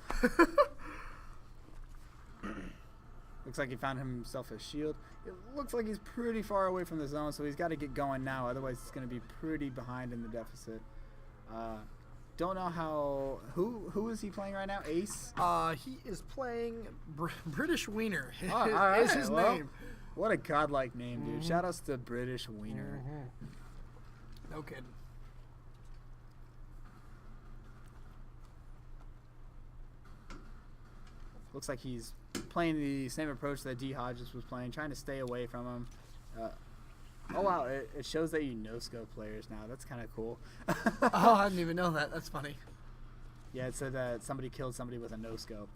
Looks like he found himself a shield. It looks like he's pretty far away from the zone, so he's got to get going now. Otherwise, it's going to be pretty behind in the deficit. Don't know how. Who is he playing right now? Ace. He is playing British Wiener. Oh, all right. Is his Well, name. What a godlike name, dude. Shout outs to British Wiener. No kidding. Looks like he's playing the same approach that D. Hodges was playing, trying to stay away from him. Oh, wow. It shows that you no-scope players now. That's kind of cool. Oh, I didn't even know that. That's funny. Yeah, it said that somebody killed somebody with a no-scope.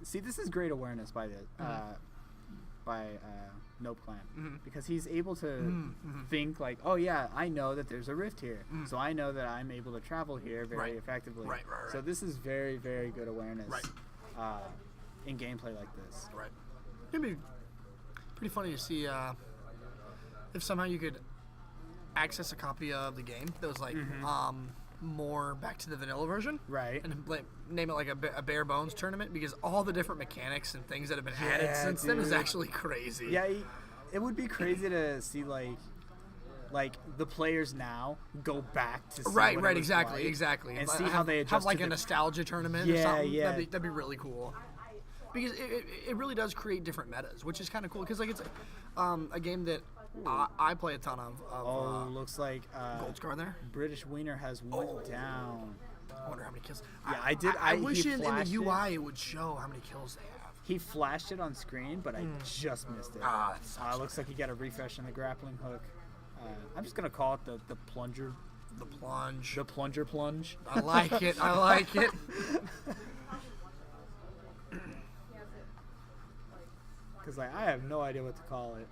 See, this is great awareness by No Clan. Because he's able to think like, oh, yeah, I know that there's a rift here. So I know that I'm able to travel here very effectively. Right. So this is very, very good awareness. Right. In gameplay like this. Right. It'd be pretty funny to see if somehow you could access a copy of the game that was like more back to the vanilla version. Right. And like, name it like a bare bones tournament, because all the different mechanics and things that have been added since then is actually crazy. Yeah, it would be crazy to see like the players now go back to see Right, what it was exactly, like exactly. and see how they adjust have like to a the- nostalgia tournament or something. That'd be really cool. Because it really does create different metas, which is kind of cool. Because like it's a game that I play a ton of. Looks like Gold Scar there. British Wiener has went down. I wonder how many kills. Yeah, I did. I he wish in the flashed UI it would show how many kills they have. He flashed it on screen, but I just missed it. That sucks. Looks like he got a refresh on the grappling hook. I'm just gonna call it the plunger. The plunge. The plunger plunge. I like it. I like it. Because I have no idea what to call it.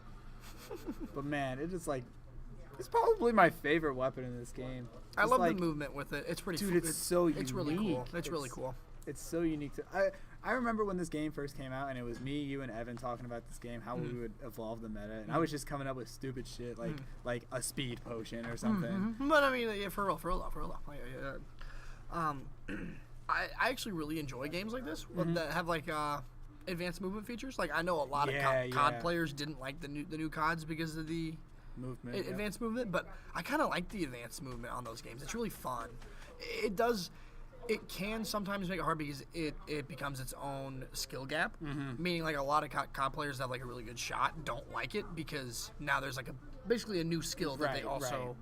But man, it is like, it's probably my favorite weapon in this game. I Just love like, the movement with it. It's pretty. dude, it's so It's really cool. unique. It's really cool. It's so unique to. I remember when this game first came out, and it was me, you, and Evan talking about this game, how we would evolve the meta, and I was just coming up with stupid shit like a speed potion or something. But I mean, yeah, for real. Like, I actually really enjoy games like this that have like advanced movement features. Like I know a lot of COD players didn't like the new CODs because of the Movement. advanced movement, but I kind of like the advanced movement on those games. It's really fun. It does. It can sometimes make it hard because it becomes its own skill gap. Meaning, like a lot of COD players that have like a really good shot don't like it because now there's like basically a new skill that they also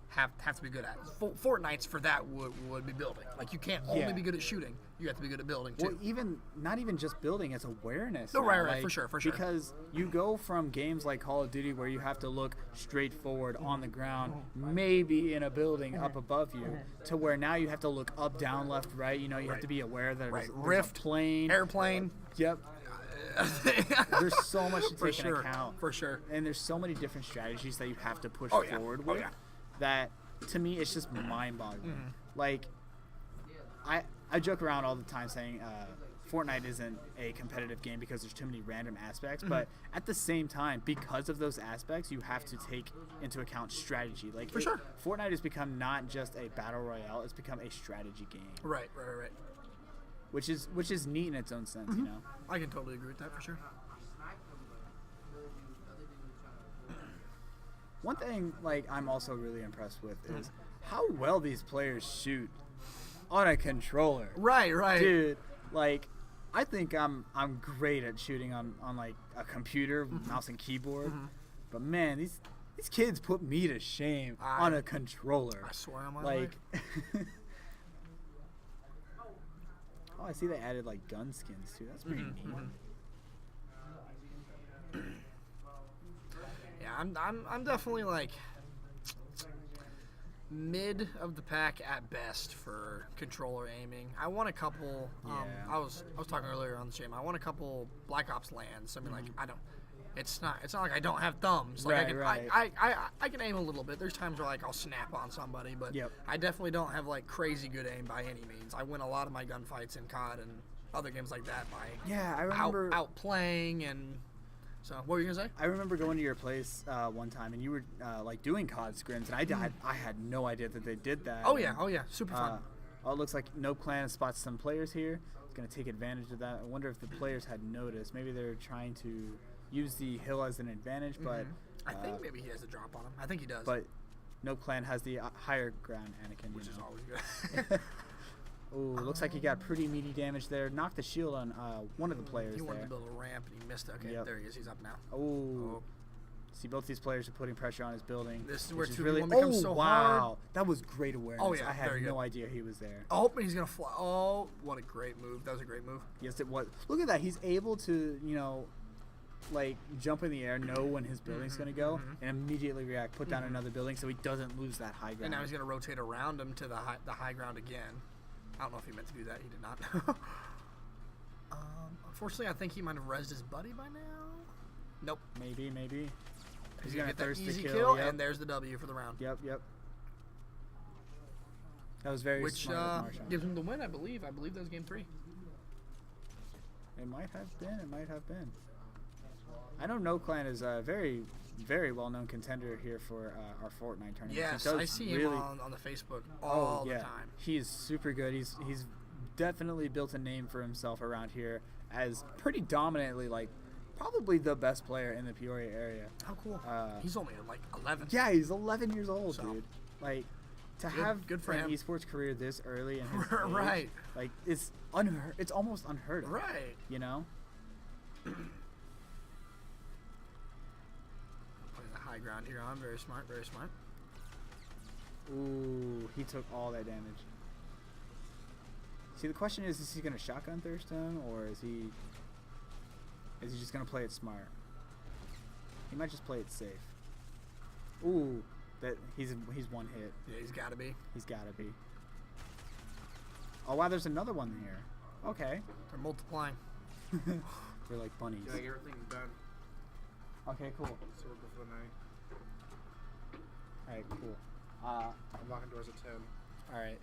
have to be good at. Fortnite's for that would be building. Like you can't only be good at shooting. You have to be good at building too. Well, not even just building, it's awareness. No, now. right, Like, for sure. Because you go from games like Call of Duty where you have to look straight forward on the ground, maybe in a building up above you, to where now you have to look up, down, left, right. You know, you have to be aware that there's Rift, a plane, airplane. Yep. There's so much to take into account. For sure. And there's so many different strategies that you have to push forward with. That to me it's just mind-boggling. Like I joke around all the time saying Fortnite isn't a competitive game because there's too many random aspects, but at the same time, because of those aspects, you have to take into account strategy. Like for sure, Fortnite has become not just a battle royale; it's become a strategy game. Right. Which is neat in its own sense, you know. I can totally agree with that for sure. One thing like I'm also really impressed with is how well these players shoot on a controller. Right. Dude, like I think I'm great at shooting on like a computer, mouse and keyboard. But man, these kids put me to shame on a controller. I swear on my life. Oh, I see they added like gun skins too. That's pretty neat. Yeah, I'm definitely like mid of the pack at best for controller aiming. I won a couple. I was talking earlier on the stream. I won a couple Black Ops lands. I mean, like I don't. It's not like I don't have thumbs. Like I can aim a little bit. There's times where like I'll snap on somebody, but I definitely don't have like crazy good aim by any means. I win a lot of my gunfights in COD and other games like that by I remember outplaying and. So what were you gonna say? I remember going to your place one time, and you were like doing COD scrims, and I had no idea that they did that. Oh yeah, super fun. Oh, it looks like No Clan spots some players here. It's gonna take advantage of that. I wonder if the players had noticed. Maybe they're trying to use the hill as an advantage, but I think maybe he has a drop on him. I think he does. But No Clan has the higher ground, Anakin, which is always good. Ooh, looks like he got pretty meaty damage there. Knocked the shield on one of the players. He wanted to build a ramp and he missed it. Okay, there he is. He's up now. Oh. See, both these players are putting pressure on his building. This is where 2v1 becomes so hard. That was great awareness. Oh, yeah. I had no idea he was there. Oh, he's going to fly. Oh, what a great move. That was a great move. Yes, it was. Look at that. He's able to, like, jump in the air, know when his building's going to go, and immediately react, put down another building so he doesn't lose that high ground. And now he's going to rotate around him to the high ground again. I don't know if he meant to do that. He did not. Unfortunately, I think he might have rezzed his buddy by now. Nope. Maybe. He's going to get that easy kill, and there's the W for the round. Yep. That was very smart. Which gives him the win, I believe. I believe that was game 3. It might have been. I know No Clan is a very, very well-known contender here for our Fortnite tournament. Yes, I see him on the Facebook all the time. He is super good. He's definitely built a name for himself around here as pretty dominantly, like, probably the best player in the Peoria area. How cool. He's only like 11. Yeah, he's 11 years old, dude. Like, to have good for an him. esports career this early in his right. age, like, it's almost unheard of. Right. You know? Putting the high ground here on. Very smart, very smart. Ooh, he took all that damage. See, the question is he going to shotgun thirst him, or is he just going to play it smart? He might just play it safe. Ooh, that he's one hit. Yeah, he's got to be. He's got to be. Oh, wow, there's another one here. Okay. They're multiplying. They're like bunnies. Yeah, everything done. Okay, cool. So we'll go for the 9. Alright, cool. I'm locking doors at 10. Alright.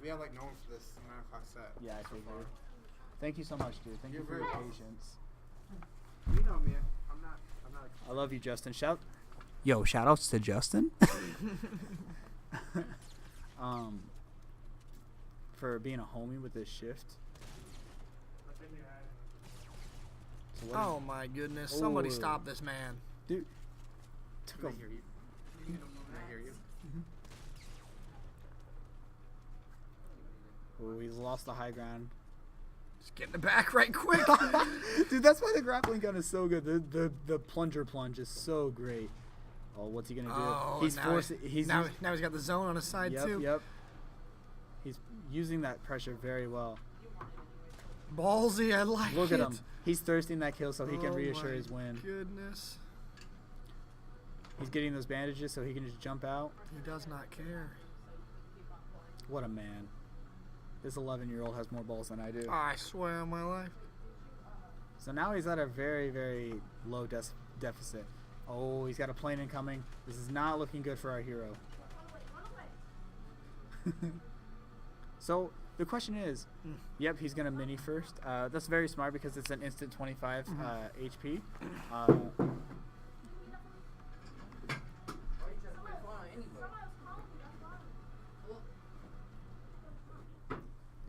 We have like no one for this 9 o'clock set. Yeah, I figured. Thank you so much, dude. Thank you for your patience. You know me. I'm not. I love you, Justin. Yo, shout outs to Justin. For being a homie with this shift. So oh my goodness! Somebody stop this man, dude. Took a. I hear you. I hear you. Oh, he's lost the high ground. Just getting it back right quick. Dude, that's why the grappling gun is so good. The plunger plunge is so great. Oh, what's he gonna do? Oh, He's now forcing. now he's got the zone on his side too. Yep. He's using that pressure very well. Ballsy, I like it. Look at him. He's thirsting that kill so he can Oh reassure my his win. Goodness. He's getting those bandages so he can just jump out. He does not care. What a man. This 11-year-old has more balls than I do. I swear on my life. So now he's at a very, very low deficit. Oh, he's got a plane incoming. This is not looking good for our hero. So the question is, yep, he's going to mini first. That's very smart because it's an instant 25 HP.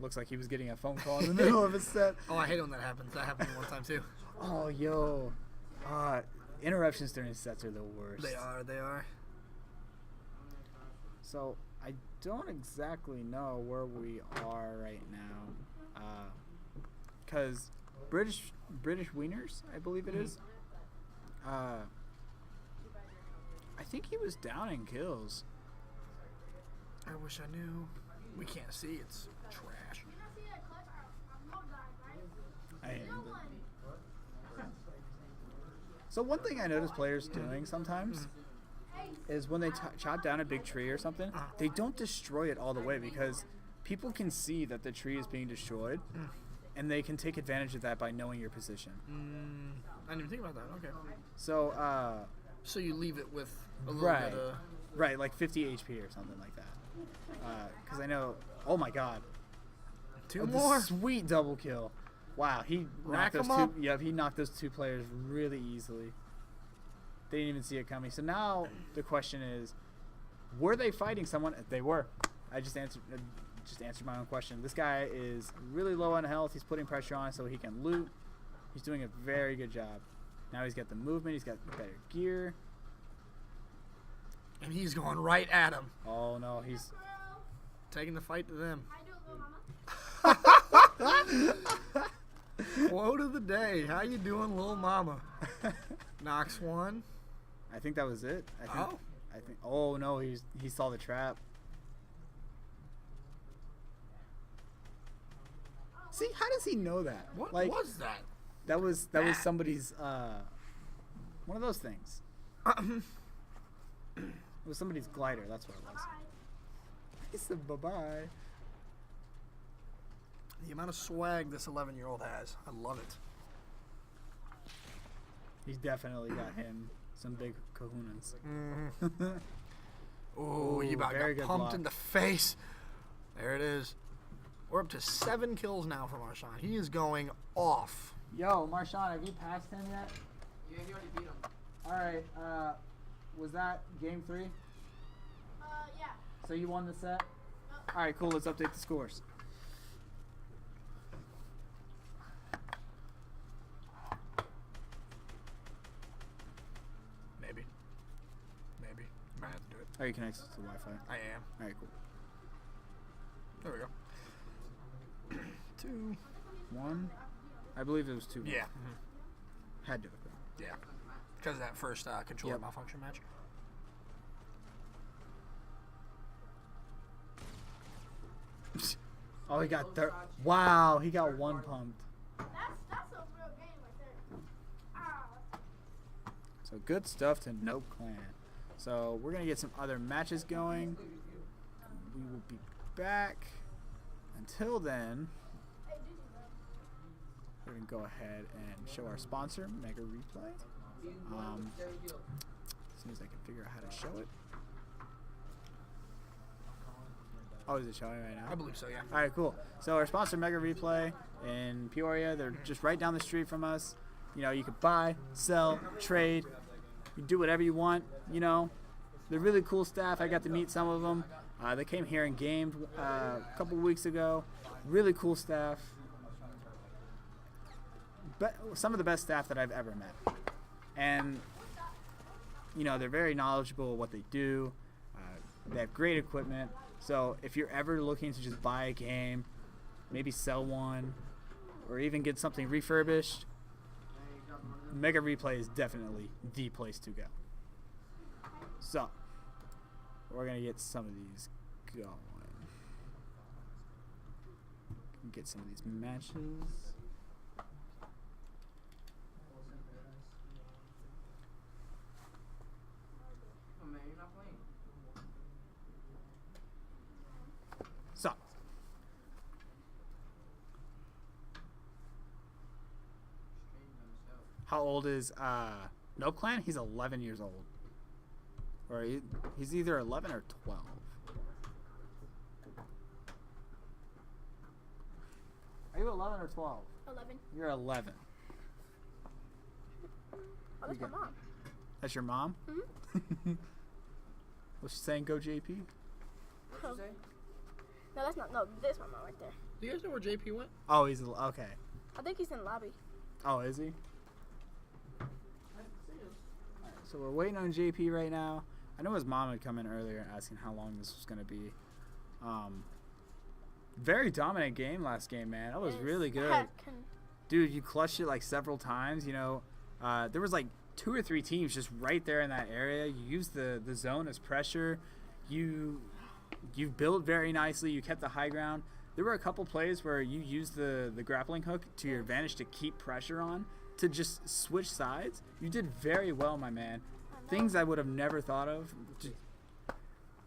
Looks like he was getting a phone call in the middle of his set. Oh, I hate when that happens. That happened one time too. Oh, yo. Interruptions during sets are the worst. They are. So, I don't exactly know where we are right now. Because British Wieners, I believe it is. I think he was down in kills. I wish I knew. We can't see. It's trash. So one thing I notice players doing sometimes is when they chop down a big tree or something, they don't destroy it all the way because people can see that the tree is being destroyed, and they can take advantage of that by knowing your position. I didn't even think about that. Okay. So, so you leave it with a little bit of... Right, like 50 HP or something like that. Because I know... Oh my god. Two more? Sweet double kill. Wow, he knocked those two. Yep, he knocked those two players really easily. They didn't even see it coming. So now the question is, were they fighting someone? They were. I just answered my own question. This guy is really low on health. He's putting pressure on so he can loot. He's doing a very good job. Now he's got the movement. He's got better gear. And he's going right at him. Oh no, he's taking the fight to them. Quote of the day. How you doing, little mama? Knocks one. I think that was it. I think. Oh no, he saw the trap. See, how does he know that? What was that? That was somebody's one of those things. It was somebody's glider. That's what it was. He said bye-bye. The amount of swag this 11-year-old has, I love it. He's definitely got him some big kahunas. Oh, you about got pumped in the face. There it is. We're up to 7 kills now for Marshawn. He is going off. Yo, Marshawn, have you passed him yet? Yeah, he already beat him. All right. Was that game 3? Yeah. So you won the set? All right, cool. Let's update the scores. Maybe. Might have to do it. Are you connected to the Wi-Fi? I am. All right, cool. There we go. 2. 1. I believe it was 2. Yeah. Had to have been. Yeah. Because of that first controller malfunction match. Oh, he got wow, he got 1 pumped. That's a real game right there. So good stuff to No Clan. So we're gonna get some other matches going. We will be back. Until then, we're gonna go ahead and show our sponsor, Mega Replay. As soon as I can figure out how to show it. Oh, is it showing right now? I believe so, yeah. All right, cool. So our sponsor, Mega Replay in Peoria, they're just right down the street from us. You know, you can buy, sell, trade. You can do whatever you want. You know, they're really cool staff. I got to meet some of them. They came here and gamed a couple weeks ago. Really cool staff. Some of the best staff that I've ever met. And, you know, they're very knowledgeable of what they do. They have great equipment. So if you're ever looking to just buy a game maybe sell one, or even get something refurbished, Mega Replay is definitely the place to go. So, we're going to get some of these going. Get some of these matches. Oh man, you're not playing. So, how old is Nope Clan? He's 11 years old. Or he's either 11 or 12. Are you 11 or 12? 11. You're 11. Oh, that's my mom. That's your mom? Mm-hmm. Was she saying go JP? What'd you say? No, that's not. No, this is my mom right there. Do you guys know where JP went? Oh, he's okay. I think he's in the lobby. Oh, is he? Alright, so we're waiting on JP right now. I know his mom had come in earlier asking how long this was going to be. Very dominant game last game, man. That was really good. Dude, you clutched it like several times. You know, there was like 2 or 3 teams just right there in that area. You used the zone as pressure. You built very nicely. You kept the high ground. There were a couple plays where you used the grappling hook to your advantage to keep pressure on, to just switch sides. You did very well, my man. Things I would have never thought of. Just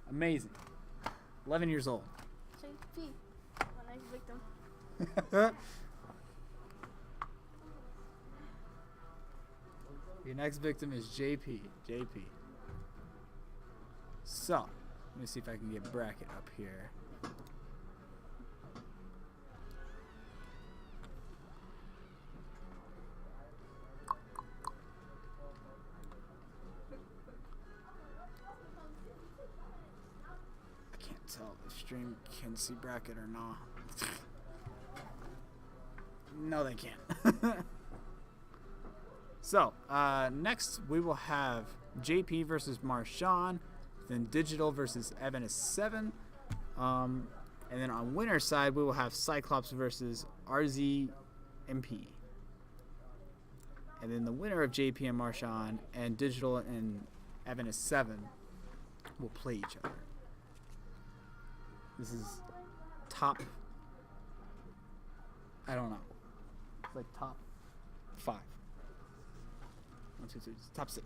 amazing. 11 years old. JP, my next victim. Your next victim is JP. JP. So, let me see if I can get bracket up here. I can't tell if stream can see bracket or not. No, they can't. So, next we will have JP versus Marshawn, then Digital versus Evan is 7. And then on winner's side, we will have Cyclops versus RZ MP. And then the winner of JP and Marshawn and Digital and Evan is 7 will play each other. This is top, I don't know. It's like top 5. 1, 2, 3, top 6.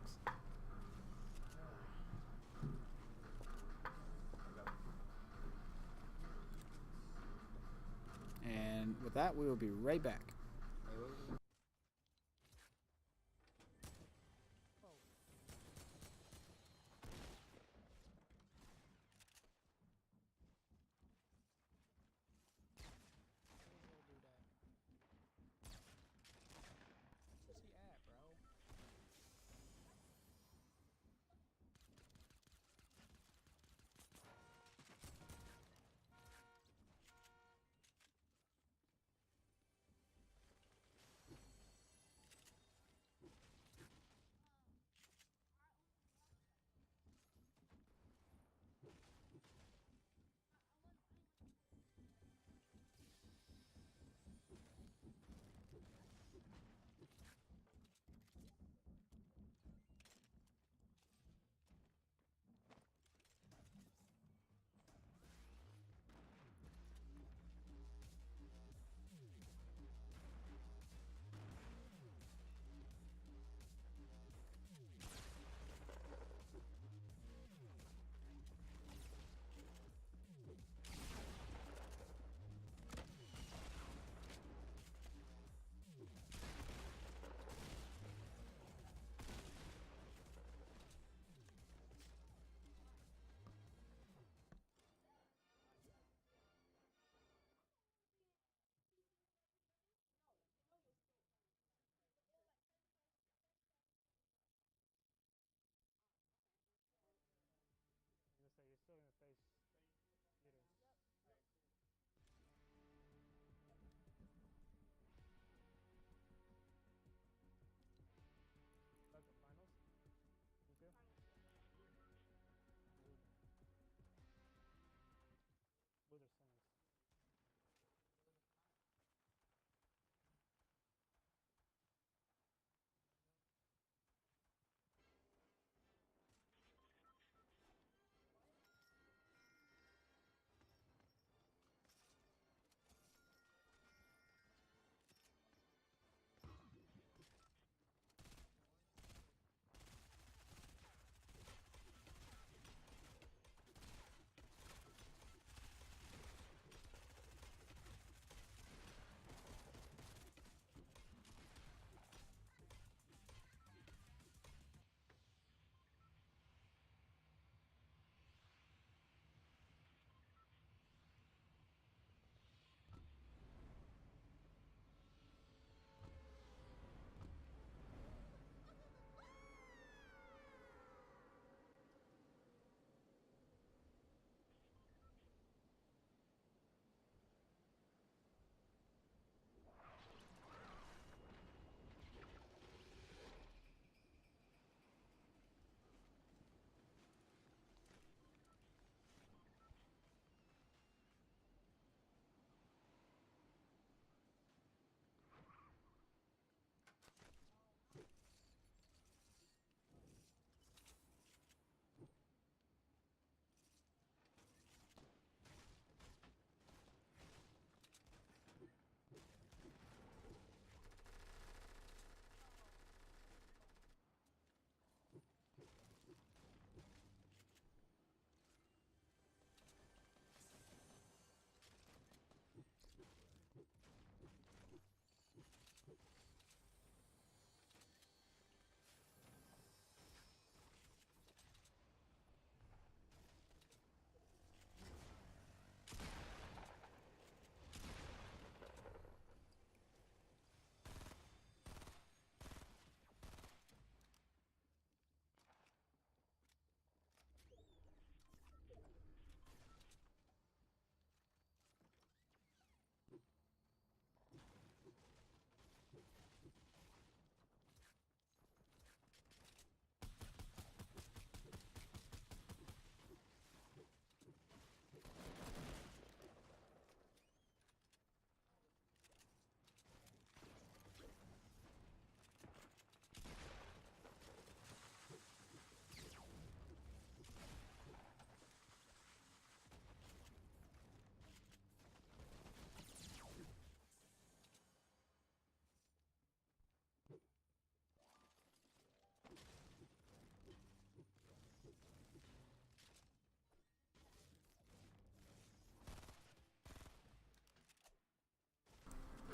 And with that, we will be right back.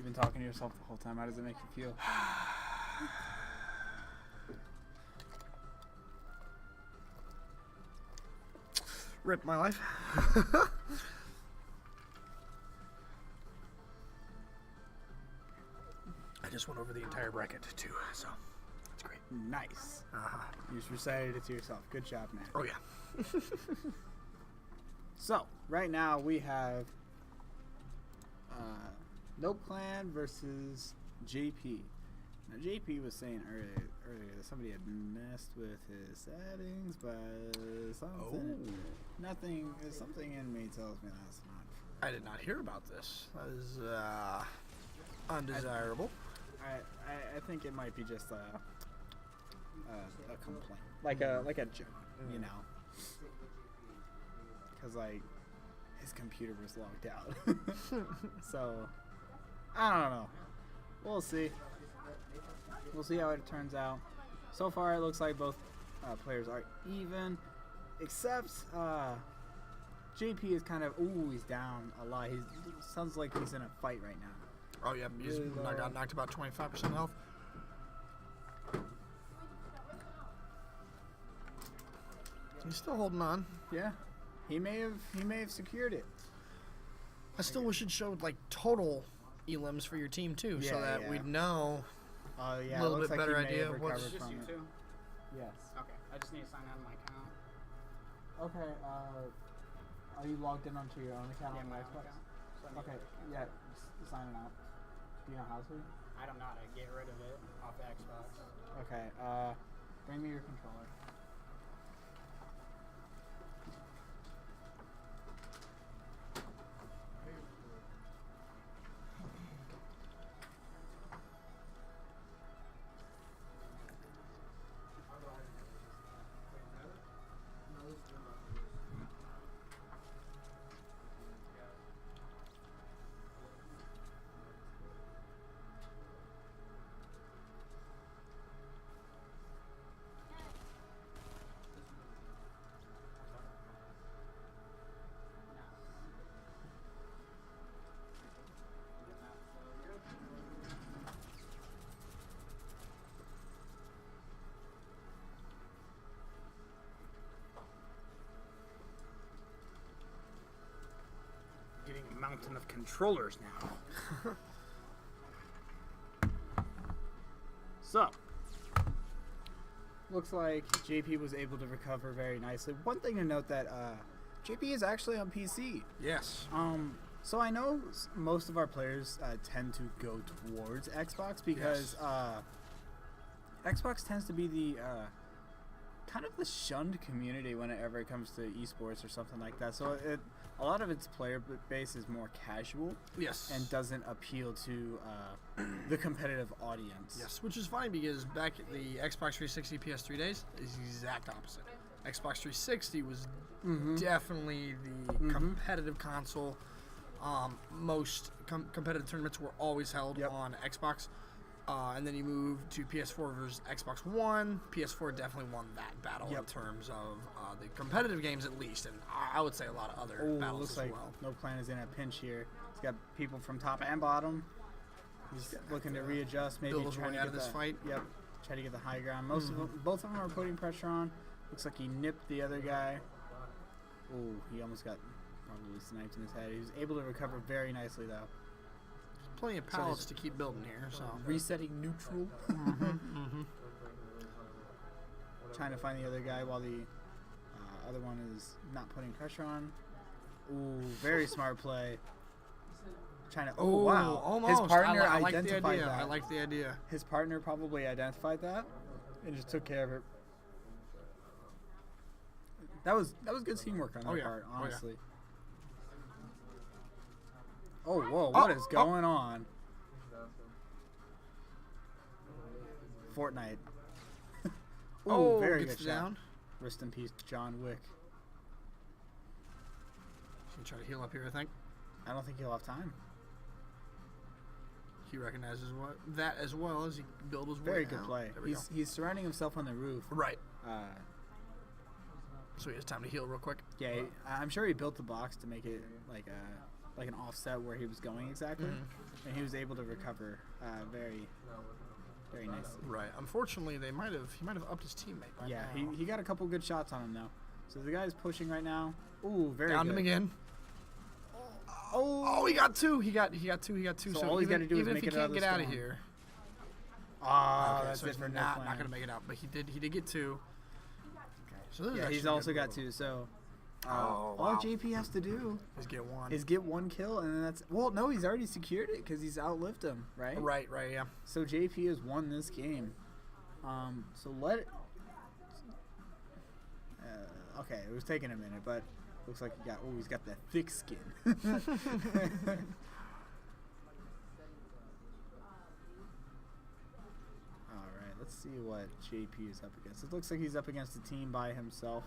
You've been talking to yourself the whole time. How does it make you feel? Rip my life. I just went over the entire bracket too, so that's great. Nice. Uh-huh. You just recited it to yourself. Good job, man. Oh yeah. So, right now we have No Plan versus JP. Now, JP was saying earlier that somebody had messed with his settings, but something in me tells me that's not true. I did not hear about this. That is undesirable. I think it might be just a complaint, like a joke, you know, because like his computer was logged out. So I don't know. We'll see. We'll see how it turns out. So far, it looks like both players are even, except JP is kind of he's down a lot. He sounds like he's in a fight right now. Oh yeah, he's got knocked about 25% health. He's still holding on. Yeah, he may have secured it. I still wish it showed like total elims for your team too, so that we'd know a little bit better idea of what's. It's just you two? Yes. Okay, I just need to sign out of my account. Okay. Are you logged in onto your own account on the my Xbox? account. So I need Okay. to- Yeah. Sign it out. Do you know how to? I don't know how to get rid of it off the Xbox. Okay. Bring me your controller. Getting a mountain of controllers now. So, looks like JP was able to recover very nicely. One thing to note that JP is actually on PC. Yes. So I know most of our players tend to go towards Xbox because Xbox tends to be the kind of the shunned community whenever it comes to esports or something like that. So a lot of its player base is more casual. Yes. And doesn't appeal to the competitive audience. Yes, which is funny because back at the Xbox 360 PS3 days is the exact opposite. Xbox 360 was definitely the competitive console. Most competitive tournaments were always held on Xbox. And then you move to PS4 versus Xbox One. PS4 definitely won that battle in terms of the competitive games, at least, and I would say a lot of other battles looks as like well. No Plan is in a pinch here. He's got people from top and bottom. He's looking to readjust, maybe build his trying way to out get of this fight. Yep, try to get the high ground. Both of them are putting pressure on. Looks like he nipped the other guy. Ooh, he almost got probably sniped in his head. He was able to recover very nicely though. Plenty of pallets to keep building here. So resetting neutral. Trying to find the other guy while the other one is not putting pressure on. Ooh, very smart play. Trying to. Oh wow! Almost. His partner I like identified the idea. that. I like the idea. His partner probably identified that and just took care of it. That was good teamwork on their part, honestly. Oh, whoa, what is going on? Fortnite. Ooh, very good shot. Down. Rest in peace, John Wick. Should try to heal up here, I think. I don't think he'll have time. He recognizes that as well as he build his way. Very good play. He's surrounding himself on the roof. Right. So he has time to heal real quick. Yeah, I'm sure he built the box to make it like a like an offset where he was going exactly, and he was able to recover very, very nicely. Right. Unfortunately, he might have upped his teammate. By Yeah, now. he got a couple good shots on him though. So the guy's pushing right now. Ooh, very Downed good. him again. Oh, he got two. He got two. So all he's even, gotta do is even make if he it out can't of get the out of storm. here. Ah, Okay, that's so it he's for not not gonna make it out, but he did get two. So this is Yeah, actually he's a also good got move. two. So Oh, all wow. JP has to do Just get one. is get one kill, and then that's no, he's already secured it because he's outlived him, right? Right, yeah. So JP has won this game. So let it. Okay, it was taking a minute, but looks like he's got that thick skin. Alright, let's see what JP is up against. It looks like he's up against a team by himself.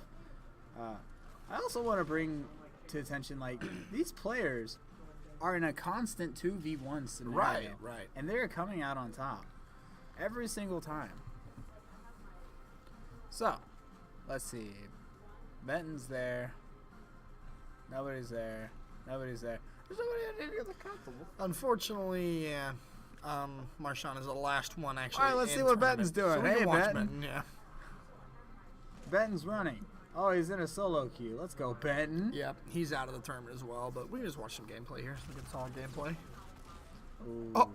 I also want to bring to attention, like, these players are in a constant 2v1 scenario. Right. And they're coming out on top every single time. So, let's see. Benton's there. Nobody's there. There's nobody at the console. Unfortunately, yeah. Marshawn is the last one actually. All right, let's in see what tournament. Benton's doing. So we Hey, can watch Benton. Yeah. Benton's running. Oh, he's in a solo queue. Let's go, Benton. Yep. He's out of the tournament as well, but we can just watch some gameplay here. So we get solid gameplay. Ooh, Oh, rest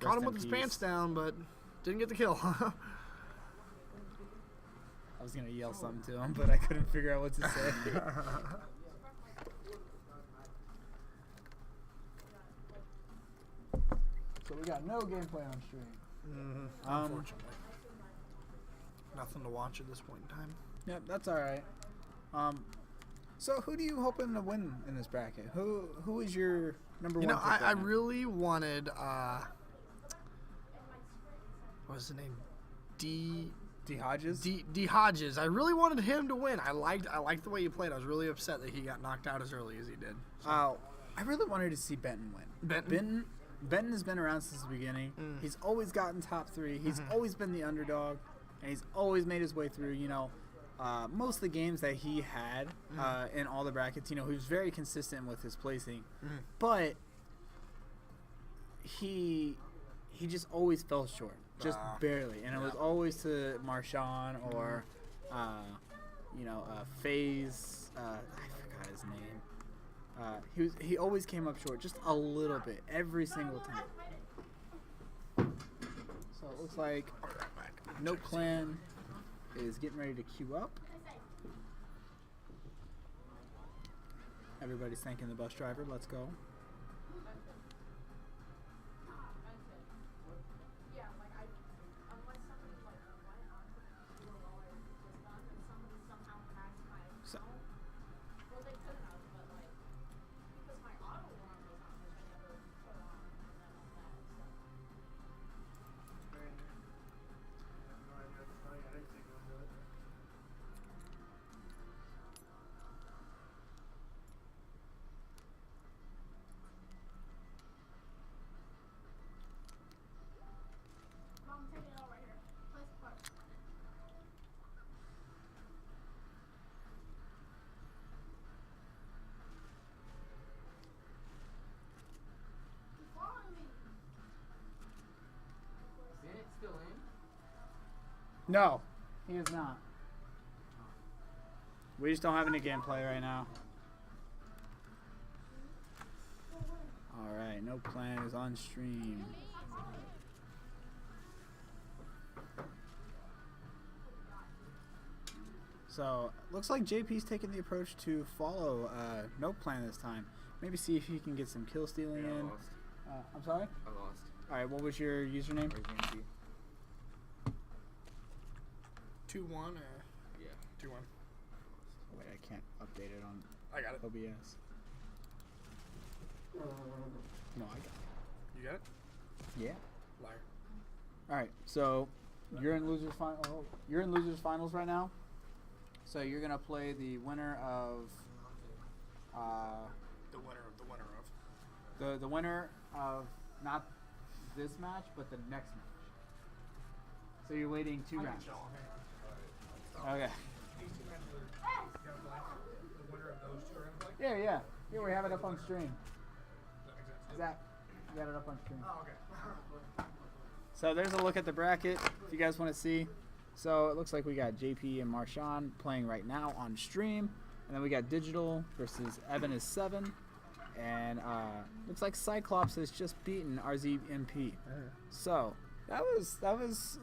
caught him in with his peace. pants down, but didn't get the kill. I was gonna yell something to him, but I couldn't figure out what to say. So we got no gameplay on stream. Unfortunately. Nothing to watch at this point in time. Yep, that's all right. So who do you hoping to win in this bracket? Who is your number You one? know, pick I right now? really wanted, what's the name? D Hodges. D Hodges. I really wanted him to win. I liked the way he played. I was really upset that he got knocked out as early as he did. So. I really wanted to see Benton win. Benton has been around since the beginning. He's always gotten top 3. He's always been the underdog, and he's always made his way through. You know, most of the games that he had in all the brackets, you know, he was very consistent with his placing, but he just always fell short, just barely, and it was always to Marshawn or FaZe. I forgot his name. He always came up short, just a little bit, every single time. So it looks like No Clan is getting ready to queue up. Everybody's thanking the bus driver. Let's go. So, Mom, take it out right here. Place the card. You're following me. Bennett's still in? no, he is not. We just don't have any gameplay right now. Alright, No Plan is on stream. So, looks like JP's taking the approach to follow No Plan this time. Maybe see if he can get some kill stealing Yeah, I in. lost. I'm sorry? I lost. Alright, what was your username? 2-1 or Yeah. 2-1. Wait, I can't update it on I got it. OBS. No, I got it. You got it? Yeah. Liar. All right, so you're in losers final. You're in losers finals right now. So you're gonna play the winner of The winner of. the winner of not this match, but the next match. So you're waiting 2 rounds. Okay. These 2 matches are gonna play. The winner of those 2 are gonna play. Yeah. Here we have it up on stream. Zach, you got it up on screen. Oh, okay. So there's a look at the bracket if you guys want to see. So it looks like we got JP and Marshawn playing right now on stream. And then we got Digital versus Evan is 7. And looks like Cyclops has just beaten RZMP. So that was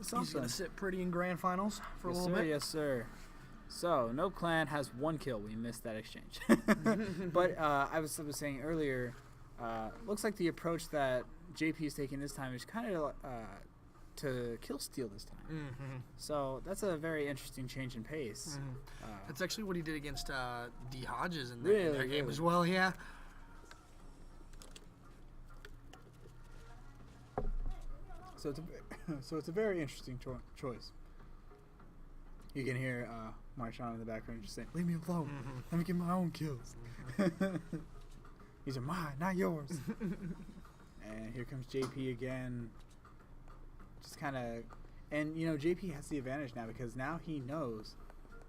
something. He's gonna sit pretty in grand finals for a Yes, little sir, bit. yes, sir. So No Clan has 1 kill. We missed that exchange. But I was saying earlier, looks like the approach that JP is taking this time is kind of to kill steal this time. Mm-hmm. So that's a very interesting change in pace. That's actually what he did against D Hodges in, Really, in their game really? as well. Yeah. So it's a very interesting choice. You can hear Marshawn in the background just saying, "Leave me alone. Let me get my own kills. These are mine, not yours." And here comes JP again. Just kind of, and you know, JP has the advantage now because now he knows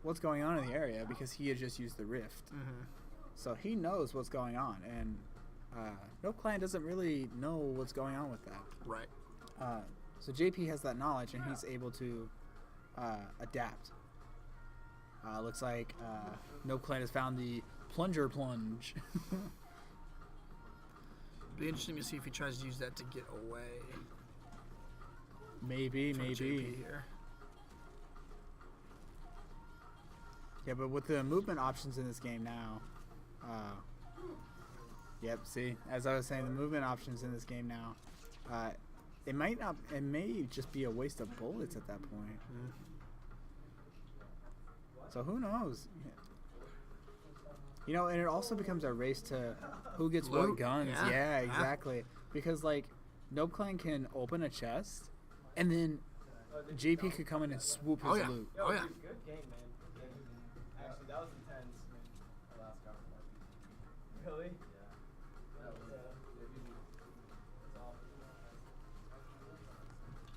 what's going on in the area because he had just used the rift. So he knows what's going on, and No Clan doesn't really know what's going on with that. Right. So JP has that knowledge, and he's able to adapt. Looks like No Clan has found the plunger plunge. Be interesting to see if he tries to use that to get away. Maybe. JP here. Yeah, but with the movement options in this game now, yep. See, as I was saying, the movement options in this game now, it may just be a waste of bullets at that point. So who knows? You know, and it also becomes a race to who gets what Loot. guns. Yeah. Yeah, exactly. Because like, No Clan can open a chest, and then JP could come in and swoop his loot. Oh, yeah. Good game, man. Actually, that was intense. Our last round. Really?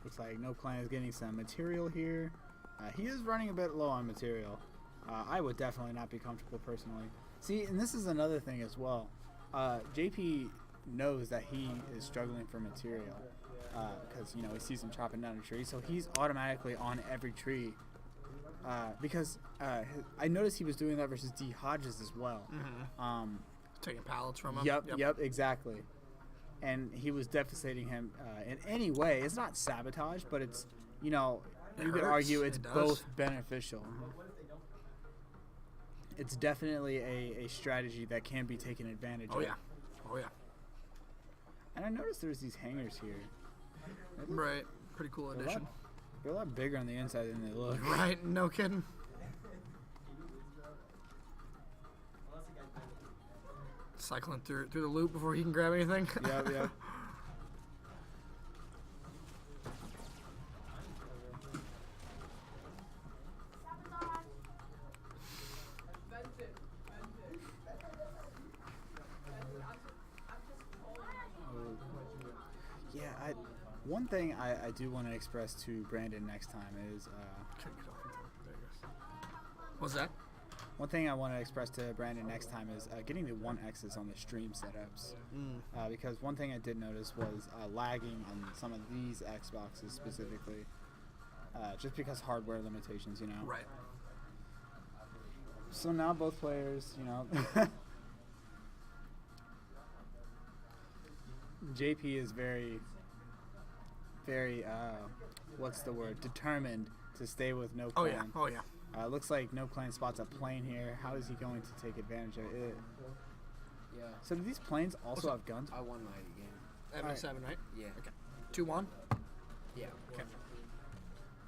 Looks like No Clan is getting some material here. He is running a bit low on material. I would definitely not be comfortable personally. See, and this is another thing as well. JP knows that he is struggling for material because, you know, he sees him chopping down a tree. So he's automatically on every tree because I noticed he was doing that versus D Hodges as well. Taking pallets from him. Yep, exactly. And he was devastating him in any way. It's not sabotage, but it's, you know, you could argue it's both beneficial. It's definitely a strategy that can be taken advantage of. Oh, yeah. And I noticed there's these hangers here. Right. Pretty cool addition. They're a lot bigger on the inside than they look. Right. No kidding. Cycling through the loop before he can grab anything. Yep. One thing I do want to express to Brandon next time is What's that? One thing I want to express to Brandon next time is getting the 1Xs on the stream setups. Because one thing I did notice was lagging on some of these Xboxes specifically. Just because hardware limitations, you know. Right. So now both players, you know. JP is very, what's the word? Determined to stay with No Clan. Oh yeah. Looks like No Clan spots a plane here. How is he going to take advantage of it? Yeah. So do these planes also have guns? I won my game. M7, right? Yeah. Okay. 2-1. Yeah. Okay.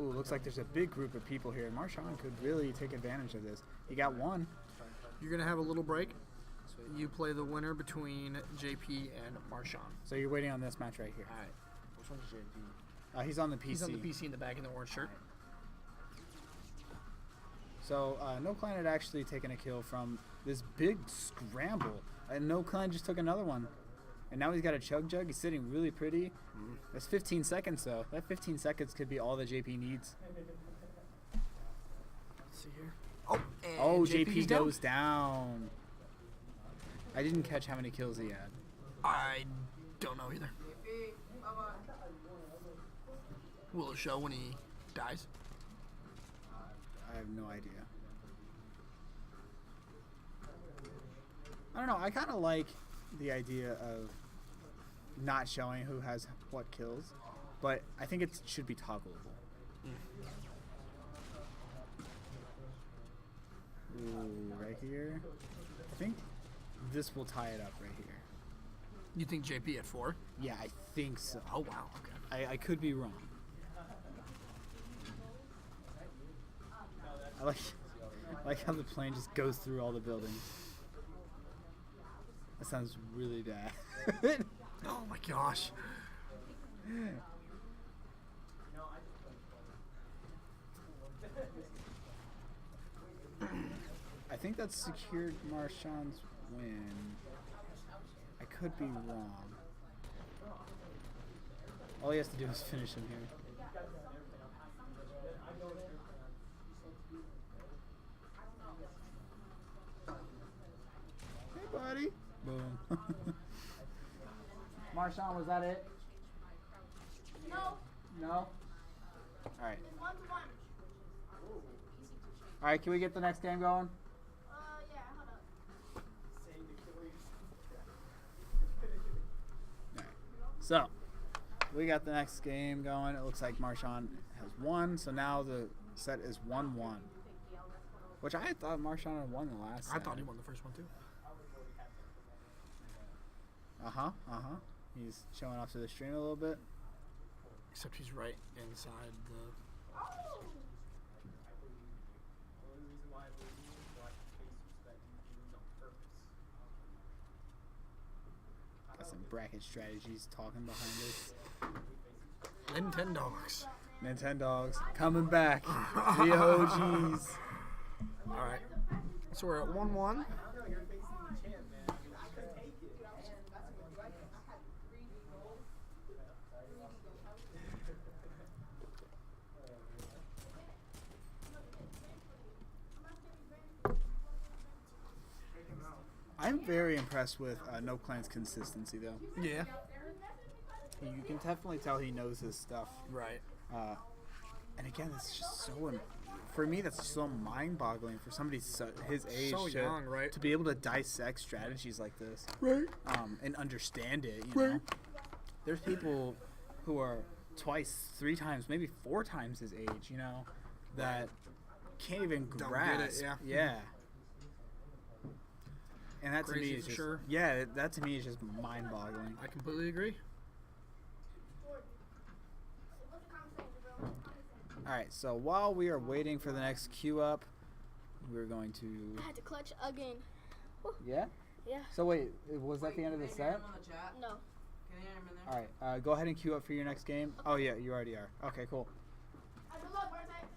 Ooh, looks like there's a big group of people here. Marshawn could really take advantage of this. He got one. You're gonna have a little break. You play the winner between JP and Marshawn. So you're waiting on this match right here. All right. Which one's JP? He's on the PC. He's on the PC in the back in the orange shirt. So No Clan had actually taken a kill from this big scramble, and No Clan just took another one. And now he's got a chug jug. He's sitting really pretty. That's 15 seconds though. That 15 seconds could be all that JP needs. Let's see here. Oh, JP goes down. I didn't catch how many kills he had. I Will it show when he dies? I have no idea. I don't know. I kind of like the idea of not showing who has what kills, but I think it should be toggleable. Ooh, right here. I think this will tie it up right here. You think JP at 4? Yeah, I think so. Oh wow. Okay. I could be wrong. I like how the plane just goes through all the buildings. That sounds really bad. Oh my gosh. I think that's secured Marshawn's win. I could be wrong. All he has to do is finish him here. Hey, buddy. Boom. Marshawn, was that it? No, No? All right. it's 1-1. All right, can we get the next game going? Yeah, hold up. So, we got the next game going. It looks like Marshawn has won, so now the set is 1-1. Which I thought Marshawn had won the last set. I thought he won the first one too. He's showing off to the stream a little bit. Except he's right inside the. Got some bracket strategies talking behind this. Nintendogs. Nintendogs coming back. The OGs. Alright. So we're at 1-1. I'm very impressed with No Clan's consistency, though. Yeah. You can definitely tell he knows his stuff. Right. And again, it's just so, for me, that's so mind-boggling for somebody his age So young, right? to be able to dissect strategies like this. Right. And understand it, you know? There's people who are twice, 3 times, maybe 4 times his age, you know, that can't even Don't grasp. get it, yeah. Yeah. And that to Crazy me is for just, sure. yeah, that to me is just mind-boggling. I completely agree. All right, so while we are waiting for the next queue up, we're going to. I had to clutch again. Yeah. Yeah. So wait, was that the end of the set? No. All right, go ahead and queue up for your next game. Oh yeah, you already are. Okay, cool. Good luck, Birthday.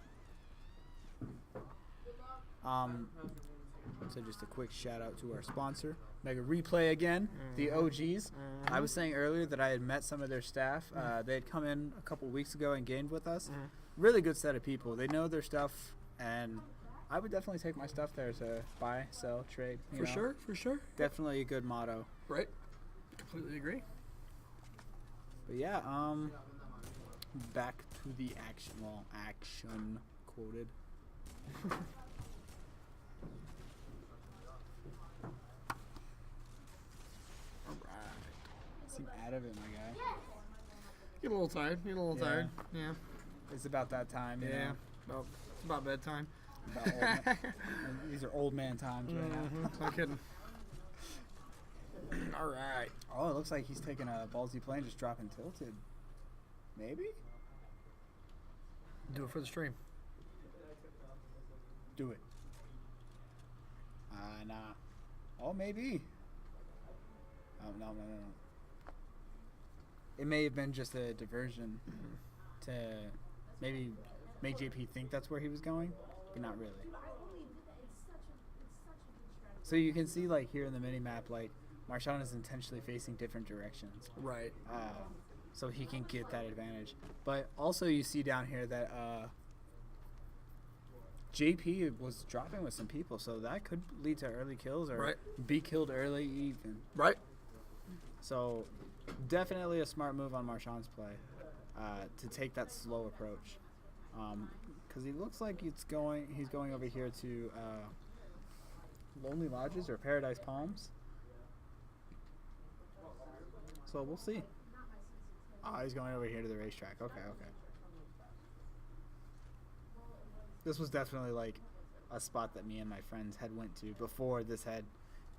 So just a quick shout out to our sponsor, Mega Replay again, the OGs. I was saying earlier that I had met some of their staff. They had come in a couple weeks ago and gamed with us. Really good set of people. They know their stuff, and I would definitely take my stuff there to buy, sell, trade. For sure, for sure. Definitely a good motto. Right. Completely agree. But yeah, back to the action. Well, action quoted. Seem out of it, my guy. Get a little tired. Get a little tired. Yeah. It's about that time. You know? Well, it's about bedtime. These are old man times right now. No kidding. All right. Oh, it looks like he's taking a ballsy play and just dropping tilted. Maybe? Do it for the stream. Do it. Nah. Oh, maybe. Oh, no. It may have been just a diversion to maybe make JP think that's where he was going, but not really. So you can see, like, here in the mini-map, like, Marshawn is intentionally facing different directions. Right. So he can get that advantage. But also you see down here that JP was dropping with some people, so that could lead to early kills or be killed early even. Right. So definitely a smart move on Marshawn's play. to take that slow approach. Because he looks like he's going over here to Lonely Lodges or Paradise Palms. So we'll see. Oh, he's going over here to the racetrack. Okay. This was definitely like a spot that me and my friends had went to before this had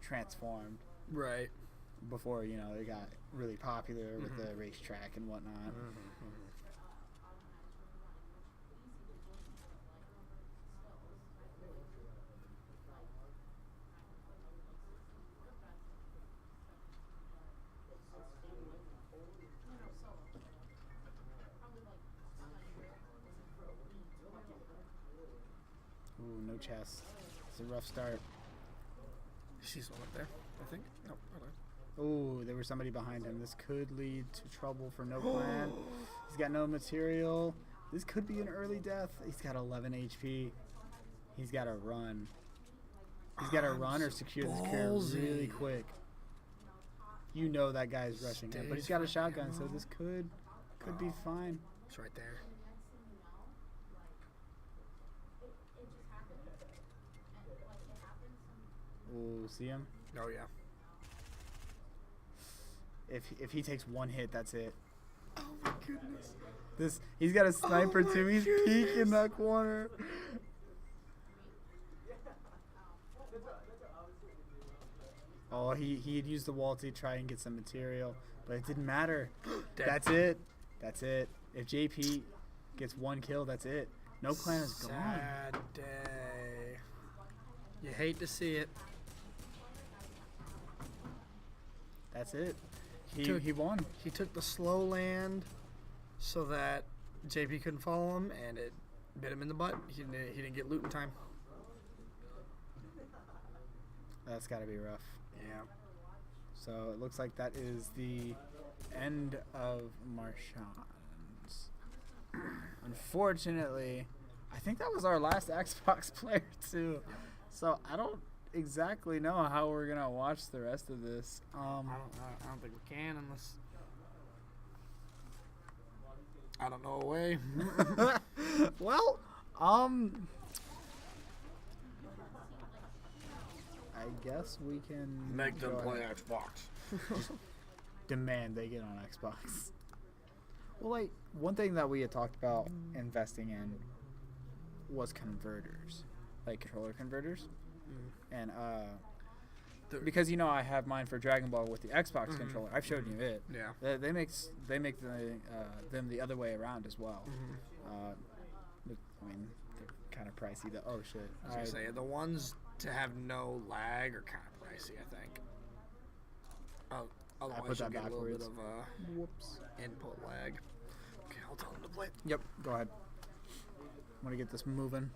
transformed. Right. Before, you know, it got really popular with the racetrack and whatnot. Ooh, no chest. It's a rough start. She's one up there, I think. Nope. Ooh, there was somebody behind him. This could lead to trouble for No Plan. He's got no material. This could be an early death. He's got 11 HP. He's got to run. He's got to run or secure this clear really quick. You know that guy's rushing him, but he's got a shotgun, so this could be fine. It's right there. Ooh, see him? Oh yeah. If he takes one hit, that's it. Oh my goodness. He's got a sniper too. He's peeking that corner. Oh, he had used the wall to try and get some material, but it didn't matter. That's it. If JP gets one kill, that's it. No Clan is gone. Sad day. You hate to see it. That's it. He won. He took the slow land so that JP couldn't follow him, and it bit him in the butt. He didn't get loot in time. That's got to be rough. Yeah. So it looks like that is the end of Marchand's. Unfortunately, I think that was our last Xbox player too. So I don't exactly know how we're gonna watch the rest of this. I don't think we can unless I don't know a way. Well, I guess we can make them play Xbox. Demand they get on Xbox. Well, like one thing that we had talked about investing in was converters, like controller converters, and because you know I have mine for Dragon Ball with the Xbox controller. I've showed you it. Yeah. They make them the other way around as well. I mean, they're kind of pricey. Oh shit! I was gonna say the ones to have no lag are kind of pricey, I think. Otherwise you'll get a little bit of input lag. Okay, I'll tell them to play. Yep, go ahead. I'm gonna get this moving.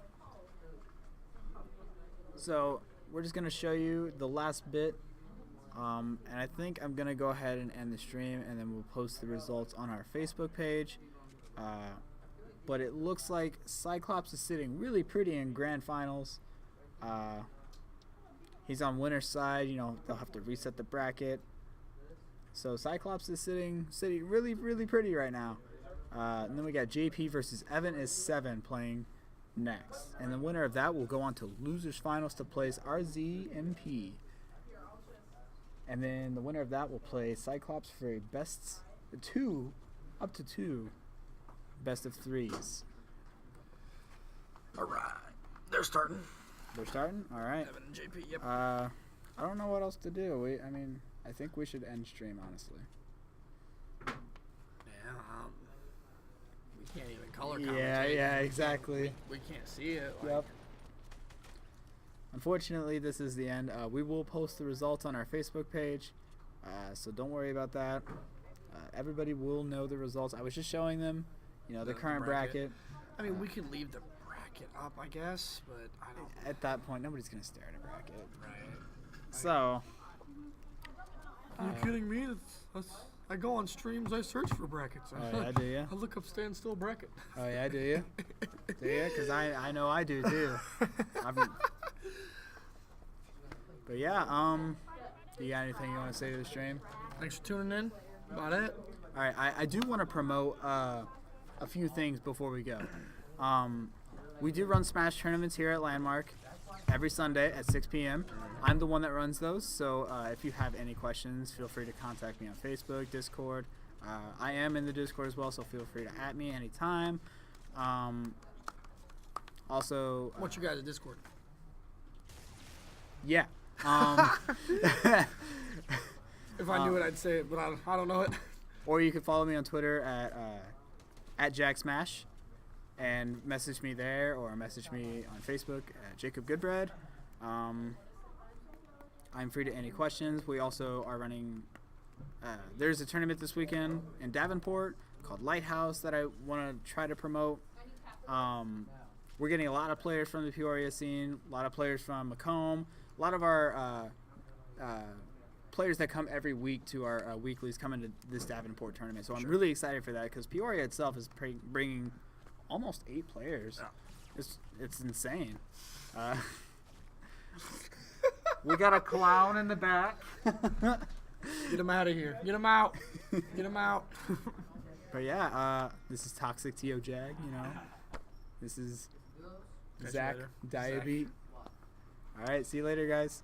So we're just gonna show you the last bit, and I think I'm gonna go ahead and end the stream, and then we'll post the results on our Facebook page. But it looks like Cyclops is sitting really pretty in grand finals. He's on winner's side. You know, they'll have to reset the bracket. So Cyclops is sitting really, really pretty right now. And then we got JP versus Evan is 7 playing next. And the winner of that will go on to losers finals to place RZMP. And then the winner of that will play Cyclops for a up to two best of 3s. All right, they're starting. They're starting? All right. Evan and JP, yep. I don't know what else to do. I think we should end stream, honestly. Yeah, we can't even color commentate. Yeah, exactly. We can't see it. Yep. Unfortunately, this is the end. We will post the results on our Facebook page, so don't worry about that. Everybody will know the results. I was just showing them, the current bracket. I mean, we could leave the bracket up, I guess, but I don't. At that point, nobody's gonna stare at a bracket. Right. So. Are you kidding me? I go on streams. I search for brackets. Oh yeah, do you? I look up standstill bracket. Oh yeah, do you? Do you? Because I know I do too. But yeah, you got anything you want to say to the stream? Thanks for tuning in. About it. All right, I do want to promote a few things before we go. We do run Smash tournaments here at Landmark every Sunday at 6 p.m. I'm the one that runs those, so if you have any questions, feel free to contact me on Facebook, Discord. I am in the Discord as well, so feel free to at me anytime. Also, What's your guys' Discord? yeah. If I knew it, I'd say it, but I don't know it. Or you can follow me on Twitter at JackSmash and message me there, or message me on Facebook at Jacob Goodbread. I'm free to any questions. We also are running, there's a tournament this weekend in Davenport called Lighthouse that I want to try to promote. We're getting a lot of players from the Peoria scene, a lot of players from Macomb, a lot of our players that come every week to our weeklies come into this Davenport tournament. So I'm really excited for that because Peoria itself is bringing almost 8 players. It's insane. We got a clown in the back. Get him out of here. Get him out. Get him out. But yeah, this is Toxic T.O. Jag, you know. This is Catch you Zach later. Diabeat. All right, see you later, guys.